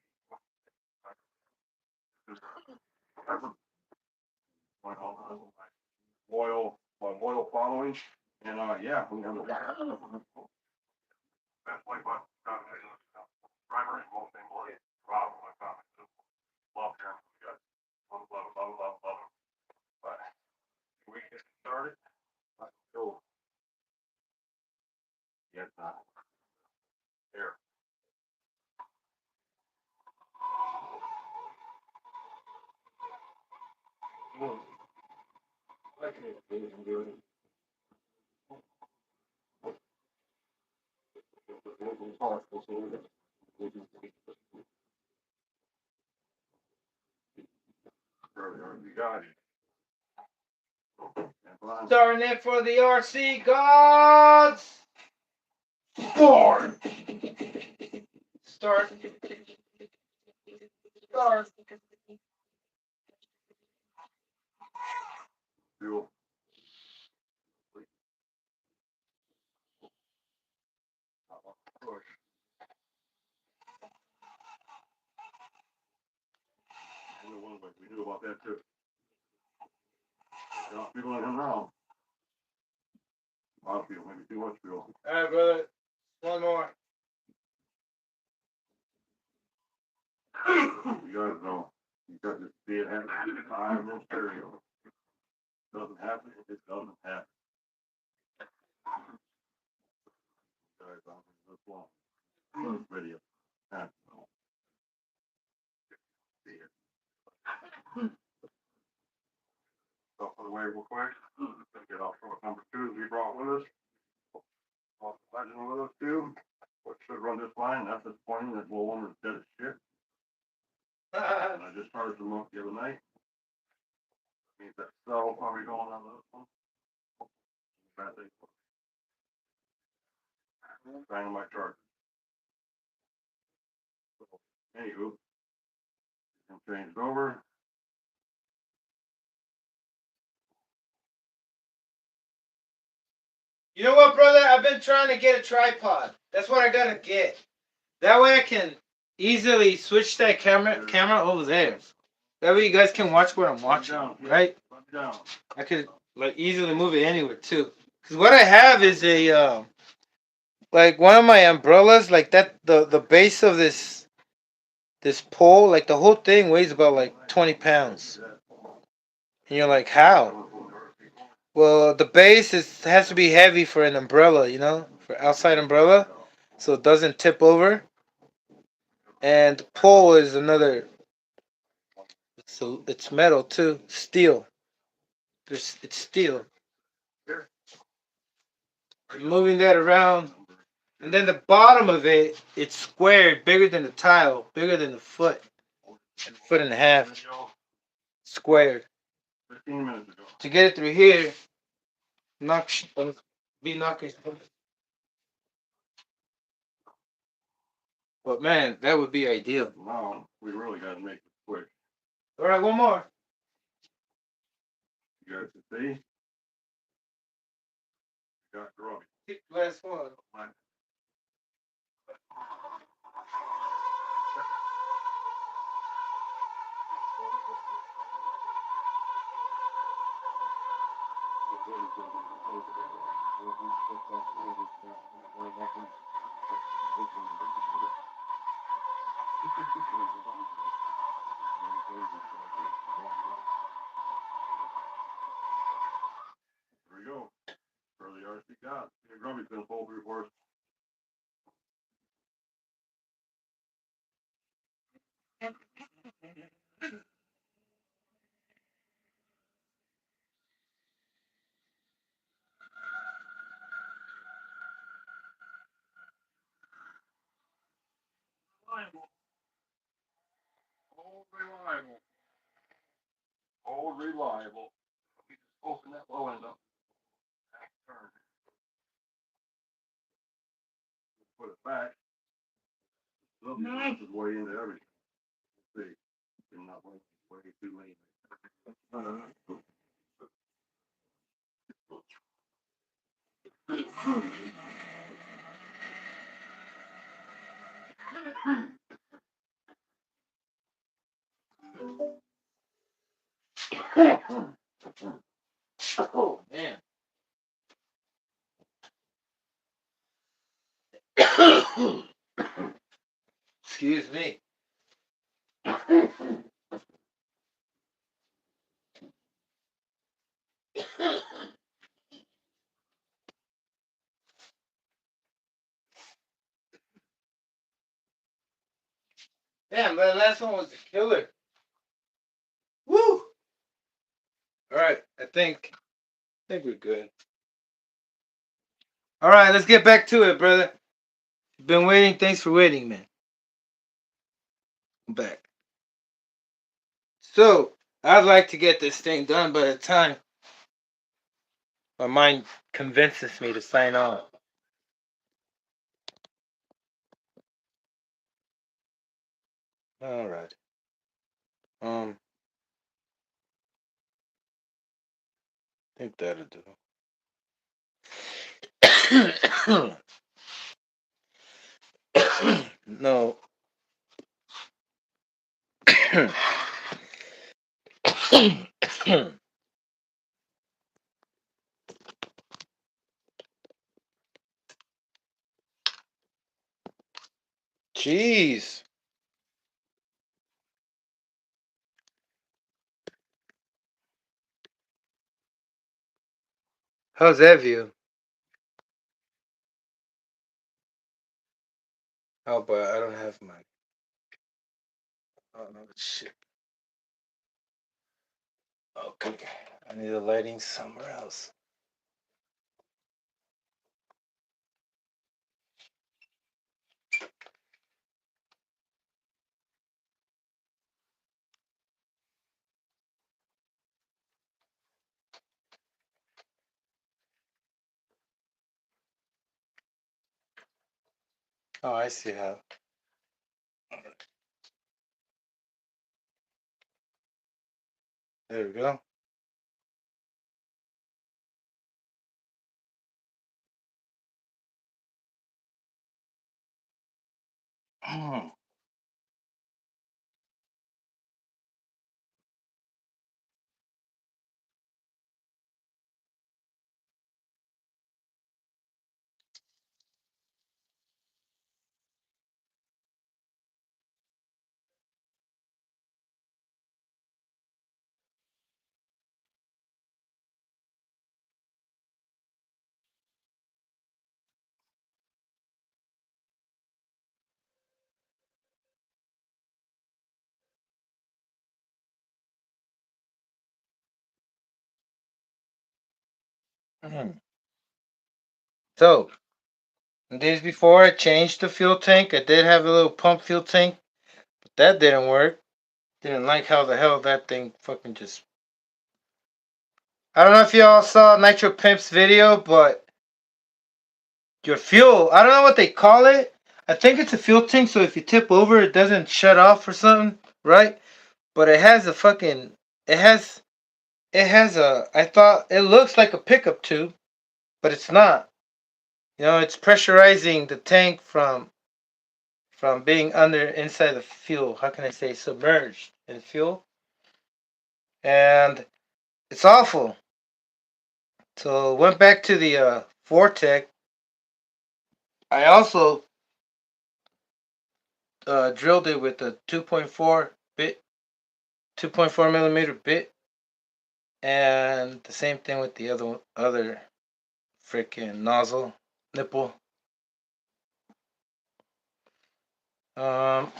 My loyal following, and yeah, we have a best like button. Primary, most important. Rob, my comment. Love hearing from you guys. Love. But we get started. Let's go. Get there. Starting it for the RC gods. Start. Start. Fuel. Push. We knew about that too. People let him know. A lot of fuel, maybe too much fuel. All right, brother. One more. You guys know. You got to see it happen. I'm in stereo. Doesn't happen. It doesn't happen. Guys, I'm this long. First video. See it. Stuff for the way real quick. Gonna get off short number 2 that we brought with us. Legend with us too. What should run this line? That's disappointing. That little one is dead as shit. And I just started to look the other night. Means that cell probably going on this one. Bad thing. Bang on my chart. So, anywho, and changed over. You know what, brother? I've been trying to get a tripod. That's what I gotta get. That way I can easily switch that camera over there. That way you guys can watch what I'm watching, right? Down. I could like easily move it anywhere too. Cause what I have is a like one of my umbrellas, like that the base of this pole, like the whole thing weighs about like 20 pounds. And you're like, how? Well, the base has to be heavy for an umbrella, you know, for outside umbrella, so it doesn't tip over. And the pole is another. It's metal too, steel. It's steel. Moving that around, and then the bottom of it, it's squared, bigger than the tile, bigger than the foot, and a foot and a half, squared. 15 minutes ago. To get it through here, be knocking. But man, that would be ideal. Now we really got to make it quick. All right, one more. You guys can see. You got grubby. Last one. There we go. For the RC God. Your grubby's been pulled through for us. Reliable. Old reliable. Old reliable. We just open that low end up. Back turn. Put it back. This is way into everything. Let's see. You're not way too late. Oh man. Excuse me. Damn, that last one was a killer. Woo! All right, I think we're good. All right, let's get back to it, brother. You've been waiting. Thanks for waiting, man. I'm back. So, I'd like to get this thing done by the time my mind convinces me to sign on. All right. I think that'll do. No. Jeez. How's that view? Oh, but I don't have my. Oh no, shit. Okay, I need the lighting somewhere else. Oh, I see how. There we go. So, the days before I changed the fuel tank, I did have a little pump fuel tank, but that didn't work. Didn't like how the hell that thing fucking just. I don't know if y'all saw Nitro Pimp's video, but your fuel, I don't know what they call it. I think it's a fuel tank, so if you tip over, it doesn't shut off or something, right? But it has a fucking. It has. It has a. I thought it looks like a pickup tube, but it's not. You know, it's pressurizing the tank from being under inside the fuel. How can I say submerged in fuel? And it's awful. So went back to the Vortec. I also drilled it with a 2.4 bit, 2.4 millimeter bit, and the same thing with the other freaking nozzle nipple. Um,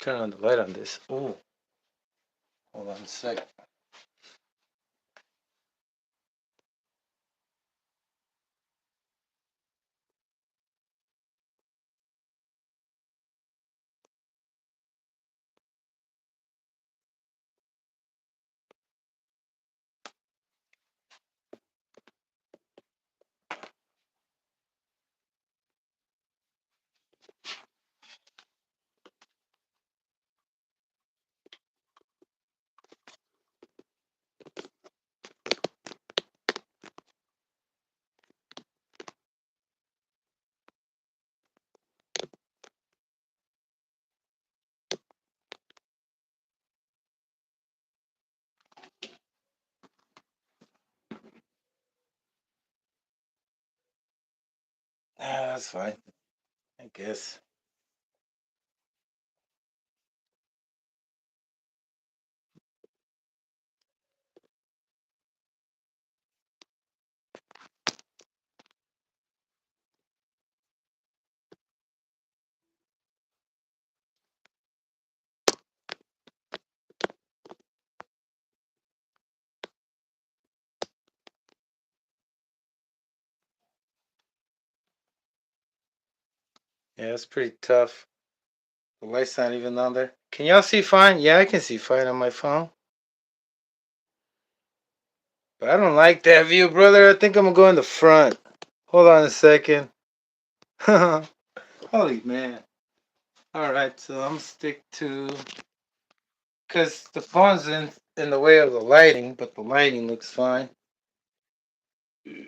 turn on the light on this. Ooh, hold on a sec. That's fine, I guess. Yeah, it's pretty tough. The light's not even on there. Can y'all see fine? Yeah, I can see fine on my phone. But I don't like that view, brother. I think I'm gonna go in the front. Hold on a second. Holy man. Alright, so I'm gonna stick to. Because the phone's in the way of the lighting, but the lighting looks fine. I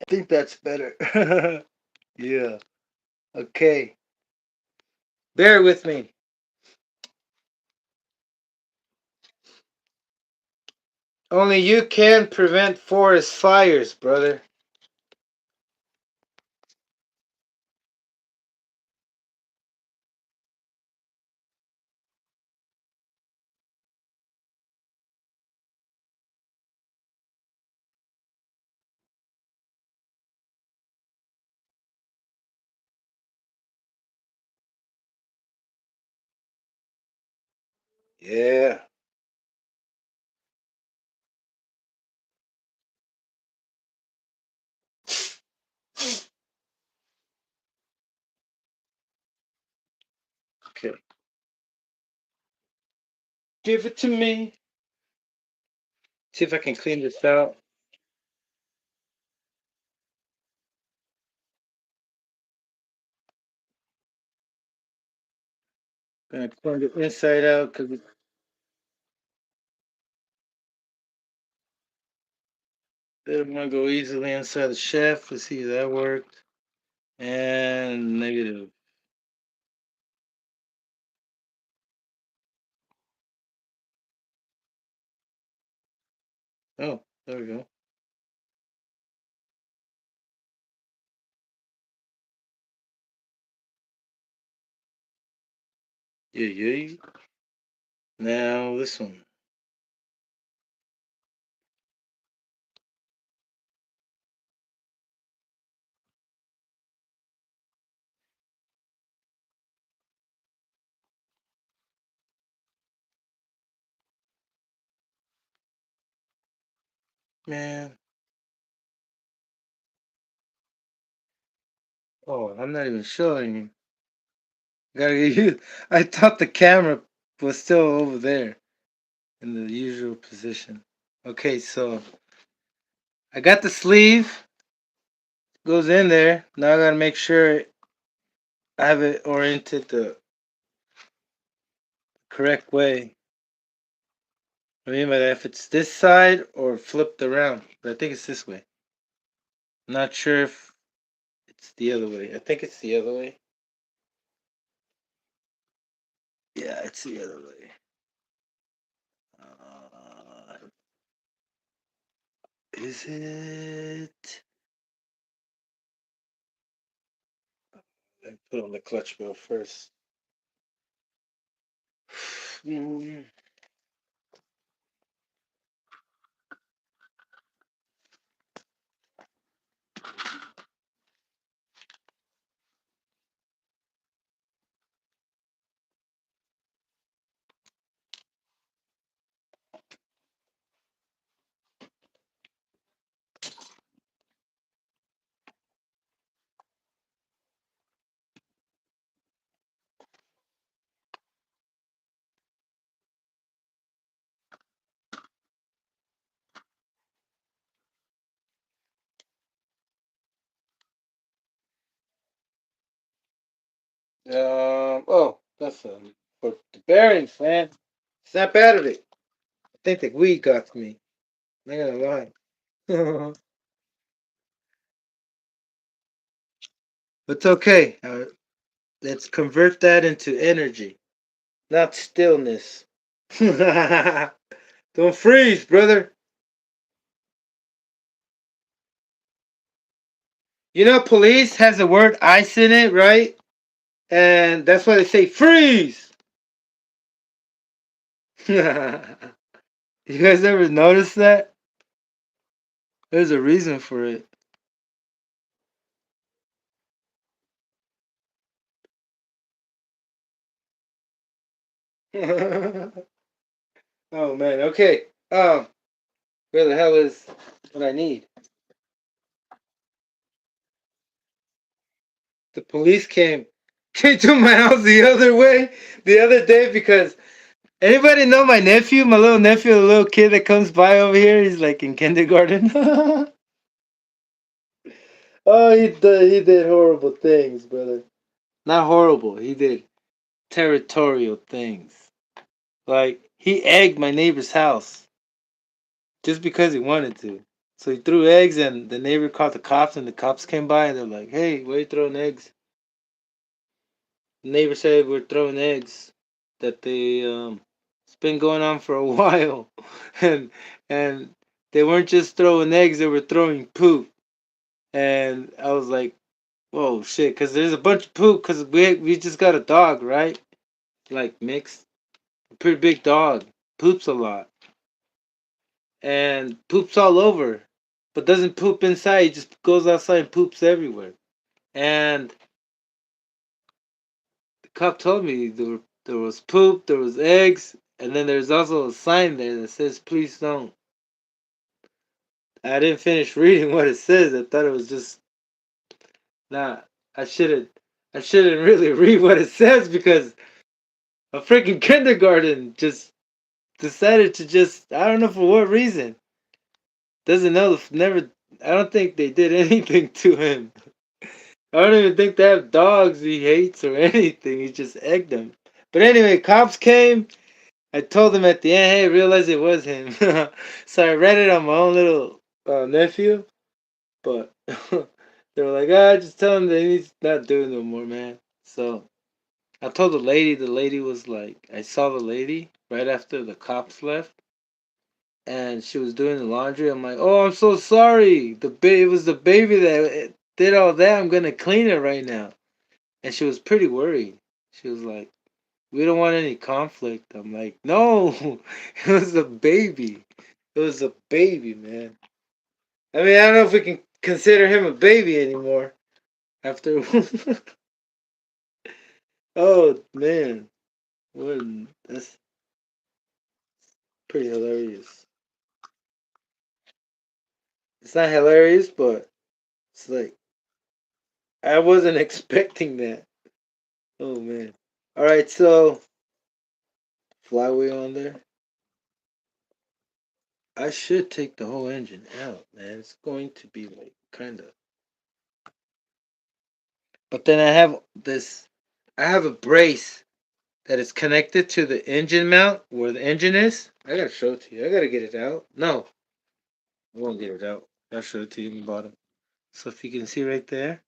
think that's better. Yeah. Okay. Bear with me. Only you can prevent forest fires, brother. Yeah. Okay. Give it to me. See if I can clean this out. Gonna clean the inside out because I'm gonna go easily inside the shaft. Let's see if that worked. And negative. Oh, there we go. Yeah, yeah. Now this one. Man. Oh, I'm not even showing you. Gotta get you. I thought the camera was still over there in the usual position. Okay, so I got the sleeve. Goes in there. Now I gotta make sure I have it oriented the correct way. I mean by that if it's this side or flipped around. But I think it's this way. I'm not sure if it's the other way. I think it's the other way. Yeah, it's the other way. Is it? I put on the clutch wheel first. Mm. Oh, that's for the bearings, man. Snap out of it. I think the weed got to me. I'm not gonna lie. It's okay. Let's convert that into energy, not stillness. Don't freeze, brother. You know, police has the word ice in it, right? And that's why they say freeze. You guys ever notice that? There's a reason for it. Oh man. Okay. Where the hell is what I need? The police came to my house the other way the other day because anybody know my nephew, my little nephew, the little kid that comes by over here? He's like in kindergarten. Oh, he did horrible things, brother. Not horrible. He did territorial things. Like he egged my neighbor's house just because he wanted to. So he threw eggs, and the neighbor called the cops, and the cops came by, and they're like, "Hey, why are you throwing eggs?" The neighbor said we're throwing eggs. That it's been going on for a while, and and they weren't just throwing eggs; they were throwing poop. And I was like, "Whoa, shit!" Because there's a bunch of poop. Because we just got a dog, right? Like mixed, a pretty big dog. Poops a lot, and poops all over, but doesn't poop inside. He just goes outside and poops everywhere. And the cop told me there was poop, there was eggs, And then there's also a sign there that says, please don't. I didn't finish reading what it says. I thought it was just, nah, I shouldn't. I shouldn't really read what it says because a freaking kindergarten just decided to just, I don't know for what reason. Doesn't know, never, I don't think they did anything to him. I don't even think they have dogs he hates or anything. He just egged them. But anyway, cops came. I told them at the end, hey, I realized it was him. So I read it on my own little nephew. But they were like, just tell him that he's not doing no more, man. So I told the lady was like, I saw the lady right after the cops left. And she was doing the laundry. I'm like, oh, I'm so sorry. It was the baby that did all that. I'm gonna clean it right now. And she was pretty worried. She was like, we don't want any conflict. I'm like, no, it was a baby. It was a baby, man. I mean, I don't know if we can consider him a baby anymore. After, oh man, that's pretty hilarious. It's not hilarious, but it's like I wasn't expecting that. Oh man. All right, so flywheel on there. I should take the whole engine out, man. It's going to be like kind of. But then I have this. I have a brace that is connected to the engine mount where the engine is. I gotta show it to you. I gotta get it out. No, I won't get it out. I'll show it to you in the bottom. So if you can see right there,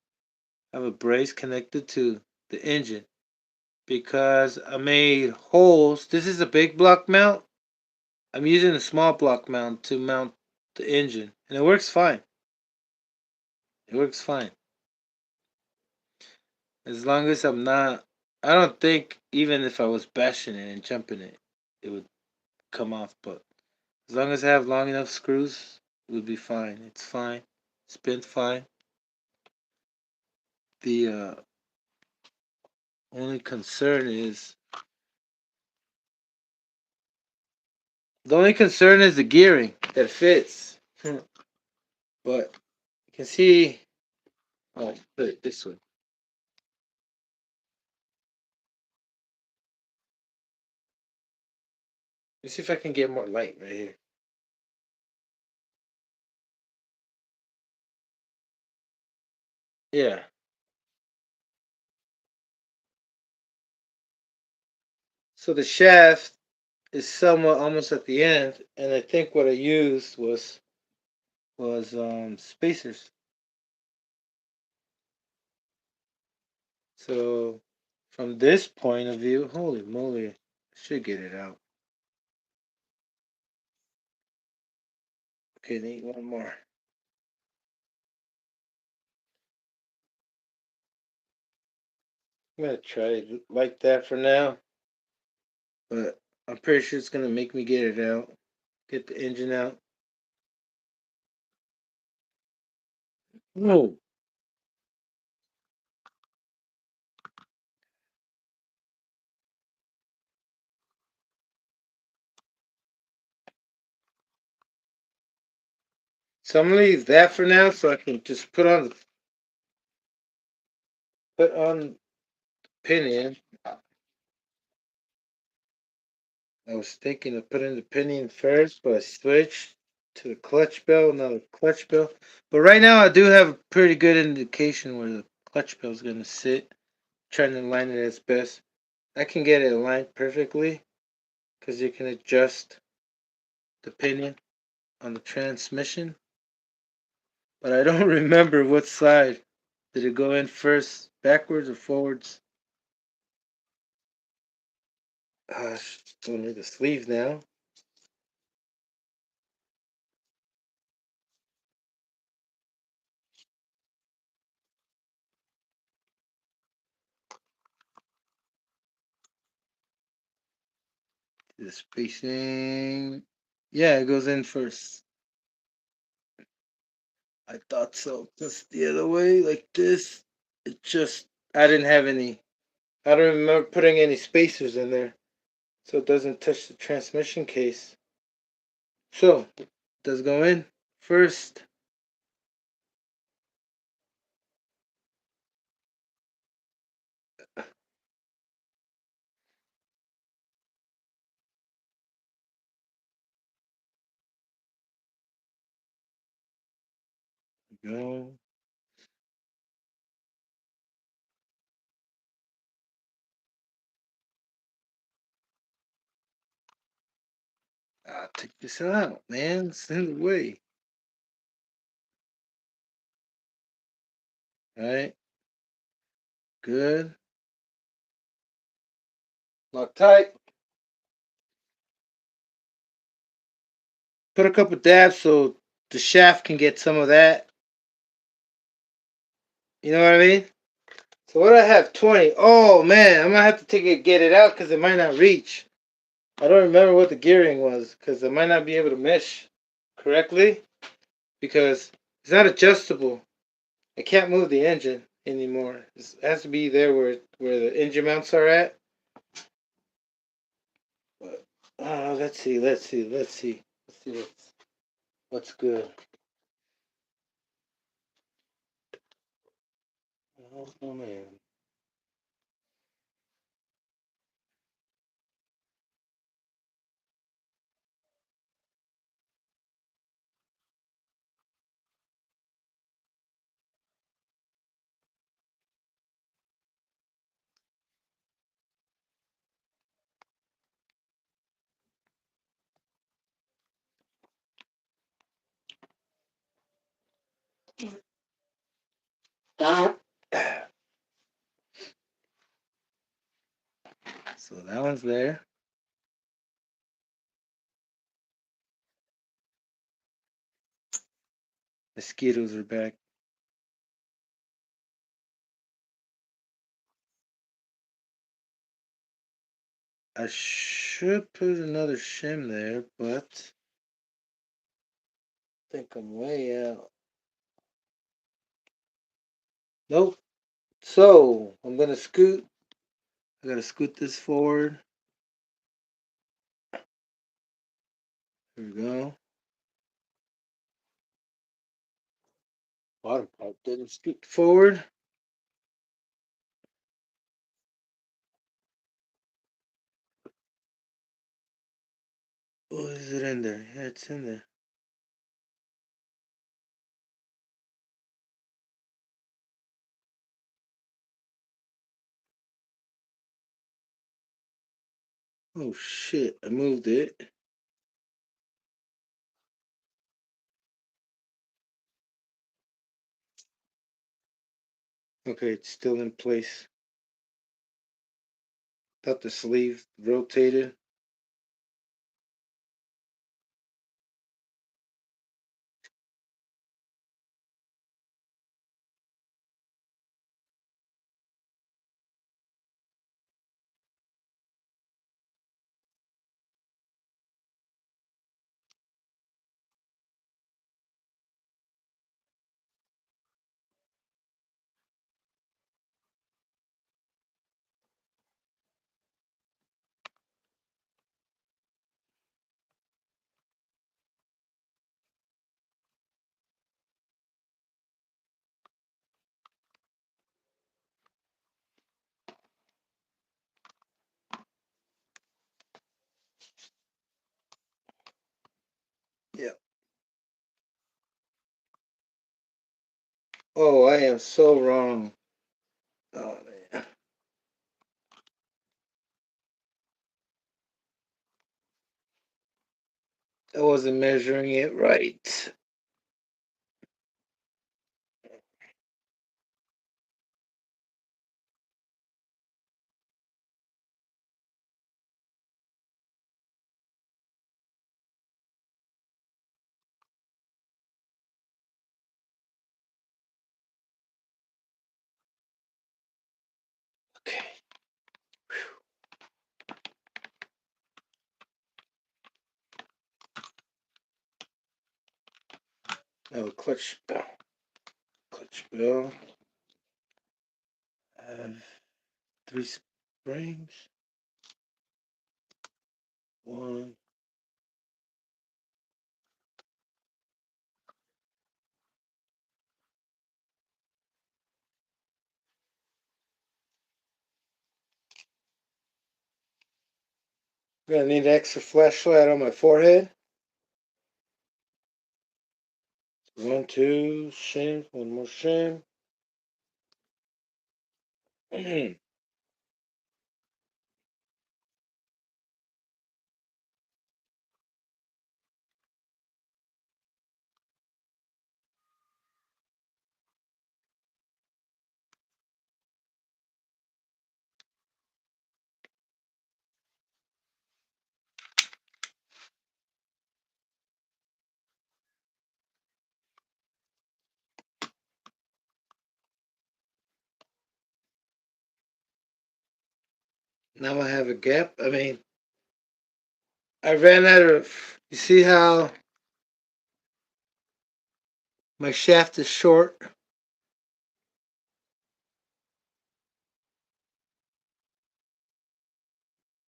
I have a brace connected to the engine because I made holes. This is a big block mount. I'm using a small block mount to mount the engine, and it works fine. It works fine. As long as I'm not, I don't think even if I was bashing it and jumping it, it would come off. But as long as I have long enough screws, it would be fine. It's fine. It's been fine. The only concern is the gearing that fits. But you can see. Oh, put it this way. Let's see if I can get more light right here. Yeah. So the shaft is somewhat almost at the end, and I think what I used was spacers. So from this point of view, holy moly, I should get it out. Okay, need one more. I'm gonna try it like that for now, but I'm pretty sure it's gonna make me get it out. Get the engine out. No. So I'm gonna leave that for now, so I can just put on pinion. I was thinking of putting the pinion first, but I switched to the clutch bell, another clutch bell. But right now, I do have a pretty good indication where the clutch bell is gonna sit. Trying to align it as best. I can get it aligned perfectly because you can adjust the pinion on the transmission. But I don't remember what side. Did it go in first, backwards or forwards? Don't need the sleeve now. The spacing. Yeah, it goes in first. I thought so. Just the other way, like this. It just, I didn't have any. I don't remember putting any spacers in there. so it doesn't touch the transmission case. So, does go in first. Go. I'll take this out, man. Send it away. All right. Good. Lock tight. Put a couple dabs so the shaft can get some of that. You know what I mean? So what do I have? 20. Oh man, I'm gonna have to get it out because it might not reach. I don't remember what the gearing was because I might not be able to mesh correctly because it's not adjustable. I can't move the engine anymore. It has to be there where the engine mounts are at. But let's see what's good. Oh man. So that one's there. Mosquitoes are back. I should put another shim there, but I think I'm way out. Nope. So I'm gonna scoot. I gotta scoot this forward. Here we go. Bottom part didn't scoot forward. Oh, is it in there? Yeah, it's in there. Oh shit, I moved it. Okay, it's still in place. Thought the sleeve rotated. Yeah. Oh, I am so wrong. Oh man. I wasn't measuring it right. Okay. Now clutch bell. Clutch bell. I have 3 springs. One. Gonna need an extra flashlight on my forehead. One, two, shame. One more shame. Now I have a gap. I mean, I ran out of. You see how my shaft is short?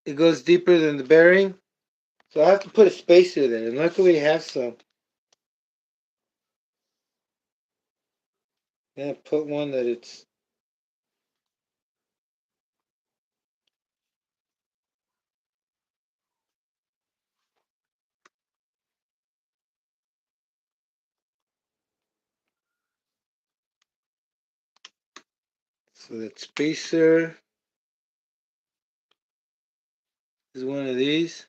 It goes deeper than the bearing. So I have to put a spacer there. And luckily I have some. I'm gonna put one that it's. So that spacer is one of these.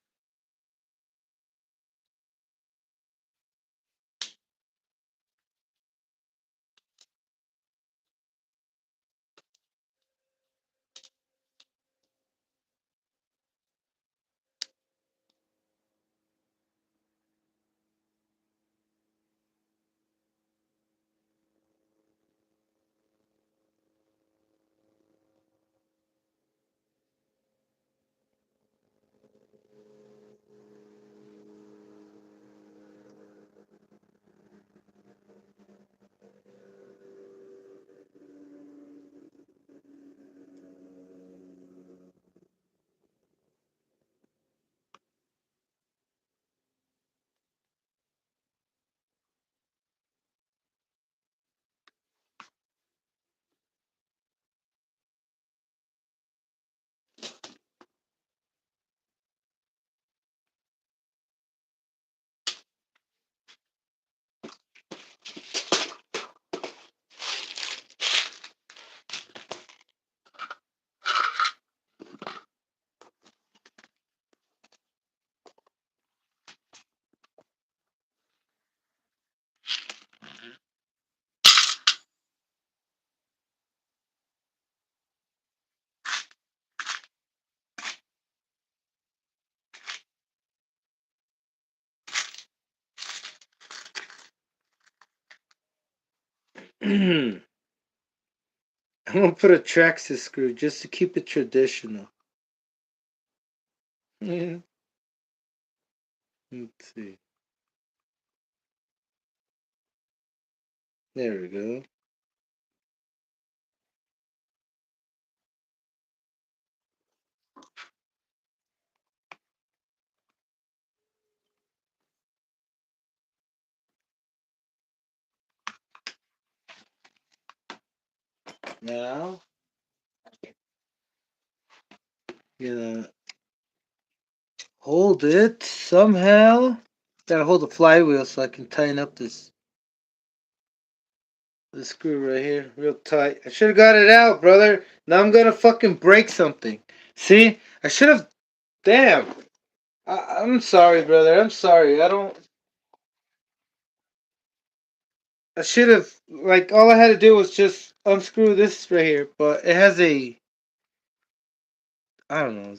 I'm gonna put a Traxxas screw just to keep it traditional. Yeah. Let's see. There we go. Now, gonna hold it somehow. Gotta hold the flywheel so I can tighten up this screw right here real tight. I should have got it out, brother. Now I'm gonna fucking break something. See? I should have. Damn. I'm sorry, brother. I'm sorry. I should have. Like, all I had to do was just unscrew this right here, but it has a. I don't know.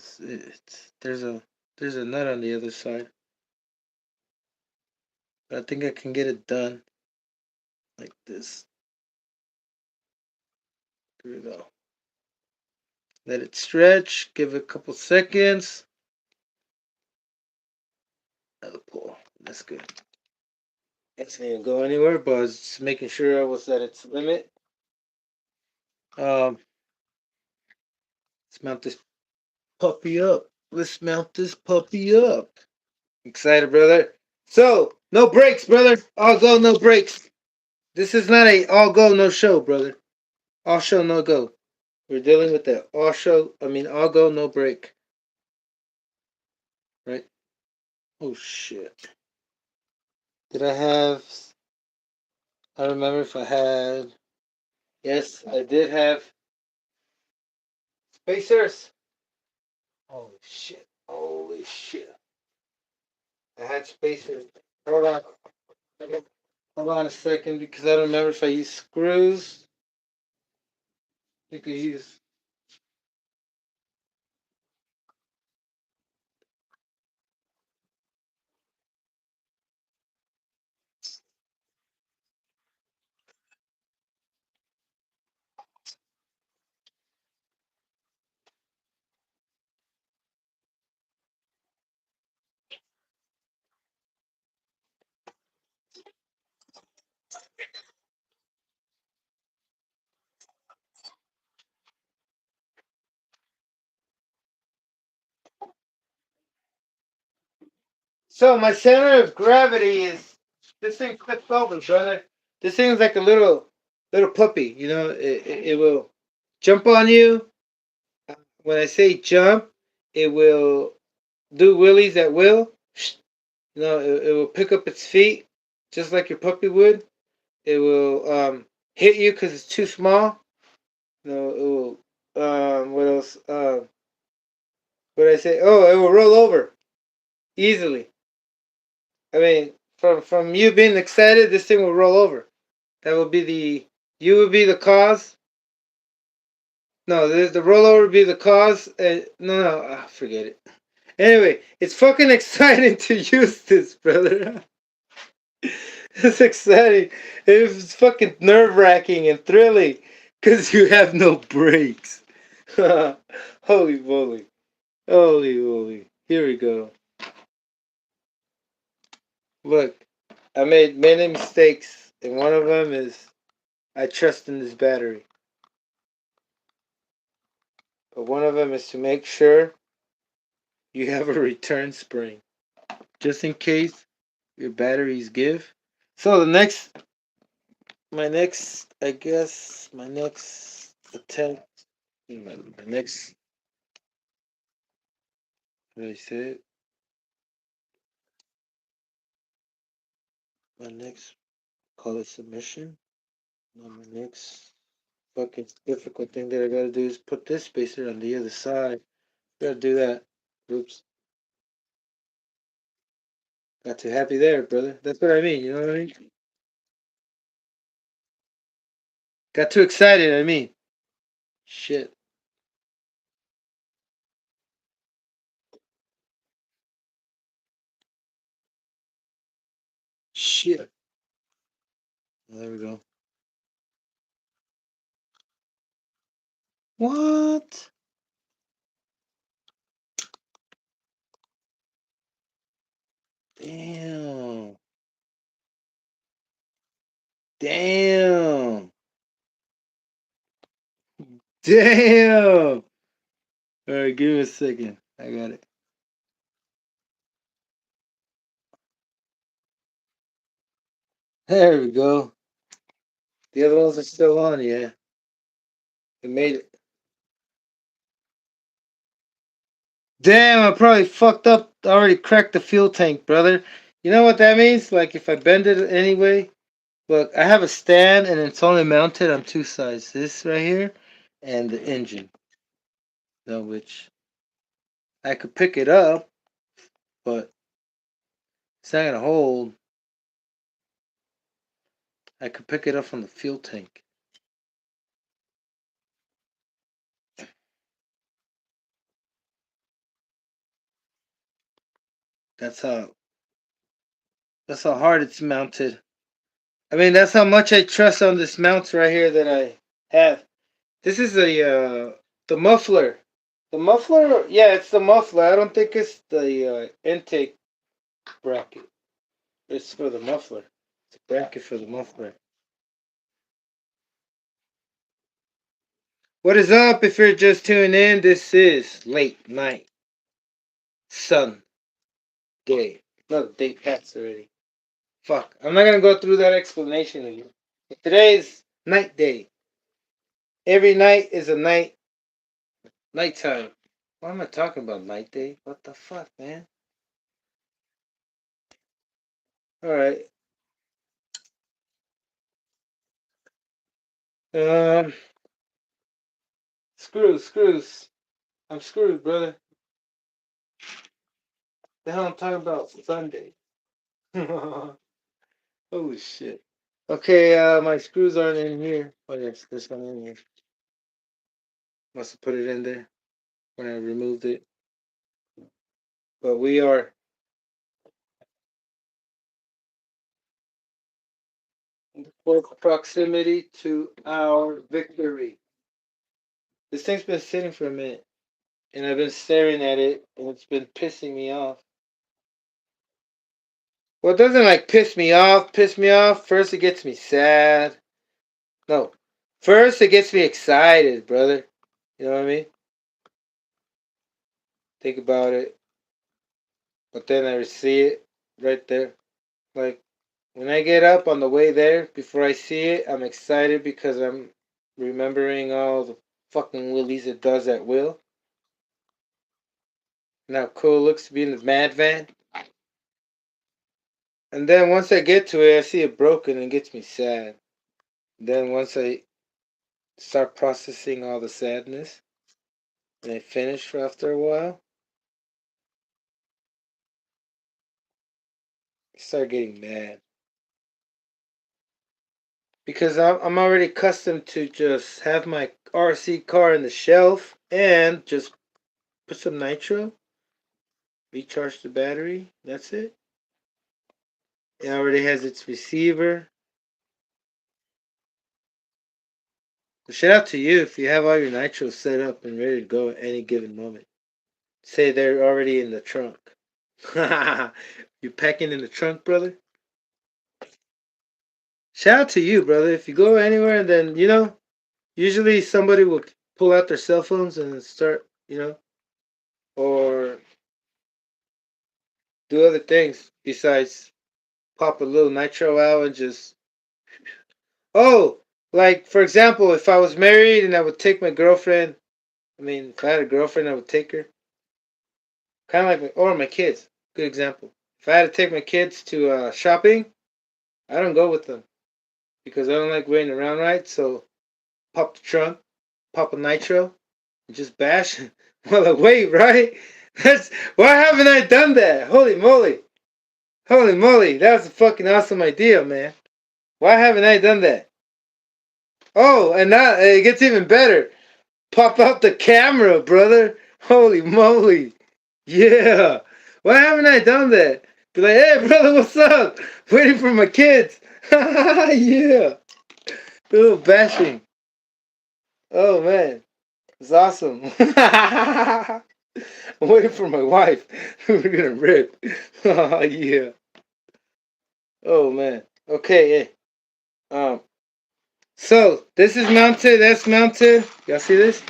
There's a nut on the other side. But I think I can get it done like this. Here we go. Let it stretch. Give it a couple seconds. Another pull. That's good. It didn't even go anywhere, but I was just making sure I was at its limit. Let's mount this puppy up. let's mount this puppy up. Excited, brother. So, no breaks, brother. All go, no breaks. This is not a all go, no show, brother. All show, no go. We're dealing with the all go, no break. Right? Oh, shit. Did I have. I don't remember if I had. Yes, I did have. Spacers. Holy shit. Holy shit. I had spacers. Hold on. Hold on a second because I don't remember if I used screws. I think I used. So my center of gravity is this thing flips over, brother. This thing's like a little puppy. You know, it will jump on you. When I say jump, it will do willies at will. You know, it will pick up its feet just like your puppy would. It will hit you because it's too small. You know, it will. What else? What did I say? Oh, it will roll over easily. I mean, from you being excited, this thing will roll over. That will be the. You will be the cause. No, the rollover would be the cause. No, forget it. Anyway, it's fucking exciting to use this, brother. It's exciting. It's fucking nerve wracking and thrilling because you have no brakes. Holy moly. Holy moly. Here we go. Look, I made many mistakes, and one of them is I trust in this battery. But one of them is to make sure you have a return spring, just in case your batteries give. So my next attempt, my next, what did I say? My next, call it submission. Now my next fucking difficult thing that I gotta do is put this spacer on the other side. Gotta do that. Oops. Got too happy there, brother. That's what I mean, you know what I mean? Got too excited, I mean. Shit. Shit. There we go. What? Damn. Damn. Damn. Alright, give me a second. I got it. There we go. The other ones are still on, yeah. It made it. Damn, I probably fucked up. I already cracked the fuel tank, brother. You know what that means? Like if I bend it anyway. Look, I have a stand and it's only mounted on two sides. This right here and the engine. No, which I could pick it up, but it's not gonna hold. I could pick it up from the fuel tank. That's how that's how hard it's mounted. I mean, that's how much I trust on this mount right here that I have. This is the muffler. The muffler, yeah, it's the muffler. I don't think it's the intake bracket. It's for the muffler. It's a bracket for the muffler. What is up? If you're just tuning in, this is late night Sun day. No, the day passed already. Fuck. I'm not gonna go through that explanation again. Today's night day. Every night is a nighttime. Why am I talking about night day? What the fuck, man? Alright. Um screws. I'm screwed, brother. The hell I'm talking about Sunday. Holy shit. Okay, my screws aren't in here. Oh yes, there's one in here. Must have put it in there when I removed it. But we are in close proximity to our victory. This thing's been sitting for a minute, and I've been staring at it, and it's been pissing me off. Well, it doesn't like piss me off. First, it gets me sad. No, first it gets me excited, brother. You know what I mean? Think about it, but then I see it right there. Like when I get up on the way there, before I see it, I'm excited because I'm remembering all the fucking willies it does at will. And how cool it looks to be in the mad van. And then once I get to it, I see it broken and it gets me sad. Then once I start processing all the sadness and I finish for after a while, I start getting mad. Because I'm already accustomed to just have my RC car in the shelf and just put some nitro, recharge the battery. That's it. It already has its receiver. Shout out to you if you have all your nitros set up and ready to go at any given moment. Say they're already in the trunk. You packing in the trunk, brother? Shout out to you, brother. If you go anywhere, then usually somebody will pull out their cell phones and start, or do other things besides pop a little nitro out and just. Oh, like for example, if I was married and I would take my girlfriend. I mean, if I had a girlfriend, I would take her. Kind of like or my kids. Good example. If I had to take my kids to shopping, I don't go with them because I don't like waiting around, right? So pop the trunk, pop a nitro, and just bash while I wait, right? That's why haven't I done that? Holy moly! Holy moly! That was a fucking awesome idea, man. Why haven't I done that? Oh, and now it gets even better. Pop out the camera, brother. Holy moly! Yeah. Why haven't I done that? Be like, hey, brother, what's up? Waiting for my kids. Yeah. A little bashing. Oh, man. It's awesome. I'm waiting for my wife. We're gonna rip. Oh, yeah. Oh, man. Okay, yeah. So, this is mounted. That's mounted. Y'all see this?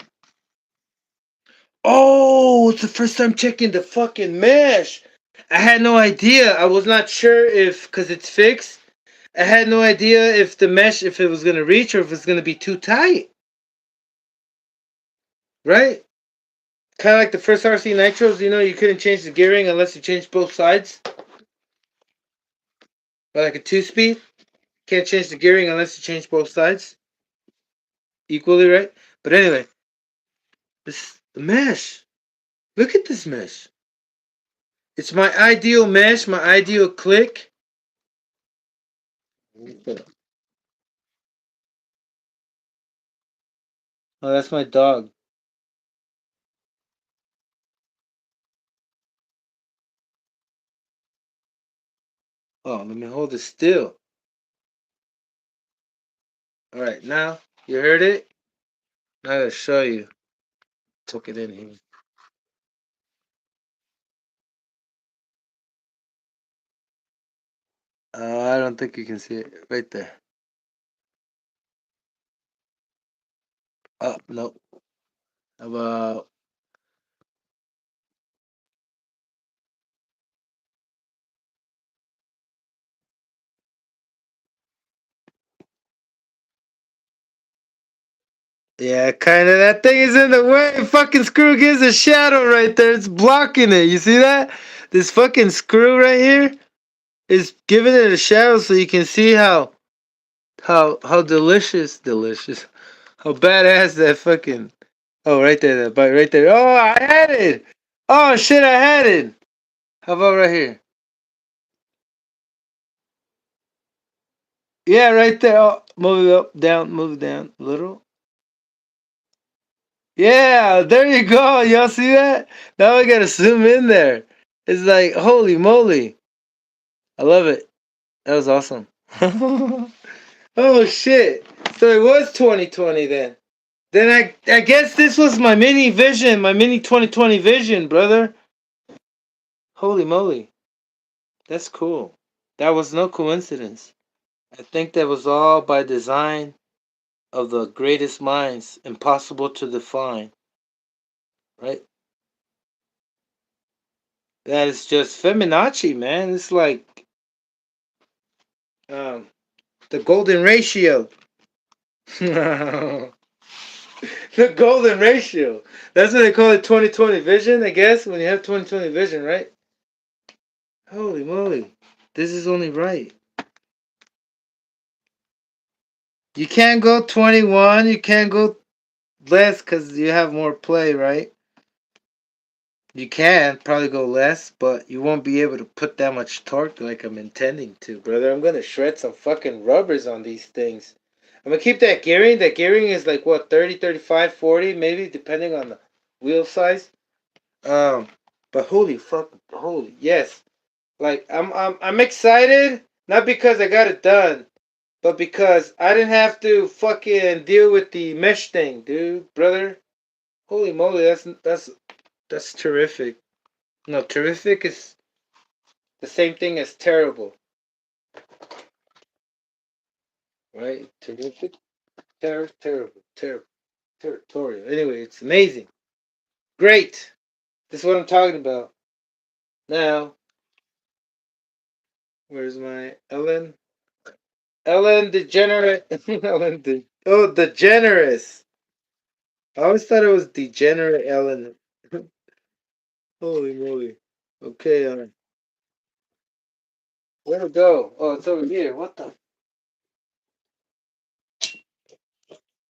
Oh, it's the first time checking the fucking mesh. I had no idea. I was not sure if, because it's fixed, I had no idea if the mesh, if it was going to reach or if it's going to be too tight. Right? Kind of like the first RC Nitros, you couldn't change the gearing unless you changed both sides. Or like a 2-speed. Can't change the gearing unless you change both sides. Equally, right? But anyway, the mesh. Look at this mesh. It's my ideal mesh, my ideal click. Oh, that's my dog. Oh, let me hold it still. All right, now you heard it. Now I gotta show you. Took it in here. I don't think you can see it right there. Oh no. How about Yeah, kind of. That thing is in the way. Fucking screw gives a shadow right there. It's blocking it. You see that? This fucking screw right here is giving it a shadow so you can see how delicious, how badass that fucking. Oh, right there, that bite right there. Oh, I had it. Oh shit, I had it. How about right here? Yeah, right there. Oh, move it up, down, move it down a little. Yeah, there you go. Y'all see that? Now I gotta zoom in there. It's like, holy moly. I love it. That was awesome. Oh shit. So it was 2020 then. Then I guess this was my mini vision, my mini 2020 vision, brother. Holy moly. That's cool. That was no coincidence. I think that was all by design of the greatest minds, impossible to define, right? That is just Feminachi, man. It's like um, the golden ratio. The golden ratio. That's what they call it 2020 vision, I guess, when you have 2020 vision, right? Holy moly. This is only right. You can't go 21, you can't go less because you have more play, right? You can probably go less, but you won't be able to put that much torque like I'm intending to, brother. I'm gonna shred some fucking rubbers on these things. I'm gonna keep that gearing. That gearing is like what, 30, 35, 40, maybe depending on the wheel size. Um, but holy fuck, holy yes. Like I'm excited, not because I got it done, but because I didn't have to fucking deal with the mesh thing, dude, brother. Holy moly, that's terrific. No, terrific is the same thing as terrible, right? Terrific, territorial. Anyway, it's amazing. Great. This is what I'm talking about. Now, where's my Ellen? Ellen DeGenerate. Oh, DeGeneres. I always thought it was Degenerate Ellen. Holy moly. Okay, where to go? Oh, it's over here. What the?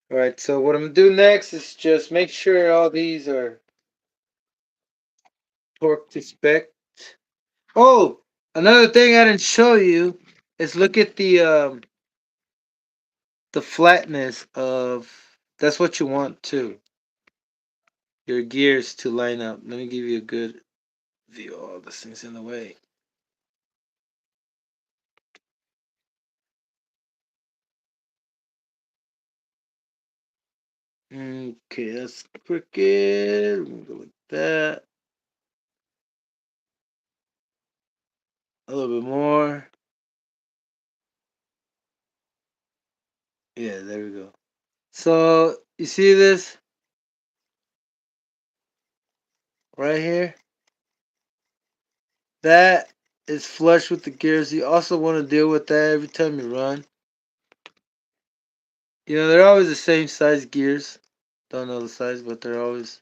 Alright, so what I'm gonna do next is just make sure all these are torque to spec. Oh, another thing I didn't show you is look at the flatness of. That's what you want too. Your gears to line up. Let me give you a good view. Oh, this thing's in the way. Okay, that's crooked. We'll go with that. A little bit more. Yeah, there we go. So you see this right here? That is flush with the gears. You also want to deal with that every time you run. You know, they're always the same size gears. Don't know the size, but they're always.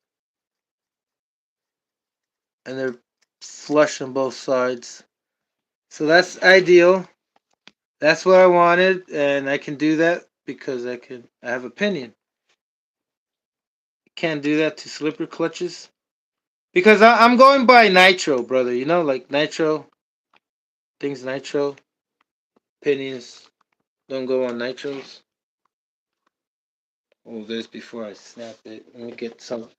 And they're flush on both sides. So that's ideal. That's what I wanted, and I can do that because I have opinion. Can't do that to slipper clutches. Because I'm going by nitro, brother. You know, like nitro. Things nitro. Opinions don't go on nitros. Oh, this before I snap it. Let me get something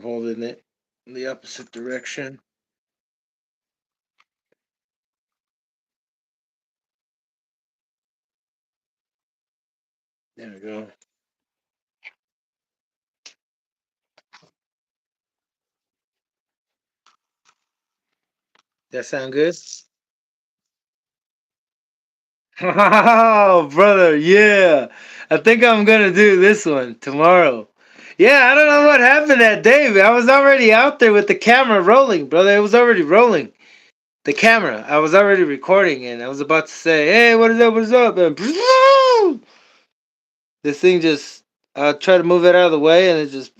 holding it in the opposite direction. There we go. That sound good? Oh, brother, yeah. I think I'm gonna do this one tomorrow. Yeah, I don't know what happened that day. I was already out there with the camera rolling, brother. It was already rolling. The camera. I was already recording and I was about to say, hey, what is up? What is up? And This thing just, I tried to move it out of the way and it just.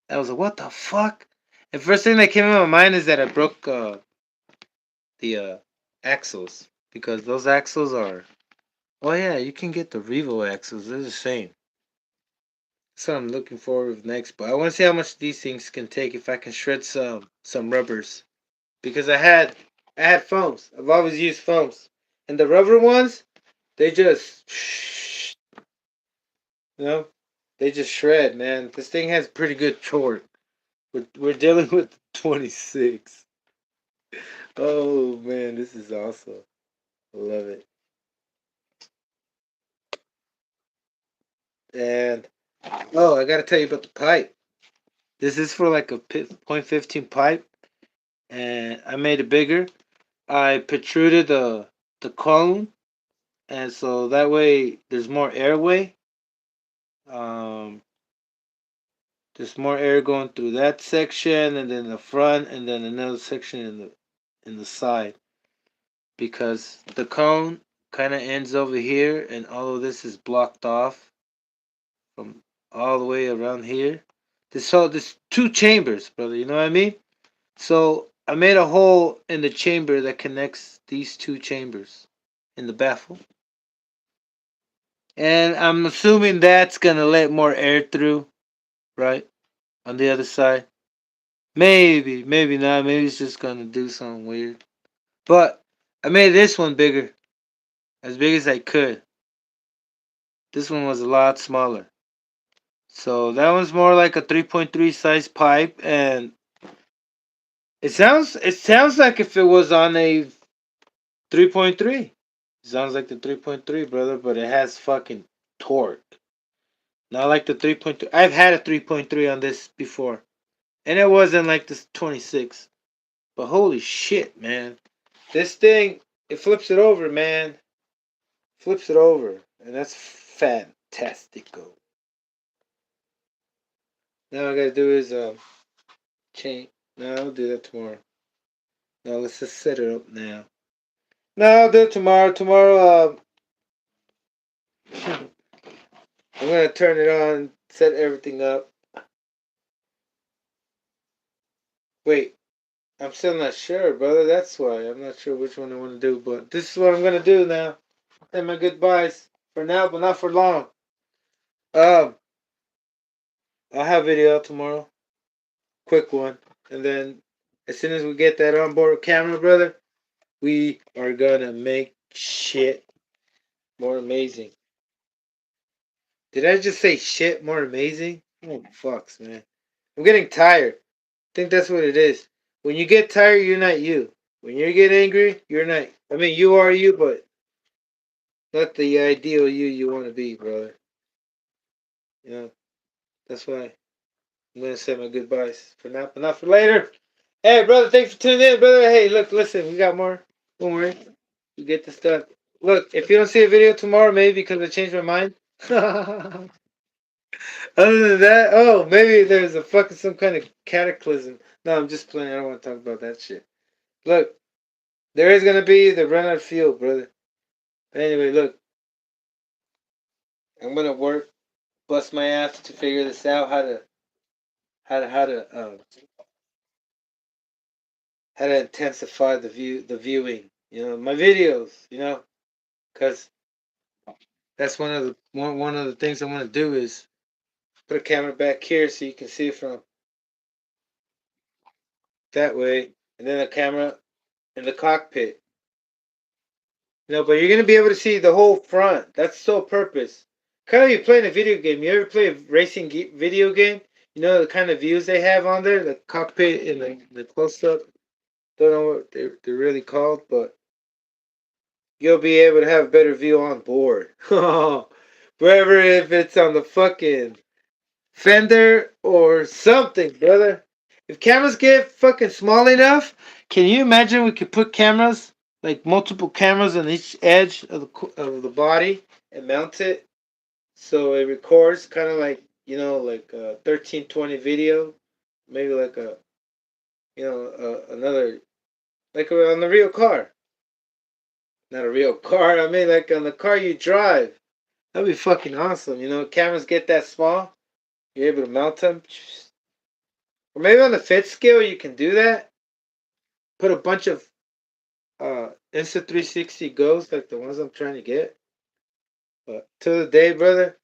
I was like, what the fuck? And first thing that came in my mind is that I broke the axles. Because those axles are. Oh, yeah, you can get the Revo axles. They're the same. That's what I'm looking forward next. But I want to see how much these things can take if I can shred some rubbers. Because I had foams. I've always used foams. And the rubber ones, they just. You know? They just shred, man. This thing has pretty good torque. We're dealing with 26. Oh man, this is awesome. I love it. And oh, I gotta tell you about the pipe. This is for like a .15 pipe, and I made it bigger. I protruded the cone, and so that way there's more airway. Um, there's more air going through that section, and then the front, and then another section in the side. Because the cone kind of ends over here, and all of this is blocked off from all the way around here. There's two chambers, brother. You know what I mean? So I made a hole in the chamber that connects these two chambers in the baffle, and I'm assuming that's gonna let more air through, right? On the other side, maybe, maybe not. Maybe it's just gonna do something weird. But I made this one bigger, as big as I could. This one was a lot smaller. So that one's more like a 3.3 size pipe, and it sounds like if it was on a 3.3. It sounds like the 3.3, brother, but it has fucking torque. Not like the 3.3. I've had a 3.3 on this before, and it wasn't like this 26. But holy shit, man. This thing, it flips it over, man. Flips it over, and that's fantastico. Now I gotta do is change. No, I'll do that tomorrow. No, let's just set it up now. No, I'll do it tomorrow. Tomorrow, I'm gonna turn it on, set everything up. Wait, I'm still not sure, brother. That's why I'm not sure which one I want to do. But this is what I'm gonna do now. Say my goodbyes for now, but not for long. Um, I'll have video out tomorrow, quick one, and then as soon as we get that onboard camera, brother, we are gonna make shit more amazing. Did I just say shit more amazing? Oh fucks, man. I'm getting tired. I think that's what it is. When you get tired, you're not you. When you get angry, you're not. I mean, you are you, but not the ideal you want to be, brother. You know, that's why I'm gonna say my goodbyes for now, but not for later. Hey, brother, thanks for tuning in, brother. Hey, look, listen, we got more. Don't worry, we get this done. Look, if you don't see a video tomorrow, maybe because I changed my mind. Other than that, oh, maybe there's a fucking some kind of cataclysm. No, I'm just playing. I don't want to talk about that shit. Look, there is gonna be the run out of fuel, brother. Anyway, look, I'm gonna work, bust my ass to figure this out. How to how to intensify the viewing. You know, my videos. You know, because that's one of the things I want to do is put a camera back here so you can see it from that way, and then a camera in the cockpit. No, but you're gonna be able to see the whole front. That's the sole purpose. Kind of like you're playing a video game. You ever play a racing video game? You know the kind of views they have on there, the cockpit and the close up. Don't know what they're really called, but you'll be able to have a better view on board. Wherever, if it's on the fucking fender or something, brother. If cameras get fucking small enough, can you imagine we could put cameras, like multiple cameras on each edge of the body and mount it so it records kind of like, you know, like a 1320 video, maybe like a, you know, another, like on the real car. Not a real car, I mean like on the car you drive. That'd be fucking awesome. You know, cameras get that small, you're able to mount them. Or maybe on the fit scale, you can do that. Put a bunch of Insta360 Gos like the ones I'm trying to get. But till the day, brother,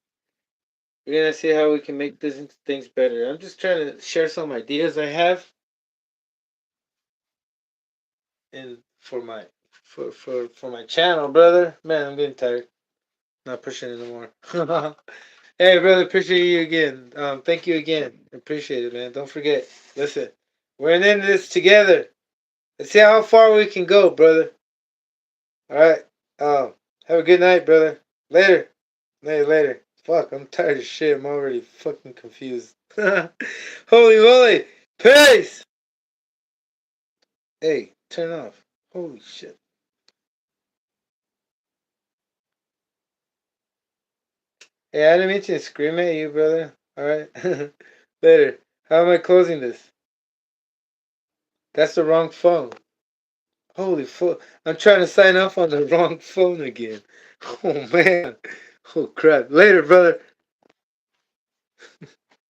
we're gonna see how we can make these things better. I'm just trying to share some ideas I have, and for my channel, brother. Man, I'm getting tired. Not pushing it anymore. Hey, brother, appreciate you again. Thank you again. Appreciate it, man. Don't forget. Listen, we're in this together. Let's see how far we can go, brother. All right. Have a good night, brother. Later. Later. Fuck, I'm tired of shit. I'm already fucking confused. Holy moly. Peace. Hey, turn off. Holy shit. Hey, I didn't mean to scream at you, brother. All right. Later. How am I closing this? That's the wrong phone. Holy fuck. I'm trying to sign off on the wrong phone again. Oh, man. Oh, crap. Later, brother.